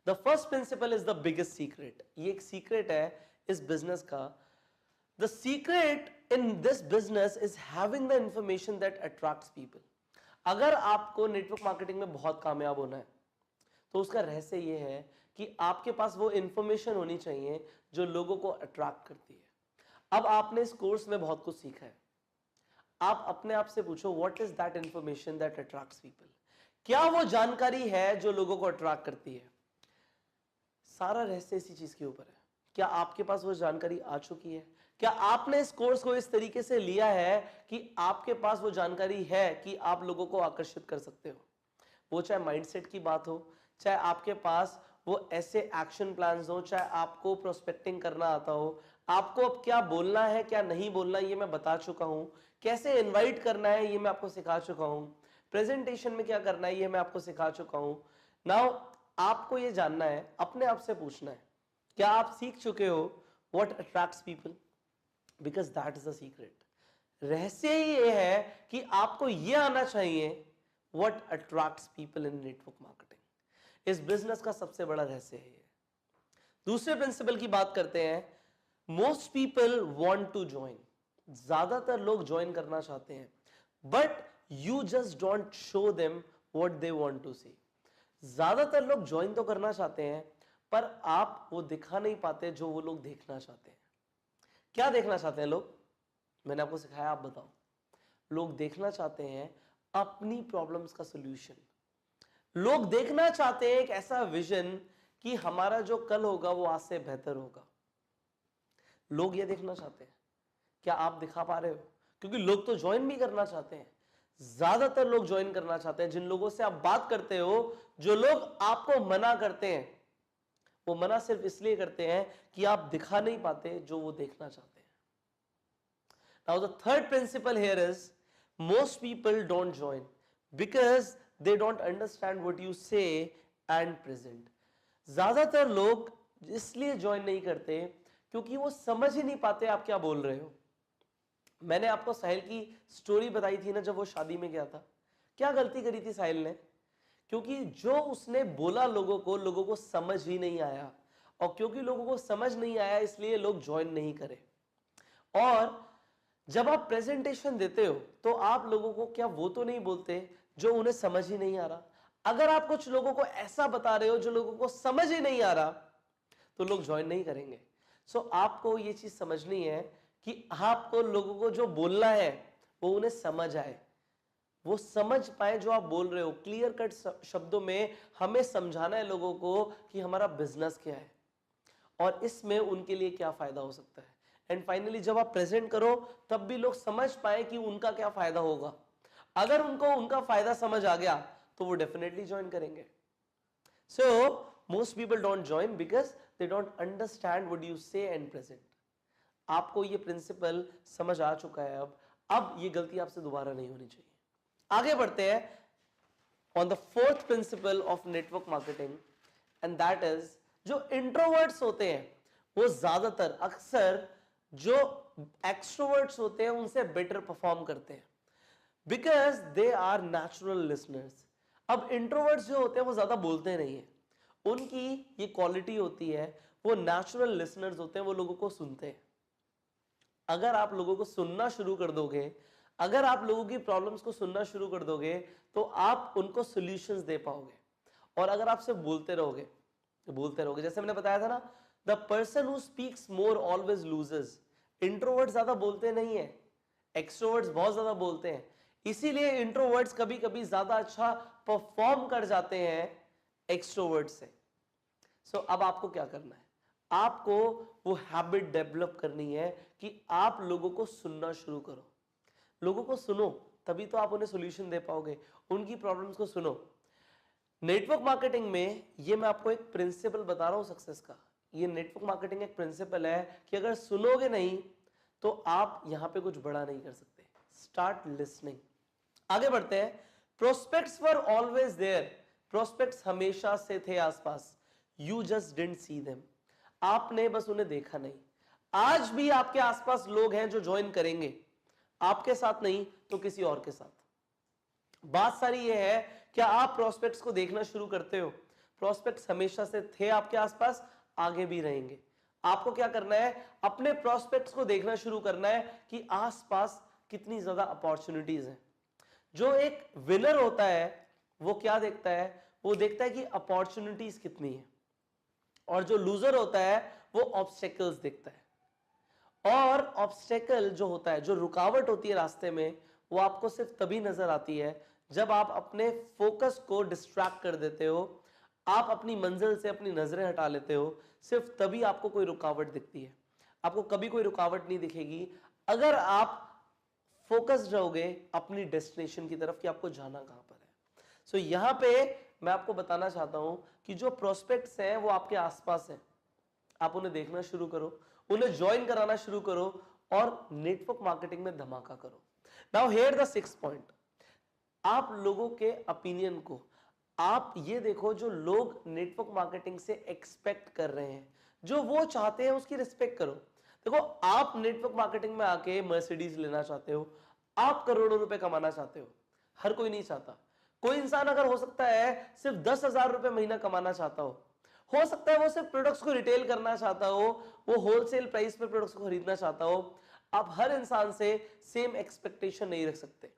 The first principle is the biggest secret. ये एक secret है इस business का। The secret in this business is having the information that attracts people. अगर आपको network marketing में बहुत कामयाब होना है तो उसका रहस्य ये है कि आपके पास वो इंफॉर्मेशन होनी चाहिए जो लोगों को अट्रैक्ट करती है। अब आपने इस कोर्स में बहुत कुछ सीखा है, आप अपने आप से पूछो what is that information that attracts people. क्या वो जानकारी है जो लोगों को अट्रैक्ट करती है? सारा रहस्य इसी चीज के ऊपर है। क्या आपके पास वो जानकारी आ चुकी है? क्या आपने इस कोर्स को इस तरीके से लिया है कि आपके पास वो जानकारी है कि आप लोगों को आकर्षित कर सकते हो? वो चाहे माइंडसेट की बात हो, चाहे आपके पास वो ऐसे एक्शन प्लान्स हो, चाहे आपको प्रोस्पेक्टिंग करना आता हो, आपको अब क्या बोलना है क्या नहीं बोलना ये मैं बता चुका हूं, कैसे इनवाइट करना है ये मैं आपको सिखा चुका हूं, प्रेजेंटेशन में क्या करना है ये मैं आपको सिखा चुका हूं। नाउ आपको ये जानना है, अपने आप से पूछना है, क्या आप सीख चुके हो what attracts people? Because that is the secret. रहस्य ही ये है कि आपको ये आना चाहिए what attracts people in network marketing. इस बिजनेस का सबसे बड़ा रहस्य है ये। दूसरे प्रिंसिपल की बात करते हैं, most people want to join. ज्यादातर लोग ज्वाइन करना चाहते हैं, but you just don't show them what they want to see. ज्यादातर लोग ज्वाइन तो करना चाहते हैं, पर आप वो दिखा नहीं पाते जो वो लोग देखना चाहते हैं। क्या देखना चाहते हैं लोग? मैंने आपको सिखाया, आप बताओ। लोग देखना चाहते हैं अपनी प्रॉब्लम्स का सॉल्यूशन। लोग देखना चाहते हैं एक ऐसा विजन कि हमारा जो कल होगा वो आज से बेहतर होगा। लोग ये देखना चाहते हैं। क्या आप दिखा पा रहे हो? क्योंकि लोग तो ज्वाइन भी करना चाहते हैं। ज्यादातर लोग ज्वाइन करना चाहते हैं। जिन लोगों से आप बात करते हो, जो लोग आपको मना करते हैं, वो मना सिर्फ इसलिए करते हैं कि आप दिखा नहीं पाते जो वो देखना चाहते हैं। Now the third principal here is, most people don't join because they don't understand what you say and present. ज्यादातर लोग इसलिए ज्वाइन नहीं करते क्योंकि वो समझ ही नहीं पाते आप क्या बोल रहे हो। मैंने आपको साहिल की स्टोरी बताई थी ना, जब वो शादी में गया था। क्या गलती करी थी साहिल ने? क्योंकि जो उसने बोला लोगों को समझ ही नहीं आया, और क्योंकि लोगों को समझ नहीं आया इसलिए लोग ज्वाइन नहीं करे। और जब आप प्रेजेंटेशन देते हो तो आप लोगों को क्या वो तो नहीं बोलते जो उन्हें समझ ही नहीं आ रहा? अगर आप कुछ लोगों को ऐसा बता रहे हो जो लोगों को समझ ही नहीं आ रहा, तो लोग ज्वाइन नहीं करेंगे। सो आपको ये चीज समझनी है कि आपको लोगों को जो बोलना है वो उन्हें समझ आए, वो समझ पाए जो आप बोल रहे हो। क्लियर कट शब्दों में हमें समझाना है लोगों को कि हमारा बिजनेस क्या है और इसमें उनके लिए क्या फायदा हो सकता है। एंड फाइनली जब आप प्रेजेंट करो तब भी लोग समझ पाए कि उनका क्या फायदा होगा। अगर उनको उनका फायदा समझ आ गया तो वो डेफिनेटली ज्वाइन करेंगे। So most people don't join because they don't understand what you से एंड प्रेजेंट। आपको ये प्रिंसिपल समझ आ चुका है। अब ये गलती आपसे दोबारा नहीं होनी चाहिए। आगे बढ़ते हैं on the fourth principal of network marketing, and that is, जो इंट्रोवर्ट्स होते हैं वो ज्यादातर अक्सर जो एक्सट्रोवर्ट्स होते हैं उनसे बेटर परफॉर्म करते हैं, because they are natural listeners. अब इंट्रोवर्ट्स जो होते हैं वो ज्यादा बोलते नहीं है, उनकी ये क्वालिटी होती है, वो नेचुरल लिसनर्स होते हैं, वो लोगों को सुनते हैं। अगर आप लोगों को सुनना शुरू कर दोगे, अगर आप लोगों की प्रॉब्लम्स को सुनना शुरू कर दोगे, तो आप उनको सॉल्यूशंस दे पाओगे। और अगर आप सिर्फ बोलते रहोगे, जैसे मैंने बताया था ना, the person who speaks more always loses. Introvert ज्यादा बोलते नहीं है, एक्सट्रोवर्ट्स बहुत ज्यादा बोलते हैं। इसीलिए इंट्रोवर्ट्स कभी कभी ज्यादा अच्छा परफॉर्म कर जाते हैं एक्सट्रोवर्ट से। सो अब आपको क्या करना है? आपको वो हैबिट डेवलप करनी है कि आप लोगों को सुनना शुरू करो। लोगों को सुनो, तभी तो आप उन्हें सॉल्यूशन दे पाओगे। उनकी प्रॉब्लम्स को सुनो। नेटवर्क मार्केटिंग में ये मैं आपको एक प्रिंसिपल बता रहा हूं सक्सेस का। ये नेटवर्क मार्केटिंग एक प्रिंसिपल है कि अगर सुनोगे नहीं तो आप यहां पे कुछ बड़ा नहीं कर सकते। Start listening. आगे बढ़ते हैं। Prospects were always there. Prospects हमेशा से थे आसपास, you just didn't see them. आपने बस उन्हें देखा नहीं। आज भी आपके आसपास लोग हैं जो ज्वाइन करेंगे, आपके साथ नहीं तो किसी और के साथ। बात सारी ये है, क्या आप प्रोस्पेक्ट्स को देखना शुरू करते हो? प्रोस्पेक्ट्स हमेशा से थे आपके आसपास, आगे भी रहेंगे। आपको क्या करना है? अपने प्रोस्पेक्ट्स को देखना शुरू करना है कि आसपास कितनी ज्यादा अपॉर्चुनिटीज हैं। जो एक विनर होता है वो क्या देखता है? वो देखता है कि अपॉर्चुनिटीज कितनी है। और जो लूजर होता है वो ऑब्स्टेकल्स देखता है। और ऑब्स्टेकल जो होता है, जो रुकावट होती है रास्ते में, वो आपको सिर्फ तभी नजर आती है जब आप अपने फोकस को डिस्ट्रैक्ट कर देते हो, आप अपनी मंजिल से अपनी नजरें हटा लेते हो, सिर्फ तभी आपको कोई रुकावट दिखती है। आपको कभी कोई रुकावट नहीं दिखेगी अगर आप फोकस्ड रहोगे अपनी डेस्टिनेशन की तरफ कि आपको जाना कहां पर है। सो यहां पे मैं आपको बताना चाहता हूं कि जो प्रोस्पेक्ट्स हैं वो आपके आसपास हैं, आप उन्हें देखना शुरू करो, उन्हें ज्वाइन कराना शुरू करो और नेटवर्क मार्केटिंग में धमाका करो। Now here the 6th point, आप लोगों के ओपिनियन को आप ये देखो, जो लोग नेटवर्क मार्केटिंग से एक्सपेक्ट कर रहे हैं, जो वो चाहते हैं, उसकी रिस्पेक्ट करो। देखो, आप नेटवर्क मार्केटिंग में आके मर्सिडीज लेना चाहते हो, आप करोड़ों रुपए कमाना चाहते हो, हर कोई नहीं चाहता। कोई इंसान अगर हो सकता है सिर्फ 10,000 रुपए महीना कमाना चाहता हो सकता है वो सिर्फ प्रोडक्ट्स को रिटेल करना चाहता हो, वो होलसेल प्राइस पे प्रोडक्ट्स को खरीदना चाहता हो। आप हर इंसान से सेम एक्सपेक्टेशन नहीं रख सकते।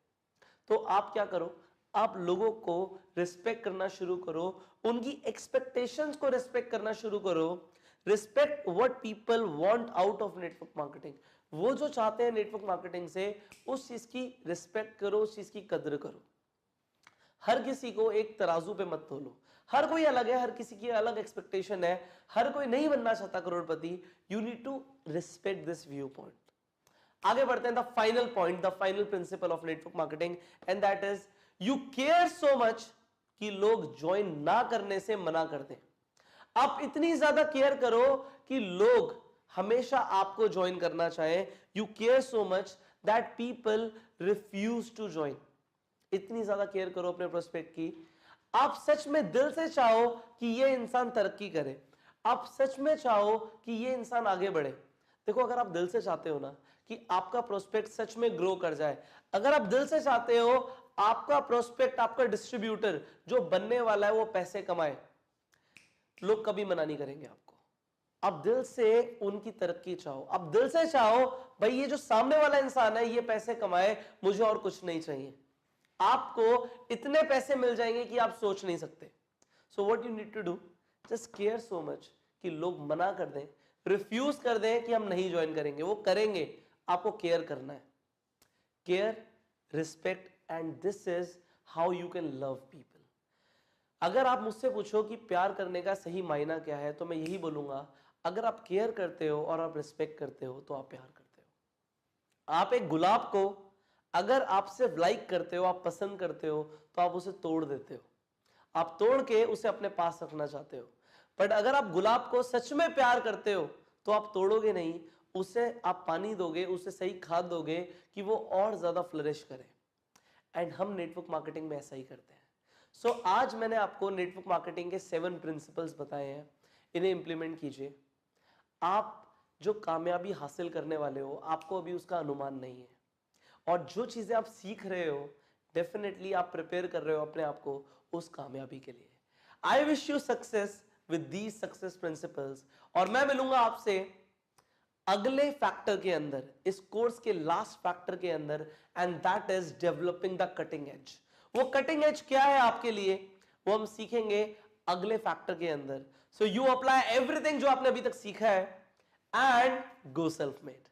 तो आप क्या करो, आप लोगों को रिस्पेक्ट करना शुरू करो, उनकी एक्सपेक्टेशंस को रिस्पेक्ट करना शुरू करो। Respect what people want out of network marketing. वो जो चाहते हैं नेटवर्क मार्केटिंग से, उस चीज की रिस्पेक्ट करो, उस चीज की कद्र करो। हर किसी को एक तराजू पे मत तोलो, हर कोई अलग है, हर किसी की अलग एक्सपेक्टेशन है, हर कोई नहीं बनना चाहता करोड़पति। You need to respect this view point. आगे बढ़ते हैं, the final point, the final principle of network marketing, and that is you care so much कि लोग ज्वाइन ना करने से मना कर दें। आप इतनी ज्यादा केयर करो कि लोग हमेशा आपको ज्वाइन करना चाहें। You care so much that people refuse to join. इतनी ज्यादा केयर करो अपने प्रोस्पेक्ट की। आप सच में दिल से चाहो कि ये इंसान तरक्की करे, आप सच में चाहो कि ये इंसान आगे बढ़े। देखो, अगर आप दिल से चाहते हो ना कि आपका प्रोस्पेक्ट सच में ग्रो कर जाए, अगर आप दिल से चाहते हो आपका प्रोस्पेक्ट, आपका डिस्ट्रीब्यूटर जो बनने वाला है वो पैसे कमाए, लोग कभी मना नहीं करेंगे आपको। आप दिल से उनकी तरक्की चाहो, आप दिल से चाहो भाई ये जो सामने वाला इंसान है ये पैसे कमाए, मुझे और कुछ नहीं चाहिए। आपको इतने पैसे मिल जाएंगे कि आप सोच नहीं सकते। So what you need to do, just care so much कि लोग मना कर दें, रिफ्यूज कर दें कि हम नहीं ज्वाइन करेंगे, वो करेंगे, आपको केयर करना है। Care, respect, and this is how you can love people. अगर आप मुझसे पूछो कि प्यार करने का सही मायना क्या है, तो मैं यही बोलूंगा, अगर आप केयर करते हो और आप रिस्पेक्ट करते हो तो आप प्यार करते हो। आप एक गुलाब को अगर आप सिर्फ लाइक करते हो, आप पसंद करते हो, तो आप उसे तोड़ देते हो, आप तोड़ के उसे अपने पास रखना चाहते हो। बट अगर आप गुलाब को सच में प्यार करते हो तो आप तोड़ोगे नहीं, उसे आप पानी दोगे, उसे सही खाद दोगे कि वो और ज्यादा फ्लरिश करे। एंड हम नेटवर्क मार्केटिंग में ऐसा ही करते हैं। सो आज मैंने आपको नेटवर्क मार्केटिंग के 7 प्रिंसिपल्स बताए हैं, इन्हें इंप्लीमेंट कीजिए। आप जो कामयाबी हासिल करने वाले हो, आपको अभी उसका अनुमान नहीं है, और जो चीजें आप सीख रहे हो डेफिनेटली आप प्रिपेयर कर रहे हो अपने आप को उस कामयाबी के लिए। I wish you success with these success principles, और मैं मिलूंगा आपसे अगले फैक्टर के अंदर, इस कोर्स के लास्ट फैक्टर के अंदर, and that is developing the cutting edge. वो कटिंग एज क्या है आपके लिए, वो हम सीखेंगे अगले फैक्टर के अंदर। सो यू अप्लाई एवरीथिंग जो आपने अभी तक सीखा है एंड गो सेल्फ मेड।